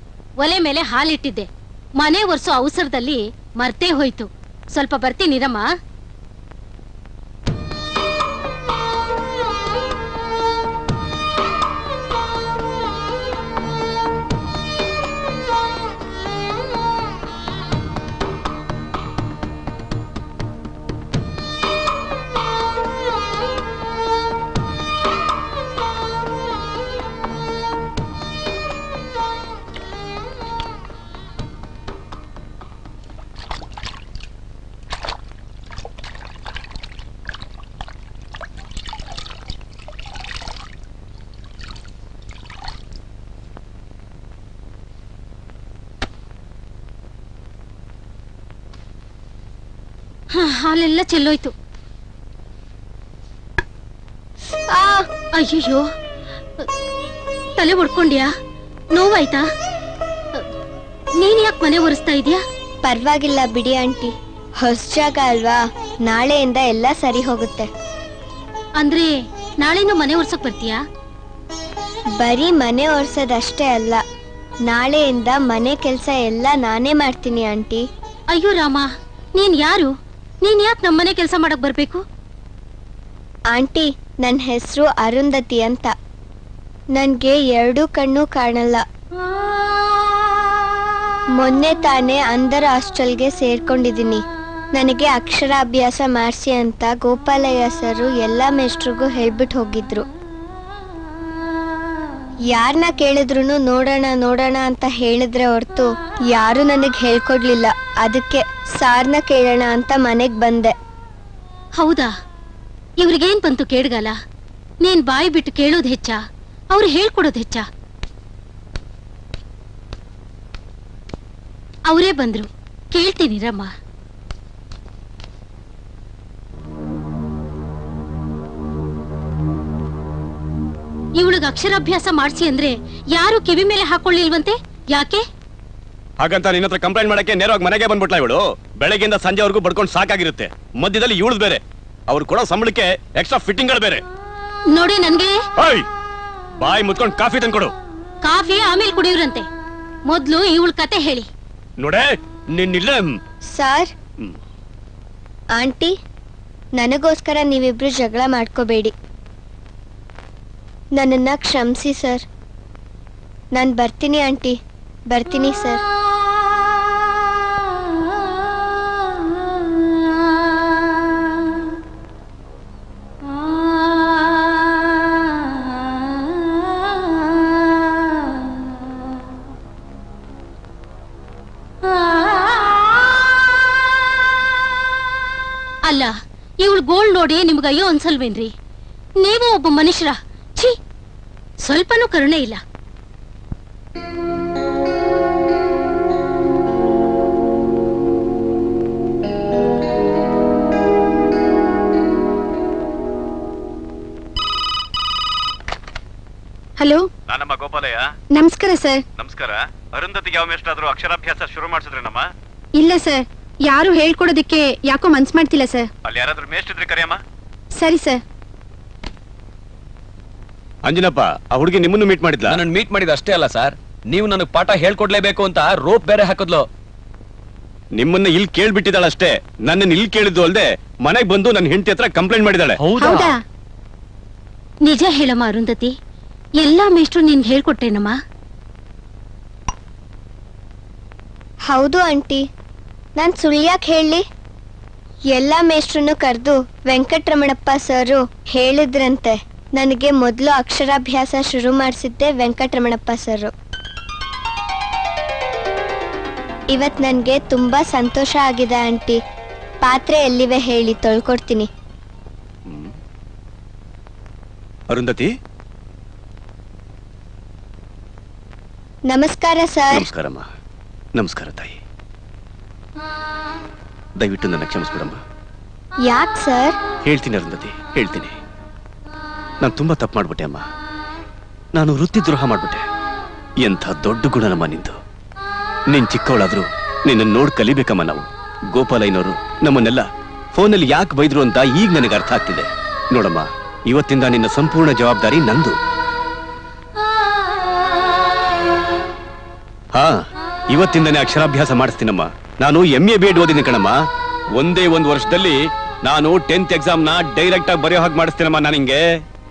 S2: ಒಲೆ ಮೇಲೆ ಹಾಲಿಟ್ಟಿದ್ದೆ. ಮನೆ ಒರ್ಸೋ ಅವಸರದಲ್ಲಿ ಮರ್ತೇ ಹೋಯ್ತು. ಸ್ವಲ್ಪ ಬರ್ತೀನಿರಮ್ಮ. ಹಾಲೆಲ್ಲ ಚೆಲ್ಲೋಯ್ತು. ಅಯ್ಯಯ್ಯೋ, ತಲೆ ಹೊಡ್ಕೊಂಡ್ಯಾ? ನೋವಾಯ್ತಾ? ನೀನ್ ಯಾಕೆ ಮನೆ ಒರೆಸ್ತಾ ಇದೀಯಾ?
S1: ಪರವಾಗಿಲ್ಲ ಬಿಡಿ ಆಂಟಿ, ಹೊಸ ಜಾಗ ಅಲ್ವಾ, ನಾಳೆಯಿಂದ ಎಲ್ಲ ಸರಿ ಹೋಗುತ್ತೆ.
S2: ಅಂದ್ರೆ ನಾಳೆನೂ ಮನೆ ಒರ್ಸಕ್ ಬರ್ತೀಯಾ?
S1: ಬರೀ ಮನೆ ಒರ್ಸೋದಷ್ಟೇ ಅಲ್ಲ, ನಾಳೆಯಿಂದ ಮನೆ ಕೆಲಸ ಎಲ್ಲ ನಾನೇ ಮಾಡ್ತೀನಿ ಆಂಟಿ.
S2: ಅಯ್ಯೋ ರಾಮ, ನೀನ್ ಯಾರು? ನೀನ್ ಯಾಕೆ ನಮ್ಮನೆ ಕೆಲಸ ಮಾಡಕ್ ಬರ್ಬೇಕು?
S1: ಆಂಟಿ, ನನ್ನ ಹೆಸರು ಅರುಂಧತಿ ಅಂತ. ನನ್ಗೆ 2 ಕಣ್ಣು ಕಾಣಲ್ಲ. ಮೊನ್ನೆ ತಾನೇ ಅಂಧರ ಹಾಸ್ಟೆಲ್ಗೆ ಸೇರ್ಕೊಂಡಿದ್ದೀನಿ. ನನಗೆ ಅಕ್ಷರಾಭ್ಯಾಸ ಮಾಡಿಸಿ ಅಂತ ಗೋಪಾಲಯ್ಯ ಸರು ಎಲ್ಲ ಮೇಷ್ಟ್ರಿಗೂ ಹೇಳ್ಬಿಟ್ಟು ಹೋಗಿದ್ರು. ಯಾರನ್ನ ಕೇಳಿದ್ರು ನೋಡೋಣ ನೋಡೋಣ ಅಂತ ಹೇಳಿದ್ರೆ ಹೊರ್ತು ಯಾರು ನನಗೆ ಹೇಳ್ಕೊಡ್ಲಿಲ್ಲ. ಅದಕ್ಕೆ ಸಾರ್ನ ಕೇಳೋಣ ಅಂತ ಮನೆಗ್ ಬಂದೆ.
S2: ಹೌದಾ? ಇವ್ರಿಗೇನ್ ಬಂತು ಕೇಳ್ಗಾಲ? ನೀನ್ ಬಾಯಿ ಬಿಟ್ಟು ಕೇಳೋದ್ ಹೆಚ್ಚ, ಅವ್ರು ಹೇಳ್ಕೊಡೋದ್ ಹೆಚ್ಚ? ಅವರೇ ಬಂದ್ರು, ಕೇಳ್ತೀನಿ ರಮ್ಮ. ಇವಳಿಗೆ ಅಕ್ಷರಾಭ್ಯಾಸ ಮಾಡಿಸಿ ಅಂದ್ರೆ ಯಾರು ಕಿವಿ ಮೇಲೆ ಹಾಕೊಳ್ಳಿಲ್ವಂತೆ, ಯಾಕೆ?
S12: ಹಾಗಂತ ನಿನ್ನ ಹತ್ರ ಕಂಪ್ಲೇಂಟ್ ಮಾಡಕ್ಕೆ ನೇರವಾಗಿ ಮನೆಗೆ ಬಂದ್ಬಿಟ್ಲ ಇವಳು. ಬೆಳಗ್ಗೆಯಿಂದ ಸಂಜೆವರೆಗೂ ಬಡ್ಕೊಂಡು ಸಾಕಾಗಿರುತ್ತೆ. ಮಧ್ಯದಲ್ಲಿ ಇವಳು ಬೇರೆ, ಅವ್ರು ಕೊಡೋ ಸಂಬಳಕ್ಕೆ ಎಕ್ಸ್ಟ್ರಾ ಫಿಟ್ಟಿಂಗ್ಗಳು ಬೇರೆ.
S2: ನೋಡಿ ನನ್ಗೆ
S12: ಬಾಯಿ ಮುತ್ಕೊಂಡು ಕಾಫಿ ತಂದ್ಕೊಡು.
S2: ಕಾಫಿ ಆಮೇಲೆ ಕುಡಿಯುವ್ರಂತೆ, ಮೊದ್ಲು ಇವಳ ಕತೆ ಹೇಳಿ.
S12: ನೋಡೆ ನಿನ್ನಿಲ್ಲ
S1: ಸರ್, ಆಂಟಿ, ನನಗೋಸ್ಕರ ನೀವಿಬ್ರು ಜಗಳ ಮಾಡ್ಕೋಬೇಡಿ. ನನ್ನನ್ನ ಕ್ಷಮಿಸಿ ಸರ್. ನಾನು ಬರ್ತೀನಿ ಆಂಟಿ, ಬರ್ತೀನಿ ಸರ್.
S2: ಅಲ್ಲ, ಇವಳು ಗೋಲ್ಡ್ ನೋಡಿ ನಿಮ್ಗೆ ಅಯ್ಯೋ ಅನ್ಸಲ್ವೇನ್ರಿ? ನೀವು ಒಬ್ಬ ಮನುಷ್ಯರ, ಛೀ, ಸ್ವಲ್ಪನೂ ಕರುಣೆ ಇಲ್ಲ.
S1: ಹಲೋ,
S12: ನಾನಮ್ಮ ಗೋಪಾಲಯ್ಯ.
S1: ನಮಸ್ಕಾರ ಸರ್.
S12: ನಮಸ್ಕಾರ. ಅರುಂಧತಿಗೆ ಯಾವ ಮೇಷ್ಟ್ರಾದ್ರೂ ಅಕ್ಷರಾಭ್ಯಾಸ ಶುರು ಮಾಡಿಸಿದ್ರೇನಮ್ಮ?
S1: ಇಲ್ಲ ಸರ್, ಯಾರು ಹೇಳ್ಕೊಡೋದಕ್ಕೆ ಯಾಕೋ ಮನ್ಸ್ ಮಾಡ್ತಿಲ್ಲ ಸರ್.
S12: ಅಲ್ಲಿ ಯಾರಾದ್ರೂ ಮೇಷ್ಟ್ರಿದ್ರೆ ಕರೆಯಮ್ಮ.
S1: ಸರಿ ಸರ್.
S12: ಅಂಜನಪ್ಪ, ಆ ಹುಡುಗಿ ನಿಮ್ಮನ್ನು ಮೀಟ್ ಮಾಡಿದ್ಲ?
S8: ನನ್ನ ಮೀಟ್ ಮಾಡಿದ ಅಷ್ಟೇ ಅಲ್ಲ ಸರ್, ನೀವು ನನಗೆ ಪಾಠ ಹೇಳ್ಕೊಡ್ಲೇಬೇಕು ಅಂತ ರೋಪ್ ಬೇರೆ ಹಾಕಿದ್ಲು.
S12: ನಿಮ್ಮನ್ನ ಇಲ್ಲಿ ಕೇಳ್ಬಿಟ್ಟಿದ್ದಾಳಷ್ಟೇ, ನನ್ನನ್ನು ಇಲ್ಲಿ ಕೇಳಿದ್ದು ಅಲ್ದೆ ಮನೆಗೆ ಬಂದು ನನ್ನ ಹೆಂಡತಿ ಹತ್ರ ಕಂಪ್ಲೇಂಟ್ ಮಾಡಿದಾಳೆ.
S1: ಹೌದಾ?
S2: ನಿಜ ಹೇಳಮ್ಮ ಅರುಂಧತಿ, ಎಲ್ಲಾ ಮೇಷ್ಟ್ರು ನಿನ್ಗೆ ಹೇಳ್ಕೊಟ್ಟೇನಮ್ಮ?
S1: ಹೌದು ಆಂಟಿ, ನಾನ್ ಸುಳ್ಳ್ಯಾಕ್ ಹೇಳಿ? ಎಲ್ಲಾ ಮೇಷ್ಟ್ರನ್ನು ಕರೆದು ವೆಂಕಟರಮಣಪ್ಪ ಸರು ಹೇಳಿದ್ರಂತೆ. ನನಗೆ ಮೊದಲು ಅಕ್ಷರಾಭ್ಯಾಸ ಶುರು ಮಾಡಿಸಿದ್ದೆ ವೆಂಕಟರಮಣಪ್ಪ ಸರು. ಇವತ್ ನನ್ಗೆ ತುಂಬಾ ಸಂತೋಷ ಆಗಿದೆ ಆಂಟಿ. ಪಾತ್ರೆ ಎಲ್ಲಿವೆ ಹೇಳಿ, ತೊಳ್ಕೊಡ್ತೀನಿ.
S12: ಅರುಂಧತಿ,
S1: ನಮಸ್ಕಾರ ಸರ್.
S12: ನಮಸ್ಕಾರಮ್ಮ. ನಮಸ್ಕಾರ ತಾಯಿ. ದಯವಿಟ್ಟು ನನ್ನ ಕ್ಷಮಿಸ್ಬಿಡಮ್ಮ.
S1: ಯಾಕ್ ಸರ್?
S12: ಹೇಳ್ತೀನಿ ಅರುಂಧತಿ, ಹೇಳ್ತೀನಿ. ನಾನು ತುಂಬಾ ತಪ್ಪು ಮಾಡ್ಬಿಟ್ಟೆ ಅಮ್ಮ. ನಾನು ವೃತ್ತಿ ದ್ರೋಹ ಮಾಡ್ಬಿಟ್ಟೆ. ಎಂಥ ದೊಡ್ಡ ಗುಣನಮ್ಮ ನಿಂದು. ನೀನ್ ಚಿಕ್ಕವಳಾದ್ರೂ ನಿನ್ನ ನೋಡ್ ಕಲಿಬೇಕಮ್ಮ ನಾವು. ಗೋಪಾಲಯ್ಯನವರು ನಮ್ಮನ್ನೆಲ್ಲ ಫೋನಲ್ಲಿ ಯಾಕೆ ಬೈದ್ರು ಅಂತ ಈಗ ನನಗೆ ಅರ್ಥ ಆಗ್ತಿದೆ. ನೋಡಮ್ಮ, ಇವತ್ತಿಂದ ನಿನ್ನ ಸಂಪೂರ್ಣ ಜವಾಬ್ದಾರಿ ನಂದು. ಹಾ, ಇವತ್ತಿಂದನೇ ಅಕ್ಷರಾಭ್ಯಾಸ ಮಾಡಿಸ್ತೀನಮ್ಮ. ನಾನು MA B.Ed ಓದಿದ್ದೀನಿ ಕಣಮ್ಮ. ಒಂದೇ ಒಂದು ವರ್ಷದಲ್ಲಿ ನಾನು 10th ಎಕ್ಸಾಮ್ನ ಡೈರೆಕ್ಟ್ ಆಗಿ ಬರೆಯೋ ಹಾಗೆ ಮಾಡಿಸ್ತೀನಮ್ಮ. ನಾನು ಹಿಂಗೆ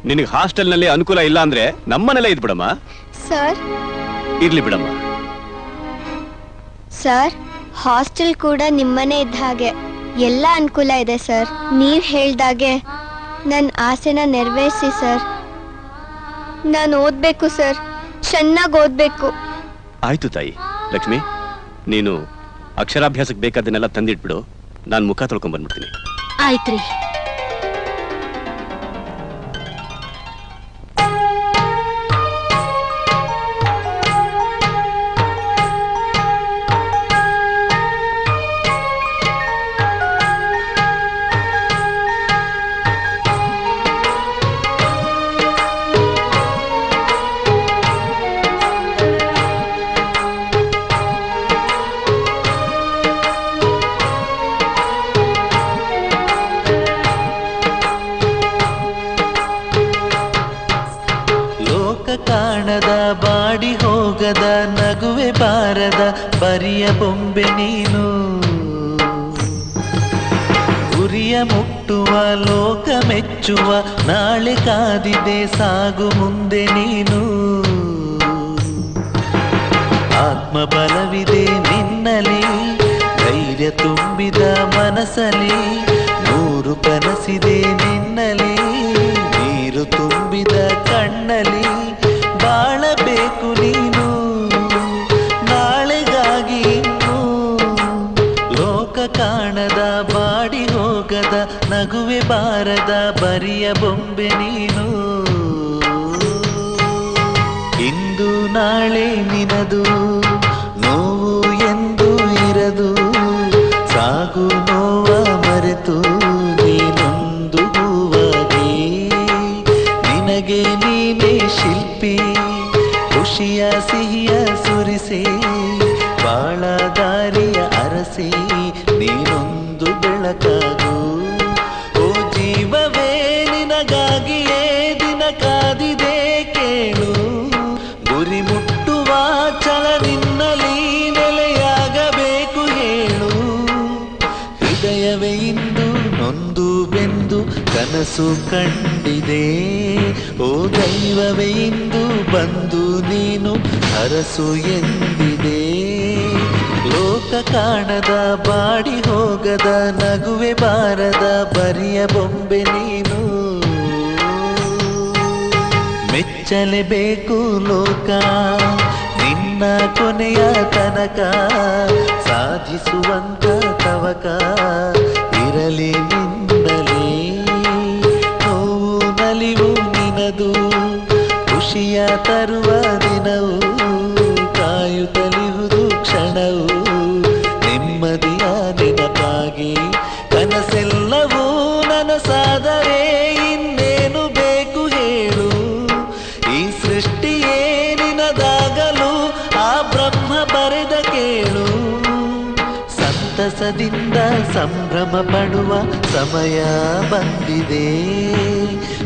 S12: ನಿನಗೆ ಹಾಸ್ಟೆಲ್ನಲ್ಲಿ ಅನುಕೂಲ ಇಲ್ಲ ಅಂದ್ರೆ ನಮ್ಮನೆಲ್ಲ ಇದ್ಬಿಡಮ್ಮ.
S1: ಸರ್,
S12: ಇರ್ಲಿ ಬಿಡಮ್ಮ.
S1: ಸರ್, ಹಾಸ್ಟೆಲ್ ಕೂಡ ನಿಮ್ಮನೆ ಇದ್ದ ಹಾಗೆ, ಎಲ್ಲ ಅನುಕೂಲ ಇದೆ ಸರ್. ನೀವ್ ಹೇಳ್ದಾಗೆ ನನ್ನ ಆಸೆನ ನೆರವೇರಿಸಿ ಸರ್. ನಾನು ಓದ್ಬೇಕು ಸರ್, ಚೆನ್ನಾಗಿ ಓದ್ಬೇಕು.
S12: ಆಯ್ತು ತಾಯಿ. ಲಕ್ಷ್ಮಿ, ನೀನು ಅಕ್ಷರಾಭ್ಯಾಸಕ್ಕೆ ಬೇಕಾದನ್ನೆಲ್ಲ ತಂದಿಟ್ಬಿಡು. ನಾನು ಮುಖ ತೊಳ್ಕೊಂಡ್ ಬಂದ್ಬಿಡ್ತೀನಿ.
S2: ಆಯ್ತ್ರಿ.
S13: ಬಾರದ ಬರಿಯ ಬೊಂಬೆ ನೀನು ಗುರಿಯ ಮುಟ್ಟುವ ಲೋಕ ಮೆಚ್ಚುವ ನಾಳೆ ಕಾದಿದೆ ಸಾಗು ಮುಂದೆ ನೀನು ಆತ್ಮಬಲವಿದೆ ನಿನ್ನಲಿ ಧೈರ್ಯ ತುಂಬಿದ ಮನಸ್ಸಲಿ ನೂರು ಕನಸಿದೆ ನಿನ್ನಲಿ ನೀರು ತುಂಬಿದ ಕಣ್ಣಲಿ ಬಾಳಬೇಕು ನೀನು ನಾಳೆಗಾಗಿ ಇನ್ನು ಲೋಕ ಕಾಣದ ಬಾಡಿ ಹೋಗದ ನಗುವೆ ಬಾರದ ಬರಿಯ ಬೊಂಬೆ ನೀನು ಇಂದು ನಾಳೆ ನಿನದು ನೋವು ಎಂದು ಇರದು ಸಾಗು ನೋವ ಮರೆತು ನೀನೊಂದು ಹೂವಾಗಿ ನಿನಗೆ ನೀನೇ ಶಿಲ್ಪಿ ಖುಷಿಯ ಸಿಹಿಯ ಸುರಿಸಿ ಬಾಳ ದಾರಿಯ ಅರಸಿ ನೀನೊಂದು ಬೆಳಕಾಗು ಓ ಜೀವವೇ ನಿನಗಾಗಿಯೇ ದಿನ ಕಾದಿದೆ ಕೇಳು ಗುರಿ ಮುಟ್ಟುವ ಛಲ ನಿನ್ನಲಿ ನೆಲೆಯಾಗಬೇಕು ಹೇಳು ಹೃದಯವೇ ಇಂದು ನೊಂದು ಬೆಂದು ಕನಸು ಕಂಡಿದೆ ಓ ದೈವವೇ ಇಂದು ಬಂದು ನೀನು ಹರಸು ಎಂದಿದೆ ಲೋಕ ಕಾಣದ ಬಾಡಿ ಹೋಗದ ನಗುವೆ ಬಾರದ ಬರಿಯ ಬೊಂಬೆ ನೀನು ಮೆಚ್ಚಲೇಬೇಕು ಲೋಕ ನಿನ್ನ ಕೊನೆಯ ತನಕ ಸಾಧಿಸುವಂತ ತವಕ ಇರಲಿ ನಿನ್ನಲೇ ನೋವು ನಲಿವು ನಿನದು ಖುಷಿಯ ತರುವ ದಿನವು ಕಾಯುತ್ತಲಿರುವುದು ಕ್ಷಣವು ನೆಮ್ಮದಿಯ ನೆನಪಾಗಿ ಕನಸೆಲ್ಲವೂ ನನಸಾದರೆ ಇನ್ನೇನು ಬೇಕು ಹೇಳು ಈ ಸೃಷ್ಟಿಯೇ ನಿನದಾಗಲು ಆ ಬ್ರಹ್ಮ ಬರೆದ ಕೇಳು ಸಂತಸದಿಂದ ಸಂಭ್ರಮ ಪಡುವ ಸಮಯ ಬಂದಿದೆ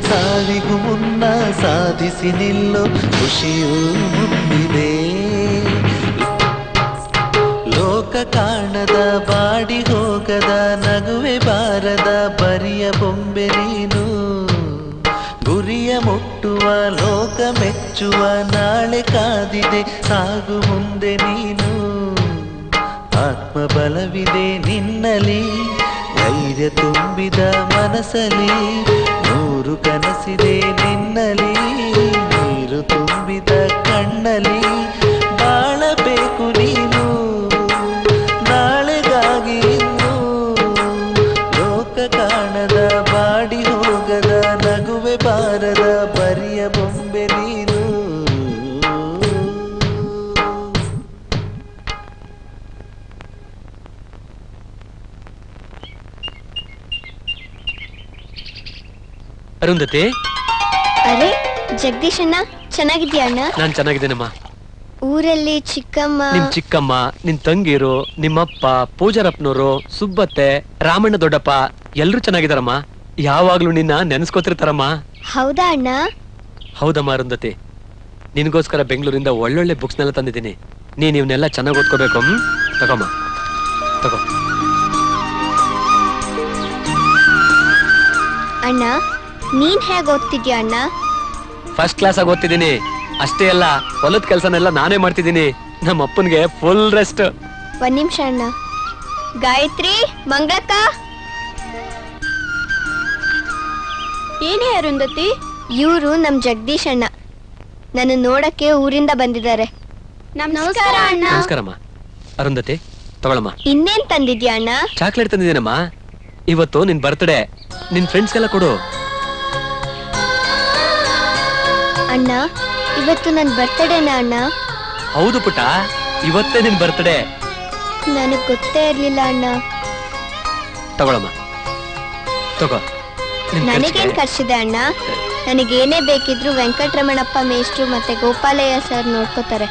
S13: ಸಾವಿಗೂ ಮುನ್ನ ಸಾಧಿಸಿ ನಿಲ್ಲೋ ಖುಷಿಯೂ ಮುಂದಿದೆ ಲೋಕ ಕಾಣದ ಬಾಡಿ ಹೋಗದ ನಗುವೆ ಬಾರದ ಬರಿಯ ಬೊಂಬೆ ನೀನು ಗುರಿಯ ಮುಟ್ಟುವ ಲೋಕ ಮೆಚ್ಚುವ ನಾಳೆ ಕಾದಿದೆ ಸಾಗು ಮುಂದೆ ನೀನು ಆತ್ಮಬಲವಿದೆ ನಿನ್ನಲಿ ಧೈರ್ಯ ತುಂಬಿದ ಮನಸ್ಸಲಿ ನೂರು ಕನಸಿದೆ ನಿನ್ನಲಿ ನೀರು ತುಂಬಿದ ಕಣ್ಣಲಿ ಬಾಳಬೇಕು ನೀನು ನಾಳೆಗಾಗಿ ಇನ್ನು ಲೋಕ ಕಾಣದ ಬಾಡಿ ಹೋಗದ ನಗುವೆ ಬಾರದ ಬರಿಯ ಬೊಂಬೆ ನೀನು
S8: ಅರುಂಧತಿ
S1: ಅರೆ ಜಗದೀಶ್ ಅಣ್ಣ ಚೆನ್ನಾಗಿದ್ಯಾ ಅಣ್ಣ?
S8: ನಾನ್ ಚೆನ್ನಾಗಿದ್ದೇನಮ್ಮ.
S1: ಊರಲ್ಲಿ ಚಿಕ್ಕಮ್ಮ
S8: ನಿಮ್ ಚಿಕ್ಕಮ್ಮ, ನಿನ್ ತಂಗಿರು, ನಿಮ್ಮಪ್ಪ, ಪೂಜಾರಪ್ಪನವರು, ಸುಬ್ಬತ್ತೆ, ರಾಮಣ್ಣ ದೊಡ್ಡಪ್ಪ ಎಲ್ರು ಚೆನ್ನಾಗಿದಾರಮ್ಮ. ಯಾವಾಗ್ಲೂ ನಿನ್ನ ನೆನ್ಸ್ಕೊತಿರ್ತಾರಮ್ಮ.
S1: ಹೌದಾ ಅಣ್ಣ?
S8: ಹೌದಮ್ಮ ಅರುಂಧತಿ, ನಿನ್ಗೋಸ್ಕರ ಬೆಂಗಳೂರಿಂದ ಒಳ್ಳೊಳ್ಳೆ ಬುಕ್ಸ್ ನೆಲ್ಲ ತಂದಿದ್ದೀನಿ. ನೀನ್ ಇವನ್ನೆಲ್ಲ ಚೆನ್ನಾಗಿ ಓದ್ಕೋಬೇಕು. ತಗೋಮ್ಮ, ತಗೋ.
S1: ಅಣ್ಣ ನೀನ್ ಹೇಗ್ ಓದ್ತಿದ್ಯಾ ಅಣ್ಣ?
S8: ಫಸ್ಟ್ ಕ್ಲಾಸ್ ಆಗಿ ಓದ್ತಿದ್ದೀನಿ. ಅಷ್ಟೇ ಅಲ್ಲ, ಹೊಲದ ಕೆಲ್ಸನೆಲ್ಲ ನಾನೇ ಮಾಡ್ತಿದ್ದೀನಿ. ನಮ್ಮ ಅಪ್ಪನ್ಗೆ ಫುಲ್ ರೆಸ್ಟ್.
S1: ಒಂದ್ ನಿಮಿಷ ಅಣ್ಣ. ಗಾಯತ್ರಿ, ಮಂಗಳಕ್ಕ.
S10: ಏನೇ ಅರುಂಧತಿ?
S1: ಇವ್ರು ನಮ್ ಜಗದೀಶ್ ಅಣ್ಣ. ನನ್ನ ನೋಡಕ್ಕೆ ಊರಿಂದ ಬಂದಿದ್ದಾರೆ.
S10: ನಮಸ್ಕಾರ ಅಣ್ಣ.
S8: ನಮಸ್ಕಾರಮ್ಮ. ಅರುಂಧತಿ ತಗೊಳಮ್ಮ.
S1: ಇನ್ನೇನ್ ತಂದಿದ್ಯಾ ಅಣ್ಣ?
S8: ಚಾಕ್ಲೇಟ್ ತಂದಿದ್ದೀನಮ್ಮ. ಇವತ್ತು ನಿನ್ ಬರ್ತ್ಡೇ, ನಿನ್ ಫ್ರೆಂಡ್ಸ್ಗೆಲ್ಲ ಕೊಡು.
S1: ಅಣ್ಣ ಇವತ್ತು ನನ್ ಬರ್ತಡೇನಾ ಅಣ್ಣ?
S8: ಹೌದು ಪುಟ್ಟ, ಇವತ್ತೇ ನಿನ್ ಬರ್ತ್ಡೇ.
S1: ನನಗ್ ಗೊತ್ತೇ ಇರ್ಲಿಲ್ಲ ಅಣ್ಣ.
S8: ತಗೊಳಮ್ಮ, ತಗೋ.
S1: ನನಗೇನ್ ಖರ್ಚಿದೆ ಅಣ್ಣ? ನನಗೇನೇ ಬೇಕಿದ್ರು ವೆಂಕಟರಮಣಪ್ಪ ಮೇಷ್ಟ್ರು ಮತ್ತೆ ಗೋಪಾಲಯ್ಯ ಸರ್ ನೋಡ್ಕೋತಾರೆ.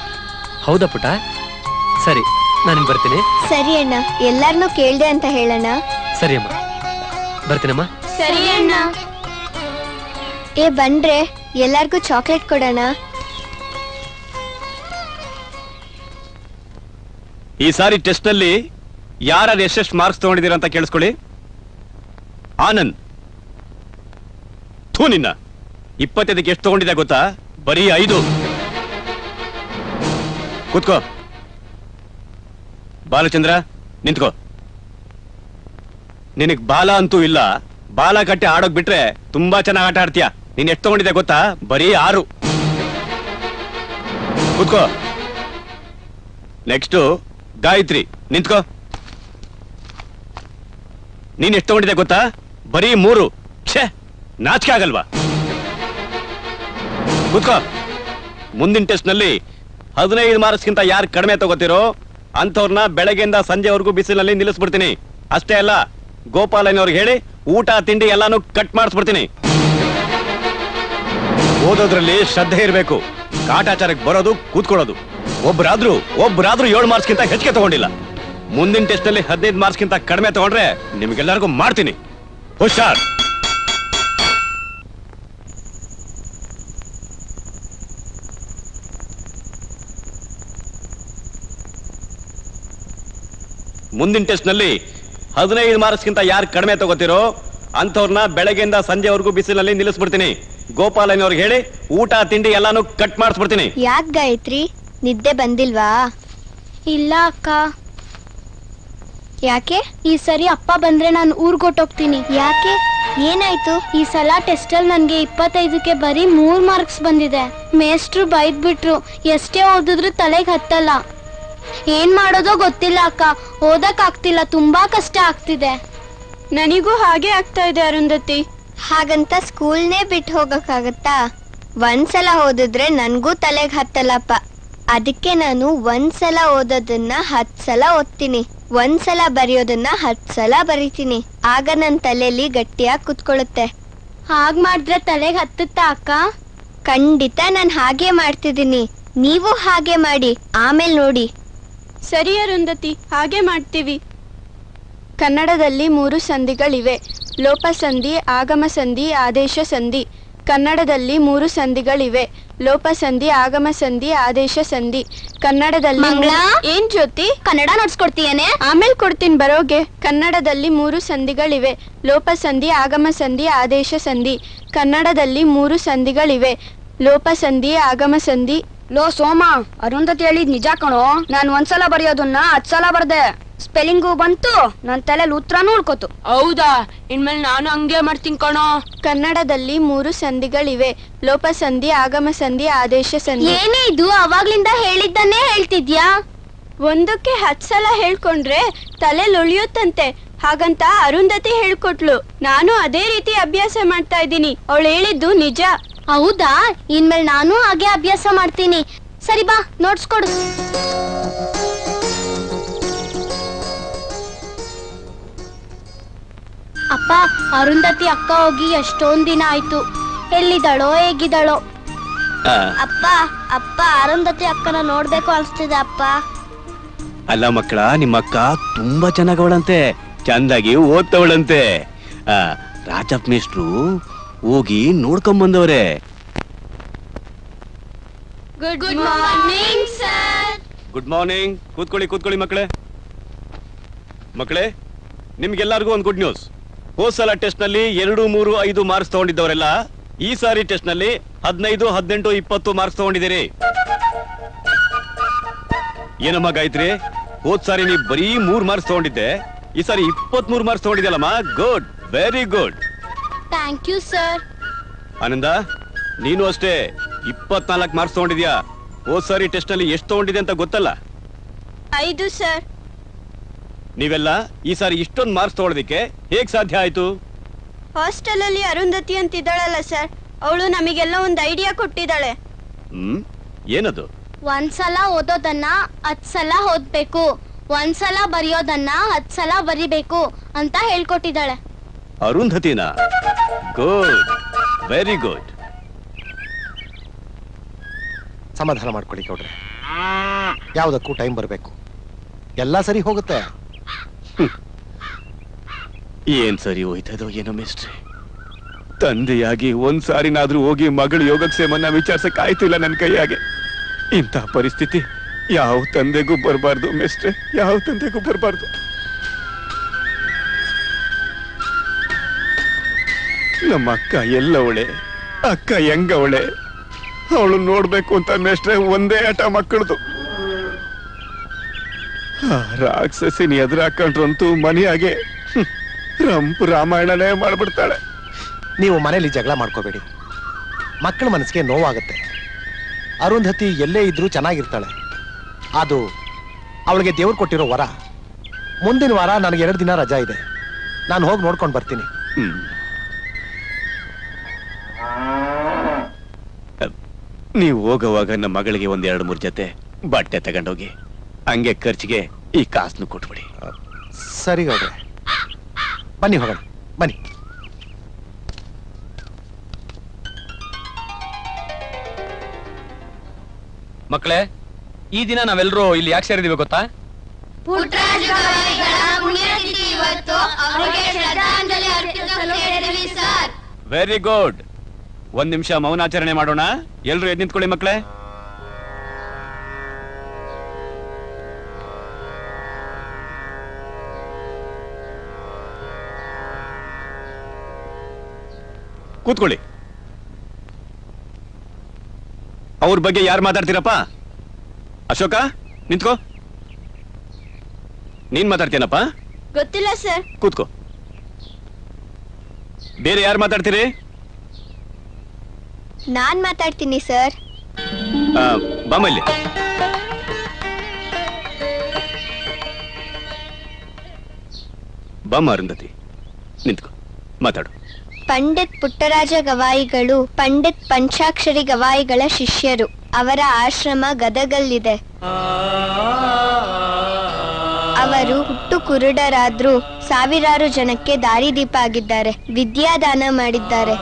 S8: ಹೌದಾ ಪುಟ್ಟ? ಸರಿ, ನಾನು ಬರ್ತೀನಿ.
S1: ಸರಿ ಅಣ್ಣ, ಎಲ್ಲಾರ್ನೂ ಕೇಳ್ದೆ ಅಂತ ಹೇಳಣ್ಣ.
S8: ಸರಿ ಅಮ್ಮ, ಬರ್ತೀನಮ್ಮ.
S10: ಸರಿ ಅಣ್ಣ.
S1: ಏ ಬಂದ್ರೆ ಎಲ್ಲಾರ್ಗೂ ಚಾಕ್ಲೇಟ್ ಕೊಡೋಣ.
S12: ಈ ಸಾರಿ ಟೆಸ್ಟ್ ನಲ್ಲಿ ಯಾರು ಎಷ್ಟೆಷ್ಟು ಮಾರ್ಕ್ಸ್ ತಗೊಂಡಿದ್ದೀರಾ ಅಂತ ಕೇಳಿಸ್ಕೊಳ್ಳಿ. ಆನಂದ್, ಥೂ ನಿನ್ನ, 25ಕ್ಕೆ ಎಷ್ಟು ತಗೊಂಡಿದ್ಯಾ ಗೊತ್ತಾ? ಬರೀ 5. ಕೂತ್ಕೋ. ಬಾಲಚಂದ್ರ, ನಿಂತ್ಕೋ. ನಿನಗ್ ಬಾಲ ಅಂತೂ ಇಲ್ಲ, ಬಾಲ ಕಟ್ಟಿ ಆಡೋಕ್ ಬಿಟ್ರೆ ತುಂಬಾ ಚೆನ್ನಾಗಿ ಆಟ ಆಡ್ತೀಯ. ನೀನ್ ಎಷ್ಟು ತಗೊಂಡಿದ್ಯಾ ಗೊತ್ತಾ? ಬರೀ 6. ಕೂತ್ಕೋ. ನೆಕ್ಸ್ಟ್ ಗಾಯತ್ರಿ, ನಿಂತ್ಕೋ. ನೀನ್ ಎಷ್ಟು ತಗೊಂಡಿದ್ಯಾ ಗೊತ್ತಾ? ಬರೀ 3. ಛೇ, ನಾಚಿಕೆ ಆಗಲ್ವಾ? ಕೂತ್ಕೋ. ಮುಂದಿನ ಟೆಸ್ಟ್ ನಲ್ಲಿ 15 ಮಾರ್ಕ್ಸ್ಗಿಂತ ಯಾರು ಕಡಿಮೆ ತಗೋತಿರೋ ಅಂಥವ್ರನ್ನ ಬೆಳಗ್ಗೆಯಿಂದ ಸಂಜೆವರೆಗೂ ಬಿಸಿಲಿನಲ್ಲಿ ನಿಲ್ಲಿಸ್ಬಿಡ್ತೀನಿ. ಅಷ್ಟೇ ಅಲ್ಲ, ಗೋಪಾಲಯ್ಯನವ್ರಿಗೆ ಹೇಳಿ ಊಟ ತಿಂಡಿ ಎಲ್ಲಾನು ಕಟ್ ಮಾಡಿಸ್ಬಿಡ್ತೀನಿ. ಓದೋದ್ರಲ್ಲಿ ಶ್ರದ್ಧೆ ಇರಬೇಕು. ಕಾಟಾಚಾರಕ್ಕೆ ಬರೋದು, ಕೂತ್ಕೊಳ್ಳೋದು. ಒಬ್ರಾದ್ರೂ 7 ಮಾರ್ಕ್ಸ್ಗಿಂತ ಹೆಚ್ಚಿಗೆ ತಗೊಂಡಿಲ್ಲ. ಮುಂದಿನ ಟೆಸ್ಟ್ ನಲ್ಲಿ 15 ಮಾರ್ಕ್ಸ್ಗಿಂತ ಕಡಿಮೆ ತಗೊಂಡ್ರೆ ನಿಮ್ಗೆಲ್ಲರಿಗೂ ಮಾಡ್ತೀನಿ. ಹುಷಾರ್. ಮುಂದಿನ ಟೆಸ್ಟ್ ನಲ್ಲಿ 15 ಮಾರ್ಕ್ಸ್ಗಿಂತ ಯಾರು ಕಡಿಮೆ ತಗೋತಿರೋ ಅಂಥವ್ರನ್ನ ಬೆಳಗ್ಗೆಯಿಂದ ಸಂಜೆವರೆಗೂ ಬಿಸಿಲಿನಲ್ಲಿ ನಿಲ್ಲಿಸ್ಬಿಡ್ತೀನಿ. ಗೋಪಾಲಯ್ಯನವ್ರಿಗೆ ಹೇಳಿ ಊಟ ತಿಂಡಿ ಎಲ್ಲಾನು ಕಟ್ ಮಾಡಿಸ್ಬಿಡ್ತೀನಿ.
S1: ಯಾಕೆ ಗಾಯತ್ರಿ, ನಿದ್ದೆ ಬಂದಿಲ್ವಾ?
S10: ಇಲ್ಲ ಅಕ್ಕ.
S1: ಯಾಕೆ?
S10: ಈ ಸರಿ ಅಪ್ಪ ಬಂದ್ರೆ ನಾನು ಊರ್ಗೊಟ್ಟೋಗ್ತೀನಿ.
S1: ಯಾಕೆ? ಏನಾಯ್ತು?
S10: ಈ ಸಲ ಟೆಸ್ಟಲ್ಲಿ ನನ್ಗೆ 25ಕ್ಕೆ ಬರೀ 3 ಮಾರ್ಕ್ಸ್ ಬಂದಿದೆ. ಮೇಷ್ಟ್ರು ಬೈದ್ಬಿಟ್ರು, ಎಷ್ಟೇ ಓದಿದ್ರು ತಲೆಗೆ ಹತ್ತಲ್ಲ. ಏನ್ ಮಾಡೋದೋ ಗೊತ್ತಿಲ್ಲ ಅಕ್ಕ, ಓದಕ್ ಆಗ್ತಿಲ್ಲ, ತುಂಬಾ ಕಷ್ಟ ಆಗ್ತಿದೆ. ನನಗೂ ಹಾಗೆ ಆಗ್ತಾ ಇದೆ ಅರುಂಧತಿ.
S1: ಹಾಗಂತ ಸ್ಕೂಲ್ನೇ ಬಿಟ್ಟು ಹೋಗಕ್ಕಾಗತ್ತಾ? ಒಂದ್ಸಲ ಓದಿದ್ರೆ ನನ್ಗೂ ತಲೆಗೆ ಹತ್ತಲ್ಲಪ್ಪ. ಅದಕ್ಕೆ ನಾನು ಒಂದ್ಸಲ ಓದೋದನ್ನ 10 ಸಲ ಓದ್ತೀನಿ, ಒಂದ್ಸಲ ಬರೆಯೋದನ್ನ 10 ಸಲ ಬರೀತೀನಿ. ಆಗ ನನ್ ತಲೆಯಲ್ಲಿ ಗಟ್ಟಿಯಾಗಿ ಕುತ್ಕೊಳ್ಳುತ್ತೆ.
S10: ಹಾಗ್ ಮಾಡಿದ್ರೆ ತಲೆಗೆ ಹತ್ತುತ್ತಾ ಅಕ್ಕ?
S1: ಖಂಡಿತ ನಾನು ಹಾಗೆ ಮಾಡ್ತಿದ್ದೀನಿ. ನೀವು ಹಾಗೆ ಮಾಡಿ, ಆಮೇಲೆ ನೋಡಿ.
S10: ಸರಿ ಅರುಂಧತಿ, ಹಾಗೆ ಮಾಡ್ತೀವಿ. ಕನ್ನಡದಲ್ಲಿ 3 ಸಂಧಿಗಳಿವೆ: ಲೋಪ ಸಂಧಿ, ಆಗಮ ಸಂಧಿ, ಆದೇಶ ಸಂಧಿ. ಕನ್ನಡದಲ್ಲಿ 3 ಸಂಧಿಗಳಿವೆ: ಲೋಪ ಸಂಧಿ, ಆಗಮ ಸಂಧಿ, ಆದೇಶ ಸಂಧಿ. ಕನ್ನಡದಲ್ಲಿ ಏನ್ ಜ್ಯೋತಿ,
S1: ಕನ್ನಡ ನೋಡ್ಸ್ಕೊಡ್ತೀಯೇನೆ?
S10: ಆಮೇಲೆ ಕೊಡ್ತೀನಿ, ಬರೋಗೆ. ಕನ್ನಡದಲ್ಲಿ 3 ಸಂಧಿಗಳಿವೆ: ಲೋಪ ಸಂಧಿ, ಆಗಮ ಸಂಧಿ, ಆದೇಶ ಸಂಧಿ. ಕನ್ನಡದಲ್ಲಿ 3 ಸಂಧಿಗಳಿವೆ: ಲೋಪ ಸಂಧಿ, ಆಗಮ ಸಂಧಿ.
S1: ಲೋ ಸೋಮ, ಅರುಂಧತಿ ಹೇಳಿದ್ ನಿಜ ಕಣೋ. ನಾನು ಒಂದ್ಸಲ ಬರೆಯೋದನ್ನ 10 ಸಲ ಬರ್ದೆ. ಸ್ಪೆಲ್ಲಿಂಗು ಬಂತು, ನನ್ನ ತಲೆಯಲ್ಲಿ ಉತ್ತರನೂ ಉಳ್ಕೋತು.
S10: ಹೌದಾ? ಇನ್ಮೇಲೆ ನಾನು ಹಂಗೆ ಮಾಡ್ತೀನಿ ಕಣೋ. ಕನ್ನಡದಲ್ಲಿ 3 ಸಂಧಿಗಳಿವೆ: ಲೋಪ ಸಂಧಿ, ಆಗಮ ಸಂಧಿ, ಆದೇಶ ಸಂಧಿ.
S1: ಏನೇ ಇದು, ಅವಾಗ್ಲಿಂದ ಹೇಳಿದ್ದನ್ನೇ ಹೇಳ್ತಿದ್ಯಾ?
S10: ಒಂದಕ್ಕೆ 10 ಸಲ ಹೇಳ್ಕೊಂಡ್ರೆ ತಲೆಯಲ್ಲಿ ಉಳಿಯುತ್ತಂತೆ, ಹಾಗಂತ ಅರುಂಧತಿ ಹೇಳ್ಕೊಟ್ಲು. ನಾನು ಅದೇ ರೀತಿ ಅಭ್ಯಾಸ ಮಾಡ್ತಾ ಇದ್ದೀನಿ. ಅವಳು ಹೇಳಿದ್ದು ನಿಜ.
S1: ಹೌದಾ? ಇನ್ಮೇಲೆ ನಾನು ಹಾಗೆ ಅಭ್ಯಾಸ ಮಾಡ್ತೀನಿ. ಸರಿ ಬಾ, ನೋಟ್ಸ್ ಕೊಡು.
S10: ಅಪ್ಪ, ಅರುಂಧತಿ ಅಕ್ಕ ಹೋಗಿ ಎಷ್ಟೊಂದ್ ದಿನ ಆಯ್ತು. ಎಲ್ಲಿದ್ದಾಳೋ, ಹೇಗಿದ್ದಾಳೋ?
S1: ಅಪ್ಪ ಅಪ್ಪ ಅರುಂಧತಿ ಅಕ್ಕನ ನೋಡ್ಬೇಕು ಅನ್ಸ್ತಿದೆ ಅಪ್ಪ.
S12: ಅಲ್ಲ ಮಕ್ಕಳ, ನಿಮ್ಮ ಅಕ್ಕ ತುಂಬಾ ಚೆನ್ನಾಗವಳಂತೆ, ಚಂದಾಗಿ ಓದ್ತವಳಂತೆ. ರಾಜಪ್ಪ ಮೇಷ್ಟ್ರು ಹೋಗಿ ನೋಡ್ಕೊಂಬಂದವ್ರೆ.
S10: Good morning sir.
S12: Good morning. ಕೂತ್ಕೊಳ್ಳಿ ಮಕ್ಕಳೇ. ನಿಮ್ಗೆಲ್ಲರಿಗೂ ಒಂದು ಗುಡ್ ನ್ಯೂಸ್. ಹೋದ್ಸಲ ಟೆಸ್ಟ್ ನಲ್ಲಿ 2, 3, 5 ಮಾರ್ಕ್ಸ್ ತಗೊಂಡಿದ್ದವರೆಲ್ಲ ಈ ಸಾರಿ ಟೆಸ್ಟ್ ನಲ್ಲಿ 15, 18, 20 ಮಾರ್ಕ್ಸ್ ತಗೊಂಡಿದ್ದೀರಿ. ಏನಮ್ಮ ಗಾಯತ್ರಿ, ಹೋದ್ ಸಾರಿ ನೀ ಬರೀ 3 ಮಾರ್ಕ್ಸ್ ತಗೊಂಡಿದ್ದೆ, ಈ ಸಾರಿ 23 ಮಾರ್ಕ್ಸ್ ತಗೊಂಡಿದ್ಯಲ್ಲಮ್ಮ. Good, very good.
S10: Thank you sir.
S12: Ananda, ನೀನು ಅಷ್ಟೇ 24 ಮಾರ್ಕ್ಸ್ ತಗೊಂಡಿದ್ಯಾ. ಹೋದ್ ಸಾರಿ ಟೆಸ್ಟ್ ನಲ್ಲಿ ಎಷ್ಟು ತಗೊಂಡಿದೆ ಅಂತ ಗೊತ್ತಲ್ಲ?
S10: 5 ಸರ್.
S12: ನೀವೆಲ್ಲ ಈ ಸಾರಿ ಇಷ್ಟೊಂದು ಮಾರ್ಕ್ಸ್ ತಗೊಳ್ಳೋದಿಕ್ಕೆ ಹೇಗ್ ಸಾಧ್ಯ ಆಯ್ತು?
S10: ಹಾಸ್ಟೆಲ್ ಅಲ್ಲಿ ಅರುಂಧತಿ ಅಂತಿದ್ದಾಳಲ್ಲ ಸರ್, ಅವಳು ನಮಗೆಲ್ಲ ಒಂದು ಐಡಿಯಾ ಕೊಟ್ಟಿದ್ದಾಳೆ.
S12: ಏನದು?
S10: ಒಂದ್ಸಲ ಓದೋದನ್ನ 10 ಸಲ ಓದ್ಬೇಕು, ಒಂದ್ಸಲ ಬರೆಯೋದನ್ನ 10 ಸಲ ಬರಿಬೇಕು ಅಂತ ಹೇಳ್ಕೊಟ್ಟಿದ್ದಾಳೆ.
S12: ಅರುಂಧತಿನ? Good, very good.
S7: ಸಮಾಧಾನ ಮಾಡ್ಕೊಳ್ಳಿ ಗೌಡ್ರೆ, ಯಾವುದಕ್ಕೂ ಟೈಮ್ ಬರಬೇಕು, ಎಲ್ಲ ಸರಿ ಹೋಗುತ್ತೆ.
S12: ಏನ್ ಸರಿ ಹೋಯ್ತದೋ ಏನೋ ಮೇಸ್ಟ್ರೆ. ತಂದೆಯಾಗಿ ಒಂದ್ಸಾರಿನಾದ್ರೂ ಹೋಗಿ ಮಗಳು ಯೋಗಕ್ಷೇಮನ್ನ ವಿಚಾರಿಸಕ್ ಆಯ್ತಿಲ್ಲ ನನ್ನ ಕೈಯಾಗೆ. ಇಂತಹ ಪರಿಸ್ಥಿತಿ ಯಾವ ತಂದೆಗೂ ಬರಬಾರ್ದು ಮಿಸ್ಟ್ರೆ, ಯಾವ ತಂದೆಗೂ ಬರಬಾರ್ದು. ನಮ್ಮ ಅಕ್ಕ ಎಲ್ಲವಳೆ, ಅಕ್ಕ ಹೆಂಗವಳೆ, ಅವಳು ನೋಡ್ಬೇಕು ಅಂತ ಮೇಷ್ಟ್ರೆ ಒಂದೇ ಆಟ ಮಕ್ಕಳದು. ರಾಕ್ಷಸಿನ ಎದುರು ಹಾಕೊಂಡ್ರಂತೂ ಮನೆಯಾಗೆ ರಂಪು ರಾಮಾಯಣನೇ ಮಾಡ್ಬಿಡ್ತಾಳೆ.
S7: ನೀವು ಮನೇಲಿ ಜಗಳ ಮಾಡ್ಕೋಬೇಡಿ, ಮಕ್ಕಳ ಮನಸ್ಸಿಗೆ ನೋವಾಗುತ್ತೆ. ಅರುಂಧತಿ ಎಲ್ಲೇ ಇದ್ರೂ ಚೆನ್ನಾಗಿರ್ತಾಳೆ. ಅದು ಅವಳಿಗೆ ದೇವ್ರು ಕೊಟ್ಟಿರೋ ವರ. ಮುಂದಿನ ವಾರ ನನಗೆ 2 ದಿನ ರಜಾ ಇದೆ, ನಾನು ಹೋಗಿ ನೋಡ್ಕೊಂಡು ಬರ್ತೀನಿ.
S12: ನೀವು ಹೋಗುವಾಗ ನಮ್ಮ ಮಗಳಿಗೆ 1-2-3 ಜೊತೆ ಬಟ್ಟೆ ತಗೊಂಡೋಗಿ, ಹಂಗೆ ಖರ್ಚಿಗೆ ಈ ಕಾಸನ್ನು ಕೊಟ್ಬಿಡಿ.
S7: ಸರಿ ಗೌಡ್ರೆ, ಬನ್ನಿ ಹೋಗೋಣ, ಬನ್ನಿ.
S8: ಮಕ್ಕಳೇ, ಈ ದಿನ ನಾವೆಲ್ಲರೂ ಇಲ್ಲಿ ಯಾಕೆ ಸೇರಿದೀವಿ ಗೊತ್ತಾ?
S3: Very good. 1 ನಿಮಿಷ ಮೌನಾಚರಣೆ ಮಾಡೋಣ. ಎಲ್ರು ಎದ್ದು ನಿಂತ್ಕೊಳ್ಳಿ ಮಕ್ಕಳೇ. ಕೂತ್ಕೊಳ್ಳಿ. ಅವ್ರ ಬಗ್ಗೆ ಯಾರು ಮಾತಾಡ್ತೀರಪ್ಪ? ಅಶೋಕ, ನಿಂತ್ಕೋ. ನೀನ್ ಮಾತಾಡ್ತೀನಪ್ಪ?
S1: ಗೊತ್ತಿಲ್ಲ ಸರ್.
S3: ಕೂತ್ಕೋ. ಬೇರೆ ಯಾರು ಮಾತಾಡ್ತೀರಿ?
S1: ನಾನ್ ಮಾತಾಡ್ತೀನಿ ಸರ್.
S3: ಬಾಮಲ್ಲಿ. ಬಾಮ ಅರುಂಧತಿ, ನಿಂತ್ಕೋ, ಮಾತಾಡು.
S1: ಪಂಡಿತ್ ಪುಟ್ಟರಾಜ ಗವಾಯಿಗಳು ಪಂಡಿತ್ ಪಂಚಾಕ್ಷರಿ ಗವಾಯಿಗಳ ಶಿಷ್ಯರು. ಅವರ ಆಶ್ರಮ ಗದಗಲ್ಲಿದೆ. ಅವರು ಹುಟ್ಟು ಕುರುಡರಾದ್ರೂ ಸಾವಿರಾರು ಜನಕ್ಕೆ ದಾರಿದೀಪ ಆಗಿದ್ದಾರೆ, ವಿದ್ಯಾದಾನ ಮಾಡಿದ್ದಾರೆ,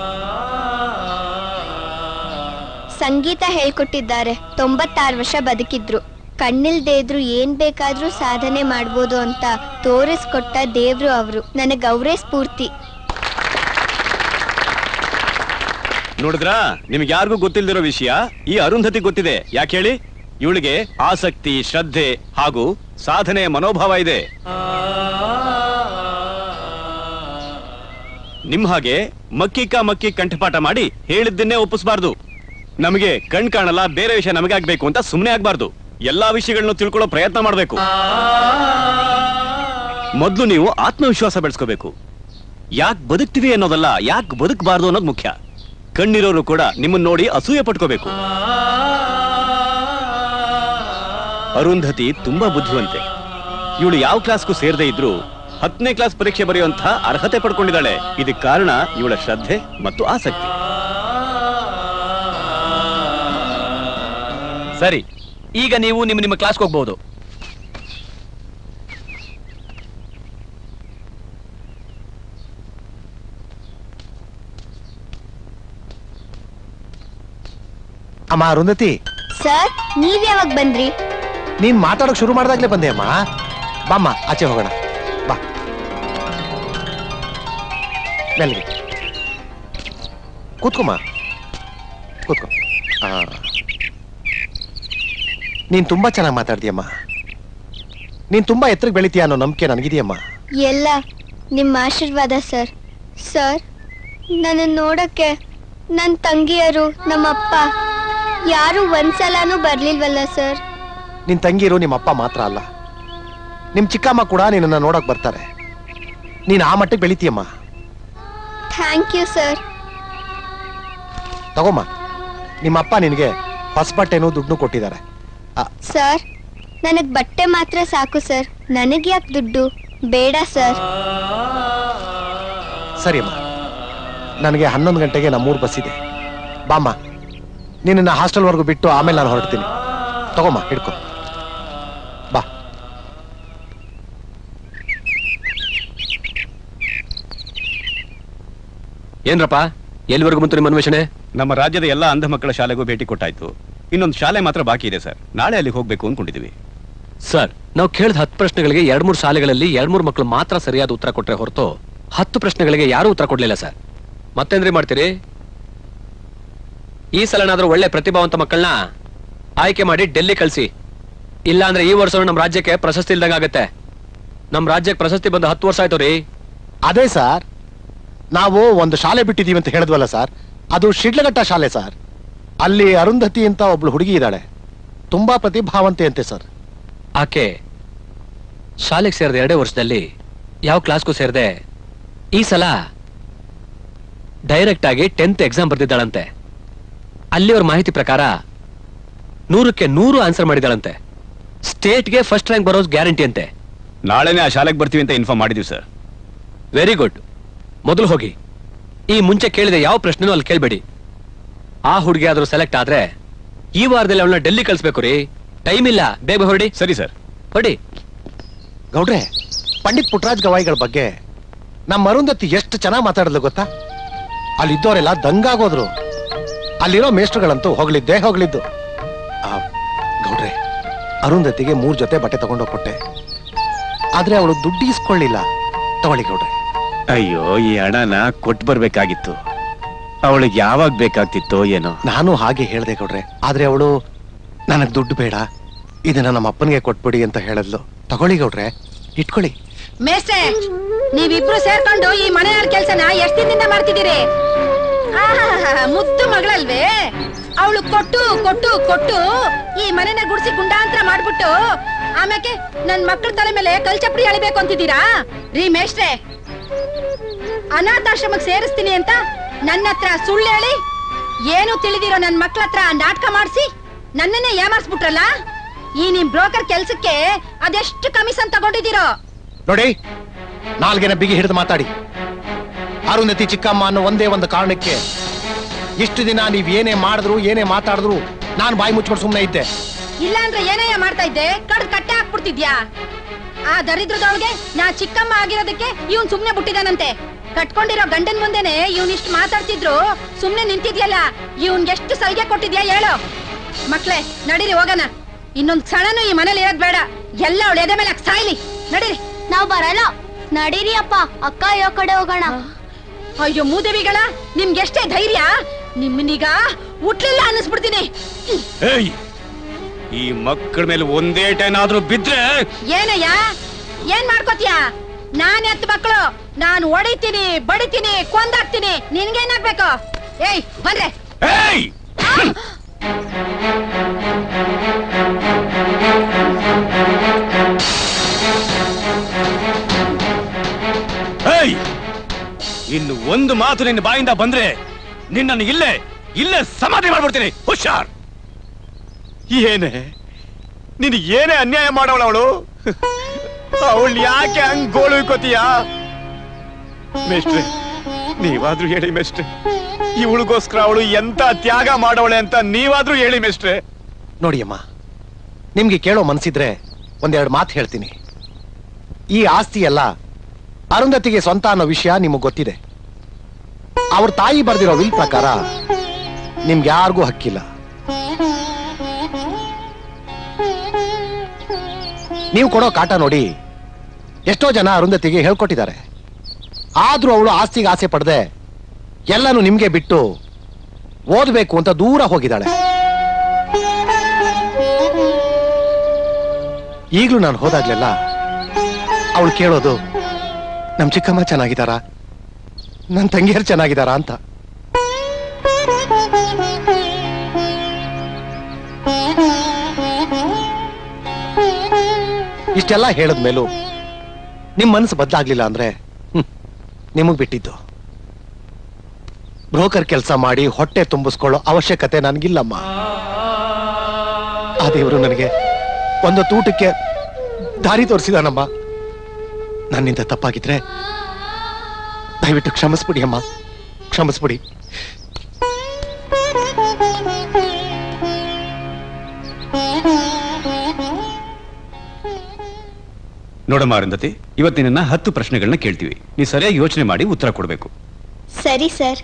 S1: ಸಂಗೀತ ಹೇಳ್ಕೊಟ್ಟಿದ್ದಾರೆ. 96 ವರ್ಷ ಬದುಕಿದ್ರು. ಕಣ್ಣಿಲ್ದೇ ಇದ್ರು ಏನ್ ಬೇಕಾದ್ರೂ ಸಾಧನೆ ಮಾಡ್ಬೋದು ಅಂತ ತೋರಿಸ್ಕೊಟ್ಟ ದೇವ್ರು ಅವರು. ನನಗೆ ಅವರೇ ಸ್ಫೂರ್ತಿ.
S3: ನೋಡಿದ್ರಾ, ನಿಮ್ಗೆ ಯಾರಿಗೂ ಗೊತ್ತಿಲ್ದಿರೋ ವಿಷಯ ಈ ಅರುಂಧತಿ ಗೊತ್ತಿದೆ. ಯಾಕೆ ಹೇಳಿ? ಇವಳಿಗೆ ಆಸಕ್ತಿ, ಶ್ರದ್ಧೆ ಹಾಗೂ ಸಾಧನೆಯ ಮನೋಭಾವ ಇದೆ. ನಿಮ್ ಹಾಗೆ ಮಕ್ಕಿ ಕಂಠಪಾಠ ಮಾಡಿ ಹೇಳಿದ್ದನ್ನೇ ಒಪ್ಪಿಸಬಾರ್ದು. ನಮಗೆ ಕಣ್ ಕಾಣಲ್ಲ, ಬೇರೆ ವಿಷಯ ನಮಗೆ ಆಗ್ಬೇಕು ಅಂತ ಸುಮ್ಮನೆ ಆಗ್ಬಾರ್ದು. ಎಲ್ಲಾ ವಿಷಯಗಳನ್ನು ತಿಳ್ಕೊಳ್ಳೋ ಪ್ರಯತ್ನ ಮಾಡ್ಬೇಕು. ಮೊದ್ಲು ನೀವು ಆತ್ಮವಿಶ್ವಾಸ ಬೆಳೆಸ್ಕೋಬೇಕು. ಯಾಕೆ ಬದುಕ್ತಿವಿ ಅನ್ನೋದಲ್ಲ, ಯಾಕೆ ಬದುಕಬಾರ್ದು ಅನ್ನೋದು ಮುಖ್ಯ. ಕಣ್ಣಿರೋರು ಕೂಡ ನಿಮ್ಮನ್ನ ನೋಡಿ ಅಸೂಯೆ ಪಟ್ಕೋಬೇಕು. ಅರುಂಧತಿ ತುಂಬಾ ಬುದ್ಧಿವಂತೆ. ಇವಳು ಯಾವ ಕ್ಲಾಸ್ಗೂ ಸೇರದೇ ಇದ್ರು 10ನೇ ಕ್ಲಾಸ್ ಪರೀಕ್ಷೆ ಬರೆಯುವಂತ ಅರ್ಹತೆ ಪಡ್ಕೊಂಡಿದ್ದಾಳೆ. ಇದಕ್ಕೆ ಕಾರಣ ಇವಳ ಶ್ರದ್ಧೆ ಮತ್ತು ಆಸಕ್ತಿ.
S8: ಸರಿ, ಈಗ ನೀವು ನಿಮ್ಮ ಕ್ಲಾಸ್ಗೆ ಹೋಗ್ಬಹುದು.
S7: ಅಮ್ಮ ಅರುಂಧತಿ.
S1: ಸರ್, ನೀವ್ ಯಾವಾಗ ಬಂದ್ರಿ?
S7: ನೀನ್ ಮಾತಾಡೋಕ್ ಶುರು ಮಾಡ್ದಾಗ್ಲೇ ಬಂದೆ ಅಮ್ಮ. ಬಾಮ್ಮ, ಆಚೆ ಹೋಗೋಣ, ಬಾ. ಮೆಲ್ಲಿಗೆ ಕೂತ್ಕೊಮ್ಮ, ಕೂತ್ಕೊ. ನೀನ್ ತುಂಬಾ ಚೆನ್ನಾಗಿ ಮಾತಾಡ್ತೀಯಮ್ಮ. ನೀನ್ ತುಂಬಾ ಎತ್ತರಕ್ಕೆ ಬೆಳಿತೀಯ ಅನ್ನೋ ನಂಬಿಕೆ ನನಗಿದೆಯಮ್ಮ.
S1: ಎಲ್ಲ ನಿಮ್ಮ ಆಶೀರ್ವಾದ ಸರ್. ಸರ್, ನನ್ನ ನೋಡಕ್ಕೆ ನನ್ನ ತಂಗಿಯರು, ನಮ್ಮಪ್ಪ ಯಾರು ಒಂದ್ಸಲನೂ ಬರ್ಲಿಲ್ವಲ್ಲ ಸರ್?
S7: ನಿನ್ ತಂಗಿರು ನಿಮ್ಮ ಅಪ್ಪ ಮಾತ್ರ ಅಲ್ಲ, ನಿಮ್ ಚಿಕ್ಕಮ್ಮ ಕೂಡ ನಿನ್ನ ನೋಡಕ್ ಬರ್ತಾರೆ. ನೀನ್ ಆ ಮಟ್ಟಕ್ಕೆ ಬೆಳಿತೀಯಮ್ಮ.
S1: Thank you sir.
S7: ತಗೋಮ್ಮ, ನಿಮ್ಮಪ್ಪ ನಿನಗೆ ಹೊಸ ಬಟ್ಟೆನೂ ದುಡ್ಡು ಕೊಟ್ಟಿದ್ದಾರೆ.
S1: ಸರ್, ನನಗ್ ಬಟ್ಟೆ ಮಾತ್ರ ಸಾಕು ಸರ್. ನನಗೆ ಯಾಕೆ ದುಡ್ಡು ಬೇಡ ಸರ್?
S7: ಸರಿ ಅಮ್ಮ, ನನಗೆ 11 ಗಂಟೆಗೆ ನಮ್ಮೂರು ಬಸ್ ಇದೆ. ಬಾಮ್ಮ, ನಿನ್ನ ಹಾಸ್ಟೆಲ್ವರೆಗೂ ಬಿಟ್ಟು ಆಮೇಲೆ ನಾನು ಹೊರಡ್ತೀನಿ. ತಗೋಮ್ಮ, ಹಿಡ್ಕೊ, ಬಾ.
S8: ಏನ್ರಪ್ಪ, ಎಲ್ಲಿವರೆಗೂ ಬಂತು ನಿಮ್ಮ ಅನ್ವೇಷಣೆ?
S3: ನಮ್ಮ ರಾಜ್ಯದ ಎಲ್ಲಾ ಅಂಧ ಮಕ್ಕಳ ಶಾಲೆಗೂ ಭೇಟಿ ಕೊಟ್ಟಾಯ್ತು. ಇನ್ನೊಂದು ಶಾಲೆ ಮಾತ್ರ ಬಾಕಿ ಇದೆ ಸರ್. ನಾಳೆ ಅಲ್ಲಿ ಹೋಗ್ಬೇಕು ಅನ್ಕೊಂಡಿದೀವಿ.
S8: ಸರ್, ನಾವು ಕೇಳಿದ 10 ಪ್ರಶ್ನೆಗಳಿಗೆ 2-3 ಶಾಲೆಗಳಲ್ಲಿ 2-3 ಮಕ್ಕಳು ಮಾತ್ರ ಸರಿಯಾದ ಉತ್ತರ ಕೊಟ್ರೆ ಹೊರತು 10 ಪ್ರಶ್ನೆಗಳಿಗೆ ಯಾರೂ ಉತ್ತರ ಕೊಡ್ಲಿಲ್ಲ ಸರ್. ಮತ್ತೇನ್ರಿ ಮಾಡ್ತೀರಿ? ಈ ಸಲನಾದ್ರೂ ಒಳ್ಳೆ ಪ್ರತಿಭಾವಂತ ಮಕ್ಕಳನ್ನ ಆಯ್ಕೆ ಮಾಡಿ ಡೆಲ್ಲಿ ಕಳಿಸಿ. ಇಲ್ಲ ಅಂದ್ರೆ ಈ ವರ್ಷ ನಮ್ ರಾಜ್ಯಕ್ಕೆ ಪ್ರಶಸ್ತಿ ಇಲ್ದಂಗ ಆಗತ್ತೆ. ನಮ್ ರಾಜ್ಯಕ್ಕೆ ಪ್ರಶಸ್ತಿ ಬಂದು 10 ವರ್ಷ ಆಯ್ತು ರೀ.
S7: ಅದೇ ಸರ್, ನಾವು ಒಂದು ಶಾಲೆ ಬಿಟ್ಟಿದೀವಿ ಅಂತ ಹೇಳಿದ್ವಲ್ಲ ಸರ್, ಅದು ಶಿಡ್ಲಘಟ್ಟ ಶಾಲೆ ಸರ್. ಅಲ್ಲಿ ಅರುಂಧತಿ ಅಂತ ಒಬ್ಳು ಹುಡುಗಿ ಇದ್ದಾಳೆ, ತುಂಬಾ ಪ್ರತಿಭಾವಂತೆ ಅಂತೆ ಸರ್.
S8: ಆಕೆ ಶಾಲೆಗೆ ಸೇರಿದ 2 ವರ್ಷದಲ್ಲಿ ಯಾವ ಕ್ಲಾಸ್ಗೂ ಸೇರಿದೆ ಈ ಸಲ ಡೈರೆಕ್ಟ್ ಆಗಿ 10th ಎಕ್ಸಾಮ್ ಬರ್ದಿದ್ದಾಳಂತೆ. ಅಲ್ಲಿ ಅವ್ರ ಮಾಹಿತಿ ಪ್ರಕಾರ 100ಕ್ಕೆ 100 ಆನ್ಸರ್ ಮಾಡಿದಾಳಂತೆ. ಸ್ಟೇಟ್ಗೆ ಫಸ್ಟ್ ರ್ಯಾಂಕ್ ಬರೋದು ಗ್ಯಾರಂಟಿ ಅಂತೆ.
S12: ನಾಳೆನೇ ಆ ಶಾಲೆಗೆ ಬರ್ತೀವಿ ಅಂತ ಇನ್ಫಾರ್ಮ್ ಮಾಡಿದೀವಿ ಸರ್.
S8: Very good. ಮೊದಲು ಹೋಗಿ ಈ ಮುಂಚೆ ಕೇಳಿದ ಯಾವ ಪ್ರಶ್ನೆನೂ ಅಲ್ಲಿ ಕೇಳ್ಬೇಡಿ. ಆ ಹುಡುಗಿ ಆದ್ರೂ ಸೆಲೆಕ್ಟ್ ಆದ್ರೆ ಈ ವಾರದಲ್ಲಿ ಅವಳನ್ನ ಡೆಲ್ಲಿ ಕಳಿಸ್ಬೇಕು ರೀ. ಟೈಮ್ ಇಲ್ಲ, ಬೇಗ ಹೊರಡಿ.
S12: ಸರಿ ಸರ್,
S8: ಹೊರಡಿ.
S7: ಗೌಡ್ರೆ, ಪಂಡಿತ್ ಪುಟ್ಟರಾಜ್ ಗವಾಯಿಗಳ ಬಗ್ಗೆ ನಮ್ಮ ಅರುಂಧತಿ ಎಷ್ಟು ಚೆನ್ನಾಗಿ ಮಾತಾಡಿದ್ಲು ಗೊತ್ತಾ? ಅಲ್ಲಿದ್ದವರೆಲ್ಲ ದಂಗಾಗೋದ್ರು. ಅಲ್ಲಿರೋ ಮೇಷ್ಟ್ರುಗಳಂತೂ ಹೋಗ್ಲಿದ್ದು. ಗೌಡ್ರೆ, ಅರುಂಧತಿಗೆ 3 ಜೊತೆ ಬಟ್ಟೆ ತಗೊಂಡೋಗ್ಕೊಟ್ಟೆ, ಆದ್ರೆ ಅವಳು ದುಡ್ಡು ಇಸ್ಕೊಳ್ಳಿಲ್ಲ. ತಗೊಳ್ಳಿ ಗೌಡ್ರೆ.
S12: ಅಯ್ಯೋ, ಈ ಹಣನ ಕೊಟ್ಟು ಬರ್ಬೇಕಾಗಿತ್ತು. ಅವಳಿಗೆ ಯಾವಾಗ ಬೇಕಾಗ್ತಿತ್ತೋ ಏನೋ.
S7: ನಾನು ಹಾಗೆ ಹೇಳ್ದೆ ಗೌಡ್ರೆ, ಆದ್ರೆ ಅವಳು ನನಗ್ ದುಡ್ಡು ಬೇಡ, ಇದನ್ನ ನಮ್ಮ ಅಪ್ಪನಿಗೆ ಕೊಟ್ಬಿಡಿ ಅಂತ ಹೇಳಿದ್ಲು. ತಗೊಳ್ಳಿ ಗೌಡ್ರೆ, ಇಟ್ಕೊಳ್ಳಿ.
S5: ಮೇಸ್ಟ್ರೆ, ನೀವಿಬ್ರು ಸೇರ್ಕೊಂಡು ಈ ಮನೆಯ ಕೆಲ್ಸನ ಎಷ್ಟ್ ದಿನದಿಂದ ಮಾಡ್ತಿದ್ದೀರಿ? ಮುದ್ದು ಮಗಳಲ್ವೇ ಅವಳು? ಕೊಟ್ಟು ಕೊಟ್ಟು ಕೊಟ್ಟು ಈ ಮನೆನ ಗುಡ್ಸಿ ಗುಂಡಾಂತರ ಮಾಡ್ಬಿಟ್ಟು ಆಮೇಲೆ ನನ್ ಮಕ್ಕಳ ತಲೆ ಮೇಲೆ ಕಲ್ಚಪ್ರಿ ಅಳಿಬೇಕು ಅಂತಿದ್ದೀರಾ ರೀ ಮೇಷ್ಟ್ರೆ? ಅನಾಥಾಶ್ರಮಕ್ಕೆ ಸೇರಿಸ್ತೀನಿ ಅಂತ ನನ್ನ ಹತ್ರ ಸುಳ್ಳು ಹೇಳಿ ಏನು ತಿಳಿದಿರೋ ನನ್ ಮಕ್ಳ ಹತ್ರ ನಾಟಕ ಮಾಡಿಸಿ ನನ್ನನ್ನೇ ಏಮಾರ್ಸ್ಬಿಟ್ರಲ್ಲ. ಈ ನಿಮ್ ಬ್ರೋಕರ್ ಕೆಲ್ಸಕ್ಕೆ ಅದೆಷ್ಟು ಕಮಿಷನ್ ತಗೊಂಡಿದ್ದೀರೋ
S7: ನೋಡಿ. ನಾಲ್ಗೆನ ಬಿಗಿ ಹಿಡಿದು ಮಾತಾಡಿ. ಅರುಂಧತಿ ಚಿಕ್ಕಮ್ಮ ಅನ್ನೋ ಒಂದೇ ಒಂದು ಕಾರಣಕ್ಕೆ ಇಷ್ಟು ದಿನ ನೀವ್ ಏನೇ ಮಾಡಿದ್ರು ಏನೇ ಮಾತಾಡಿದ್ರು ನಾನು ಬಾಯಿ ಮುಚ್ಕೊಂಡು ಸುಮ್ಮನೆ ಇದ್ದೆ.
S5: ಇಲ್ಲ ಅಂದ್ರೆ ಏನಯ್ಯ ಮಾಡ್ತಾ ಇದ್ದೆ? ಕಡ್ದು ಕಟ್ಟೆ ಹಾಕ್ಬಿಡ್ತಿದ್ಯಾ? ಆ ದರಿದ್ರದೊಳಗೆ ನಾ ಚಿಕ್ಕಮ್ಮ ಆಗಿರೋದಕ್ಕೆ ಇವನ್ ಸುಮ್ನೆ ಬಿಟ್ಟಿದಾನಂತೆ. ಕಟ್ಕೊಂಡಿರೋ ಗಂಡನ್ ಮುಂದೆನೆ ಇವನ್ ಇಷ್ಟು ಮಾತಾಡ್ತಿದ್ರು ಸುಮ್ನೆ ನಿಂತಿದ್ಯಲ್ಲ, ಇವನ್ಗೆ ಎಷ್ಟು ಸಲಿಗೆ ಕೊಟ್ಟಿದ್ಯಾ ಹೇಳು? ಮಕ್ಳೇ ನಡೀರಿ ಹೋಗಣ. ಇನ್ನೊಂದ್ ಕ್ಷಣನೂ ಈ ಮನೇಲಿ ಇರೋದ್ ಬೇಡ. ಎಲ್ಲ ಅವಳ ಎದೆ ಮೇಲೆ ಸಾಯ್ಲಿ. ನಡೀರಿ.
S1: ನಾವ್ ಬರಲ್ಲ. ನಡೀರಿ ಅಪ್ಪ, ಅಕ್ಕ ಯಾವ ಕಡೆ ಹೋಗೋಣ.
S5: ಅಯ್ಯೋ ಮೂದೇವಿಗಳ, ನಿಮ್ಗೆಷ್ಟೇ ಧೈರ್ಯ? ನಿಮ್ಮನೀಗ ಹುಟ್ಲಿಲ್ಲ ಅನ್ನಿಸ್ಬಿಡ್ತೀನಿ.
S12: ಈ ಮಕ್ಕಳ ಮೇಲೆ ಒಂದೇ ಟೈನಾದ್ರೂ ಬಿದ್ರೆ
S5: ಏನಯ್ಯ, ಏನ್ ಮಾಡ್ಕೋತೀಯ? ನಾನ್ ಎತ್ತ ಮಕ್ಕಳು, ನಾನು ಹೊಡಿತೀನಿ, ಬಡಿತೀನಿ, ಕೊಂದಾಕ್ತೀನಿ. ನಿನ್ಗೇನಾಗ್ಬೇಕು? ಏಯ್ ಬಂದ್ರೆ
S12: ಇನ್ನು ಒಂದು ಮಾತು ನಿನ್ನ ಬಾಯಿಂದ ಬಂದ್ರೆ ನಿನ್ನನ್ನು ಇಲ್ಲೇ ಸಮಾಧಿ ಮಾಡ್ಬಿಡ್ತೀನಿ. ಹುಷಾರ್. ಏನೇ ನಿನ್ ಏನೇ ಅನ್ಯಾಯ ಮಾಡವಳವಳು? ಅವಳು ಯಾಕೆ ಹಂಗ್ ಗೋಳು ಇಕ್ಕೋತೀಯ? ಮೇಷ್ಟ್ರೆ, ನೀವಾದ್ರೂ ಹೇಳಿ ಮೇಷ್ಟ್ರೆ, ಇವಳಿಗೋಸ್ಕರ ಅವಳು ಎಂತ ತ್ಯಾಗ ಮಾಡವಳೆ ಅಂತ ನೀವಾದ್ರೂ ಹೇಳಿ ಮೇಷ್ಟ್ರೆ.
S7: ನೋಡಿಯಮ್ಮ, ನಿಮ್ಗೆ ಕೇಳೋ ಮನ್ಸಿದ್ರೆ ಒಂದೆರಡು ಮಾತು ಹೇಳ್ತೀನಿ. ಈ ಆಸ್ತಿ ಎಲ್ಲ ಅರುಂಧತಿಗೆ ಸ್ವಂತ ಅನ್ನೋ ವಿಷಯ ನಿಮಗ್ ಗೊತ್ತಿದೆ. ಅವ್ರ ತಾಯಿ ಬರ್ದಿರೋ ವಿಲ್ ಪ್ರಕಾರ ನಿಮ್ಗೆ ಯಾರಿಗೂ ಹಕ್ಕಿಲ್ಲ. ನೀವು ಕೊಡೋ ಕಾಟ ನೋಡಿ ಎಷ್ಟೋ ಜನ ಅರುಂಧತಿಗೆ ಹೇಳ್ಕೊಟ್ಟಿದ್ದಾರೆ. ಆದ್ರೂ ಅವಳು ಆಸ್ತಿಗೆ ಆಸೆ ಪಡದೆ ಎಲ್ಲಾನು ನಿಮ್ಗೆ ಬಿಟ್ಟು ಓದ್ಬೇಕು ಅಂತ ದೂರ ಹೋಗಿದ್ದಾಳೆ. ಈಗ್ಲೂ ನಾನು ಹೋದಾಗ್ಲೆಲ್ಲ ಅವಳು ಕೇಳೋದು ನಮ್ ಚಿಕ್ಕಮ್ಮ ಚೆನ್ನಾಗಿದ್ದಾರಾ, ನನ್ ತಂಗಿಯರು ಚೆನ್ನಾಗಿದ್ದಾರಾ ಅಂತ. ಇಷ್ಟೆಲ್ಲ ಹೇಳದ್ಮೇಲೂ ನಿಮ್ ಮನಸ್ಸು ಬದಲಾಗ್ಲಿಲ್ಲ ಅಂದ್ರೆ ನಿಮಗ್ ಬಿಟ್ಟಿದ್ದು. ಬ್ರೋಕರ್ ಕೆಲಸ ಮಾಡಿ ಹೊಟ್ಟೆ ತುಂಬಿಸ್ಕೊಳ್ಳೋ ಅವಶ್ಯಕತೆ ನನ್ಗಿಲ್ಲಮ್ಮ. ಆ ದೇವರು ನನಗೆ ಒಂದು ತೂಟಕ್ಕೆ ದಾರಿ ತೋರಿಸಿದಾನಮ್ಮ. ನನ್ನಿಂದ ತಪ್ಪಾಗಿದ್ರೆ ದಯವಿಟ್ಟು ಕ್ಷಮಿಸ್ಬಿಡಿ ಅಮ್ಮ, ಕ್ಷಮಿಸ್ಬಿಡಿ.
S12: ನೋಡಮ್ಮ ಅರುಂಧತಿ, ಇವತ್ತು ನಿನ್ನ 10 ಪ್ರಶ್ನೆಗಳನ್ನ ಕೇಳ್ತೀವಿ. ನೀ ಸರಿಯಾಗಿ ಯೋಚನೆ ಮಾಡಿ ಉತ್ತರ ಕೊಡ್ಬೇಕು.
S1: ಸರಿ ಸರ್.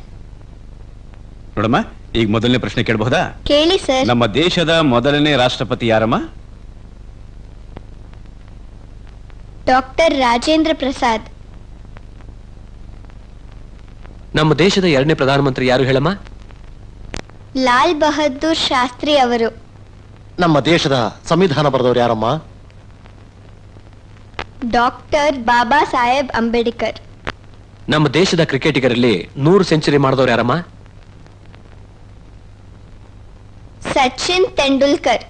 S12: ನೋಡಮ್ಮ, ಈಗ ಮೊದಲನೇ ಪ್ರಶ್ನೆ ಕೇಳಬಹುದಾ?
S1: ಕೇಳಿ ಸರ್.
S12: ನಮ್ಮ ದೇಶದ ಮೊದಲನೇ ರಾಷ್ಟ್ರಪತಿ ಯಾರಮ್ಮ?
S1: ಡಾಕ್ಟರ್ ರಾಜೇಂದ್ರ ಪ್ರಸಾದ್.
S8: ನಮ್ಮ ದೇಶದ 2ನೇ ಪ್ರಧಾನಮಂತ್ರಿ ಯಾರು ಹೇಳಮ್ಮ?
S1: ಲಾಲ್ ಬಹದ್ದೂರ್ ಶಾಸ್ತ್ರಿ ಅವರು.
S7: ನಮ್ಮ ದೇಶದ ಸಂವಿಧಾನ ಬರೆದವರು ಯಾರಮ್ಮ?
S1: ಡಾಕ್ಟರ್ ಬಾಬಾ ಸಾಹೇಬ್ ಅಂಬೇಡ್ಕರ್.
S8: ನಮ್ಮ ದೇಶದ ಕ್ರಿಕೆಟಿಗರಲ್ಲಿ 100 ಸೆಂಚುರಿ ಮಾಡಿದವರು ಯಾರಮ್ಮ?
S1: ಸಚಿನ್ ತೆಂಡೂಲ್ಕರ್.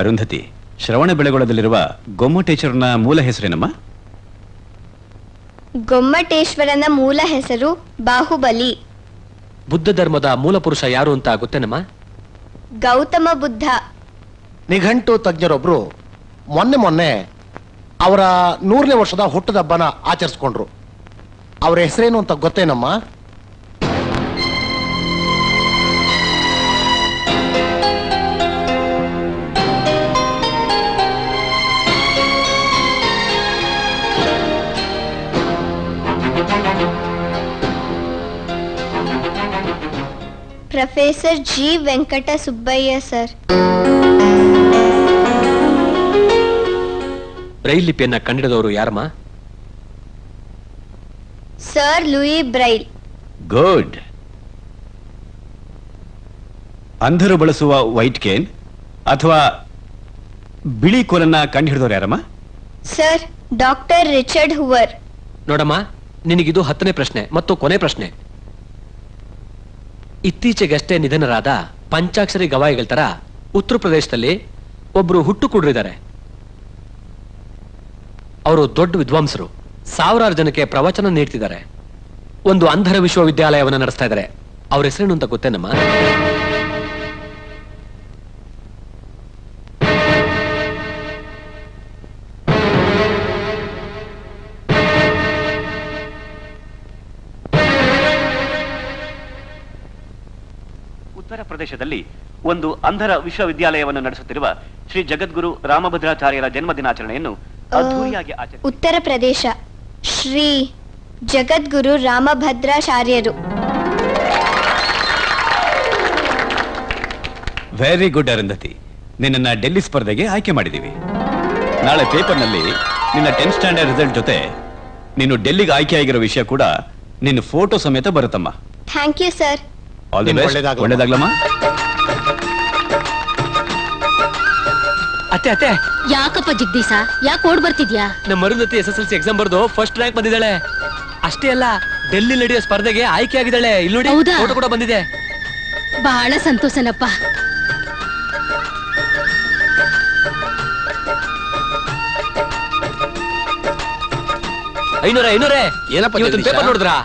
S12: ಅರುಂಧತಿ, ಶ್ರವಣ ಬೆಳಗೊಳದಲ್ಲಿರುವ ಗೊಮ್ಮಟೇಶ್ವರನ ಮೂಲ ಹೆಸರೇನಮ್ಮ?
S1: ಗೊಮ್ಮಟೇಶ್ವರನ ಮೂಲ ಹೆಸರು ಬಾಹುಬಲಿ.
S8: ಬುದ್ಧ ಧರ್ಮದ ಮೂಲ ಪುರುಷ ಯಾರು ಅಂತ ಗೊತ್ತೇನಮ್ಮ?
S1: ಗೌತಮ ಬುದ್ಧ.
S7: ನಿಘಂಟು ತಜ್ಞರೊಬ್ರು ಮೊನ್ನೆ ಅವರ 100ನೇ ವರ್ಷದ ಹುಟ್ಟುಹಬ್ಬನ ಆಚರಿಸ್ಕೊಂಡ್ರು. ಅವರ ಹೆಸರೇನು ಅಂತ ಗೊತ್ತೇನಮ್ಮ?
S1: Professor G Venkata Subbaiah sir.
S8: Braille ಲಿಪಿಯನ್ನ ಕಂಡಿಡಿದವರು ಯಾರಮ್ಮ?
S1: Sir Louis Braille.
S12: ಗುಡ್. ಅಂಧರು ಬಳಸುವ ವೈಟ್ ಕೇನ್ ಅಥವಾ ಬಿಳಿ ಕೋಲನ್ನ ಕಂಡು ಹಿಡಿದವರು ಯಾರಮ್ಮ?
S1: Sir doctor Richard Hoover.
S8: ನೋಡಮ್ಮ, ನಿನಗಿದು 10ನೇ ಪ್ರಶ್ನೆ ಮತ್ತು ಕೊನೆ ಪ್ರಶ್ನೆ. ಇತ್ತೀಚೆಗಷ್ಟೇ ನಿಧನರಾದ ಪಂಚಾಕ್ಷರಿ ಗವಾಯಿಗಳ ತರ ಉತ್ತರ ಪ್ರದೇಶದಲ್ಲಿ ಒಬ್ರು ಹುಟ್ಟು ಕುಡ್ರಿದ್ದಾರೆ. ಅವರು ದೊಡ್ಡ ವಿದ್ವಾಂಸರು, ಸಾವಿರಾರು ಜನಕ್ಕೆ ಪ್ರವಚನ ನೀಡ್ತಿದ್ದಾರೆ. ಒಂದು ಅಂಧರ ವಿಶ್ವವಿದ್ಯಾಲಯವನ್ನು ನಡೆಸ್ತಾ ಇದ್ದಾರೆ. ಅವ್ರ ಹೆಸರೇನು ಅಂತ ಗೊತ್ತೇನಮ್ಮ?
S6: ಉತ್ತರ ಪ್ರದೇಶದಲ್ಲಿ ಒಂದು ಅಂಧರ ವಿಶ್ವವಿದ್ಯಾಲಯವನ್ನು ನಡೆಸುತ್ತಿರುವ ಶ್ರೀ ಜಗದ್ಗುರು ರಾಮಭದ್ರಾಚಾರ್ಯರ ಜನ್ಮದಿನಾಚರಣೆಯನ್ನು ಅದ್ಧೂರಿಯಾಗಿ ಆಚರಿಸಿ.
S1: ಉತ್ತರ ಪ್ರದೇಶ ಶ್ರೀ ಜಗದ್ಗುರು ರಾಮಭದ್ರಾಚಾರ್ಯರು.
S12: ವೆರಿ ಗುಡ್ ಅರುಂಧತಿ, ನಿನ್ನನ್ನ ಡೆಲ್ಲಿ ಸ್ಪರ್ಧೆಗೆ ಆಯ್ಕೆ ಮಾಡಿದೀವಿ. ನಾಳೆ ಪೇಪರ್ನಲ್ಲಿ ನಿನ್ನ 10th ಸ್ಟ್ಯಾಂಡರ್ಡ್ ರಿಸಲ್ಟ್ ಜೊತೆ ನೀನು ಡೆಲ್ಲಿಗೆ ಆಯ್ಕೆ ಆಗಿರೋ ವಿಷಯ ಕೂಡ ನಿನ್ನ ಫೋಟೋ ಸಮೇತ ಬರುತ್ತಮ್ಮ.
S1: Thank you sir.
S12: All the best. ಒಳ್ಳೆದಾಗ್ಲಮ್ಮ.
S8: ಅತ್ತೆ ಅತ್ತೆ,
S2: ಯಾಕಪ್ಪ ಜಗದೀಶ, ಯಾಕೆ ಓಡ್ ಬರ್ತಿದ್ಯಾ?
S8: ನಮ್ಮ ಅರುಂಧತಿ SSLC ಎಕ್ಸಾಮ್ ಬರ್ದು ಫಸ್ಟ್ ರ್ಯಾಂಕ್ ಬಂದಿದ್ದಾಳೆ. ಅಷ್ಟೇ ಅಲ್ಲ, ಡೆಲ್ಲಿ ನಡೆಯೋ ಸ್ಪರ್ಧೆಗೆ ಆಯ್ಕೆ ಆಗಿದ್ದಾಳೆ. ಇಲ್ಲಿ ನೋಡಿ,
S2: ಹೌದಾ?
S8: ಫೋಟೋ ಕೂಡ ಬಂದಿದೆ.
S2: ಬಹಳ ಸಂತೋಷನಪ್ಪ.
S8: ಐನೂರೇ
S4: ಏನಪ್ಪ
S8: ಇವತ್ತು
S4: ಜಗದೀಶ?
S8: ಪೇಪರ್ ನೋಡಿದ್ರಾ?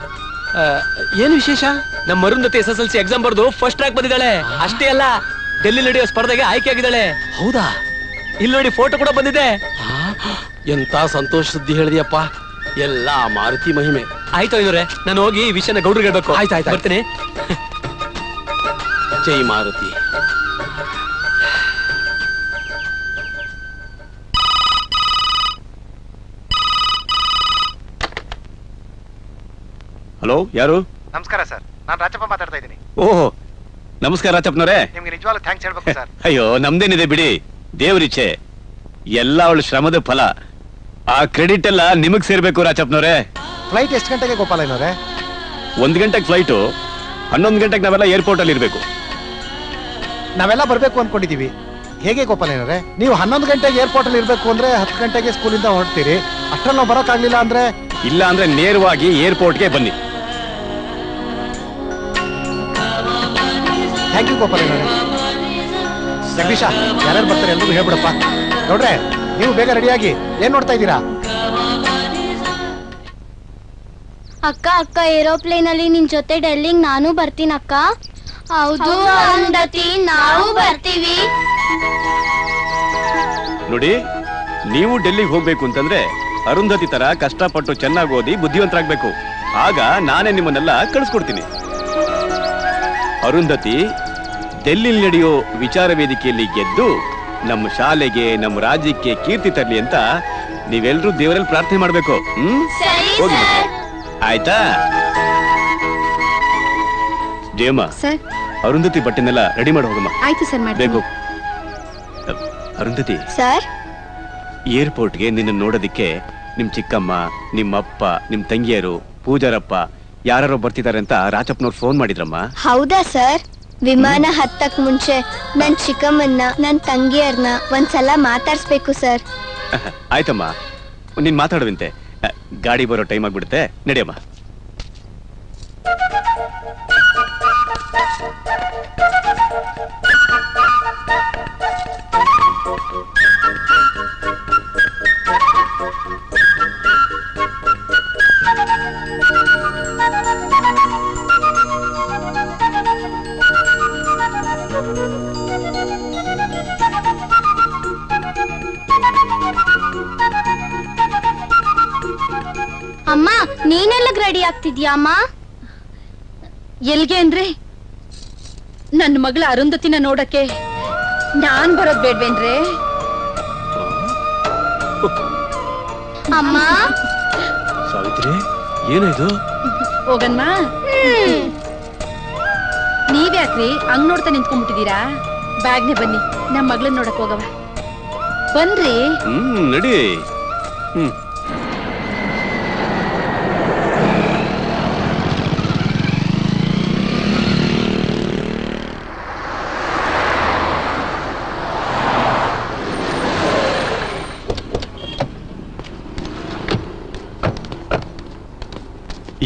S4: ಏನು ವಿಶೇಷ?
S8: ನಮ್ಮ ಅರುಂಧತಿ SSLC ಎಕ್ಸಾಮ್ ಬರ್ದು ಫಸ್ಟ್ ರ್ಯಾಂಕ್ ಬಂದಿದ್ದಾಳೆ. ಅಷ್ಟೇ ಅಲ್ಲ, ಡೆಲ್ಲಿ ನಡೆಯೋ ಸ್ಪರ್ಧೆಗೆ ಆಯ್ಕೆ ಆಗಿದ್ದಾಳೆ.
S4: ಹೌದಾ?
S8: ಇಲ್ಲಿ ನೋಡಿ, ಫೋಟೋ ಕೂಡ ಬಂದಿದೆ.
S4: ಎಂತ ಸಂತೋಷ ಸುದ್ದಿ ಹೇಳಿದ್ಯಪ್ಪ. ಎಲ್ಲ ಮಾರುತಿ ಮಹಿಮೆ.
S8: ಆಯ್ತು ಐನೂರೇ, ನಾನು ಹೋಗಿ ಈ ವಿಷಯನ ಗೌಡ್ರಿಗೆ ಹೇಳ್ಬೇಕು.
S4: ಆಯ್ತು.
S8: ಬರ್ತೀನಿ.
S4: ಜೈ ಮಾರುತಿ.
S12: ಹಲೋ, ಯಾರು?
S7: ನಮಸ್ಕಾರ ಸರ್, ನಾನು ರಾಜಪ್ಪ ಮಾತಾಡ್ತಾ ಇದ್ದೀನಿ.
S12: ಓಹೋ, ನಮಸ್ಕಾರ ರಾಜಪ್ಪನವರೇ.
S7: ನಿಮ್ಗೆ ನಿಜವಾಗ್ಲೂ ಥ್ಯಾಂಕ್ಸ್ ಹೇಳ್ಬೇಕು ಸರ್.
S12: ಅಯ್ಯೋ, ನಮ್ದೇನಿದೆ ಬಿಡಿ, ದೇವರಿಚ್ಛೆ. ಎಲ್ಲ ಅವಳ ಶ್ರಮದ ಫಲ. ಆ ಕ್ರೆಡಿಟ್ ಎಲ್ಲ ನಿಮಗ್ ಸೇರ್ಬೇಕು ರಾಜಪ್ಪನವರೇ.
S7: ಫ್ಲೈಟ್ ಎಷ್ಟು ಗಂಟೆಗೆ ಗೋಪಾಲಯ್ಯನವರೇ?
S12: 1 ಗಂಟೆಗೆ ಫ್ಲೈಟು, 11 ಗಂಟೆಗೆ ನಾವೆಲ್ಲ ಏರ್ಪೋರ್ಟ್ ಅಲ್ಲಿ ಇರ್ಬೇಕು.
S7: ನಾವೆಲ್ಲ ಬರ್ಬೇಕು ಅನ್ಕೊಂಡಿದೀವಿ. ಹೇಗೆ ಗೋಪಾಲಯ್ಯನವರೇ? ನೀವು 11 ಗಂಟೆಗೆ ಏರ್ಪೋರ್ಟ್ ಅಲ್ಲಿ ಇರ್ಬೇಕು ಅಂದ್ರೆ 10 ಗಂಟೆಗೆ ಸ್ಕೂಲಿಂದ ಹೊರಡ್ತೀರಿ. ಅಷ್ಟ್ರಲ್ಲಿ ನಾವು ಬರೋಕ್ಕಾಗ್ಲಿಲ್ಲ ಅಂದ್ರೆ?
S12: ಇಲ್ಲ ಅಂದ್ರೆ ನೇರವಾಗಿ ಏರ್ಪೋರ್ಟ್ಗೆ ಬನ್ನಿ.
S7: Thank you ಗೋಪಾಲಯ್ಯನವರೇ. ಜಗದೀಶ, ಯಾರ್ಯಾರು ಬರ್ತಾರೆ ಎಲ್ಲರಿಗೂ ಹೇಳ್ಬಿಡಪ್ಪ. ನೋಡ್ರೆ, ನೀವು ಬೇಗ ರೆಡಿಯಾಗಿ. ಏನ್ ನೋಡ್ತಾ ಇದ್ದೀರಾ?
S1: ಅಕ್ಕ ಏರೋಪ್ಲೇನ್ ಅಲ್ಲಿ ನಿನ್ ಜೊತೆ ಡೆಲ್ಲಿಗೆ ನಾನು ಬರ್ತೀನಿ ಅಕ್ಕ. ಹೌದು ಅರುಂಧತಿ, ನಾವು ಬರ್ತೀವಿ.
S12: ನೋಡಿ, ನೀವು ಡೆಲ್ಲಿಗೆ ಹೋಗ್ಬೇಕು ಅಂತಂದ್ರೆ ಅರುಂಧತಿ ತರ ಕಷ್ಟಪಟ್ಟು ಚೆನ್ನಾಗಿ ಓದಿ ಬುದ್ಧಿವಂತರಾಗ್ಬೇಕು. ಆಗ ನಾನೇ ನಿಮ್ಮನ್ನೆಲ್ಲ ಕಳಿಸ್ಕೊಡ್ತೀನಿ. ಅರುಂಧತಿ ಡೆಲ್ಲಿ ನಡೆಯೋ ವಿಚಾರ ವೇದಿಕೆಯಲ್ಲಿ ಗೆದ್ದು ನಮ್ಮ ಶಾಲೆಗೆ, ನಮ್ಮ ರಾಜ್ಯಕ್ಕೆ ಕೀರ್ತಿ ತರಲಿ ಅಂತ ನೀವೆಲ್ಲರೂ ದೇವರಲ್ಲಿ ಪ್ರಾರ್ಥನೆ ಮಾಡ್ಬೇಕು. ಹೋಗಿ ಆಯ್ತಾ? ಜಯಮ್ಮ,
S5: ಸರ್.
S12: ಅರುಂಧತಿ ಬಟ್ಟೆನೆಲ್ಲ ರೆಡಿ ಮಾಡಿ ಹೋಗಮ್ಮ.
S5: ಆಯ್ತು ಸರ್,
S12: ಬೇಕು. ಅರುಂಧತಿ
S1: ಸರ್,
S12: ಏರ್ಪೋರ್ಟ್ಗೆ ನಿನ್ನ ನೋಡೋದಿಕ್ಕೆ ನಿಮ್ ಚಿಕ್ಕಮ್ಮ, ನಿಮ್ಮಪ್ಪ, ನಿಮ್ ತಂಗಿಯರು, ಪೂಜಾರಪ್ಪ ಯಾರು ಬರ್ತಿದ್ದಾರೆ ಅಂತ ರಾಜಪ್ಪನವ್ರು ಫೋನ್ ಮಾಡಿದ್ರಮ್ಮ.
S1: ಹೌದಾ ಸರ್? ವಿಮಾನ ಹತ್ತಕ್ ಮುಂಚೆ ನನ್ ಚಿಕ್ಕಮ್ಮನ್ನ ನನ್ ತಂಗಿಯರ್ನ ಒಂದ್ಸಲ ಮಾತಾಡ್ಸ್ಬೇಕು ಸರ್.
S12: ಆಯ್ತಮ್ಮ, ನೀನ್ ಮಾತಾಡುವಂತೆ. ಗಾಡಿ ಬರೋ ಟೈಮ್ ಆಗ್ಬಿಡುತ್ತೆ, ನಡಿಯಮ್ಮ.
S1: ಅಮ್ಮ ನೀನೆಲ್ಲ ರೆಡಿ ಆಗ್ತಿದ್ಯಾ ಅಮ್ಮ?
S5: ಎಲ್ಗೆ ಅಂದ್ರೆ ನನ್ನ ಮಗಳ ಅರುಂಧತಿನ ನೋಡಕ್ಕೆ ನಾನ್ ಬರೋದ್ ಬೇಡ್ವೇನ್ರೆ?
S1: ಅಮ್ಮ
S12: ಸಾವಿತ್ರಿ, ಏನಾಯ್ತು?
S5: ಹೋಗನ್ಮ. ನೀವ್ಯಾಕ್ರಿ ಹಂಗ್ ನೋಡ್ತಾ ನಿಂತ್ಕೊಂಡ್ಬಿಟ್ಟಿದೀರಾ? ಬ್ಯಾಗ್ನೆ ಬನ್ನಿ, ನಮ್ ಮಗಳನ್ನ ನೋಡಕ್ ಹೋಗವ. ಬನ್ರಿ.
S12: ನಡಿ.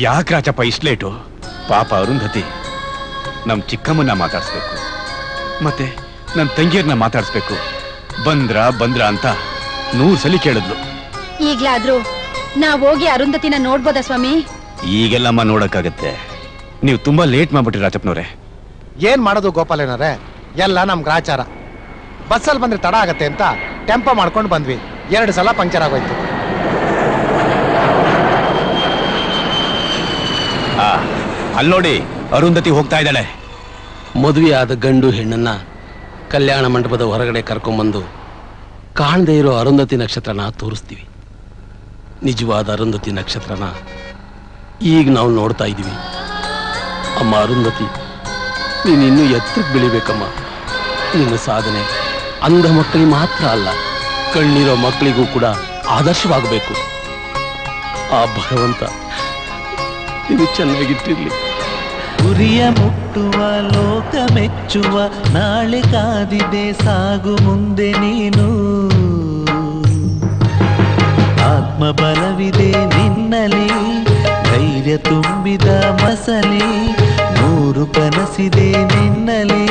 S12: ಯಾಕೆ ರಾಜಪ್ಪ ಇಷ್ಟು ಲೇಟು? ಪಾಪ ಅರುಂಧತಿ ನಮ್ ಚಿಕ್ಕಮ್ಮನ್ನ ಮಾತಾಡ್ಸ್ಬೇಕು, ಮತ್ತೆ ನನ್ ತಂಗಿಯರ್ನ ಮಾತಾಡ್ಸ್ಬೇಕು. ಬಂದ್ರ ಅಂತ 100 ಸಲ ಕೇಳಿದ್ಲು.
S5: ಈಗ್ಲಾದ್ರೂ ನಾವ್ ಹೋಗಿ ಅರುಂಧತಿನ ನೋಡ್ಬೋದಾ ಸ್ವಾಮಿ?
S12: ಈಗೆಲ್ಲಮ್ಮ ನೋಡಕ್ಕಾಗತ್ತೆ. ನೀವು ತುಂಬಾ ಲೇಟ್ ಮಾಡ್ಬಿಟ್ರಿ ರಾಜಪ್ಪನವ್ರೆ.
S7: ಏನ್ ಮಾಡೋದು ಗೋಪಾಲನವ್ರೆ, ಎಲ್ಲ ನಮ್ ಗ್ರಾಚಾರ. ಬಸ್ಸಲ್ಲಿ ಬಂದ್ರೆ ತಡ ಆಗತ್ತೆ ಅಂತ ಟೆಂಪೋ ಮಾಡ್ಕೊಂಡು ಬಂದ್ವಿ. 2 ಸಲ ಪಂಕ್ಚರ್ ಆಗೋಯ್ತು.
S12: ಅಲ್ಲೋಡಿ, ಅರುಂಧತಿ ಹೋಗ್ತಾ ಇದ್ದಾಳೆ.
S4: ಮದುವೆ ಆದ ಗಂಡು ಹೆಣ್ಣನ್ನ ಕಲ್ಯಾಣ ಮಂಟಪದ ಹೊರಗಡೆ ಕರ್ಕೊಂಬಂದು ಕಾಣದೇ ಇರೋ ಅರುಂಧತಿ ನಕ್ಷತ್ರನ ತೋರಿಸ್ತೀವಿ. ನಿಜವಾದ ಅರುಂಧತಿ ನಕ್ಷತ್ರನ ಈಗ ನಾವು ನೋಡ್ತಾ ಇದ್ದೀವಿ. ಅಮ್ಮ ಅರುಂಧತಿ, ನೀನು ಇನ್ನೂ ಎತ್ತರಕ್ಕೆ ಬೆಳಿಬೇಕಮ್ಮ. ನಿನ್ನ ಸಾಧನೆ ಅಂಧ ಮಕ್ಕಳಿಗೆ ಮಾತ್ರ ಅಲ್ಲ, ಕಣ್ಣಿರೋ ಮಕ್ಕಳಿಗೂ ಕೂಡ ಆದರ್ಶವಾಗಬೇಕು. ಆ ಭಗವಂತ ಇದು ಚೆನ್ನಾಗಿಟ್ಟಿರ್ಲಿ.
S13: ಗುರಿಯ ಮುಟ್ಟುವ ಲೋಕ ಮೆಚ್ಚುವ ನಾಳೆ ಕಾದಿದೆ, ಸಾಗು ಮುಂದೆ ನೀನು. ಆತ್ಮಬಲವಿದೆ ನಿನ್ನಲಿ, ಧೈರ್ಯ ತುಂಬಿದ ಮಸಲಿ, 100 ಕನಸಿದೆ ನಿನ್ನಲಿ.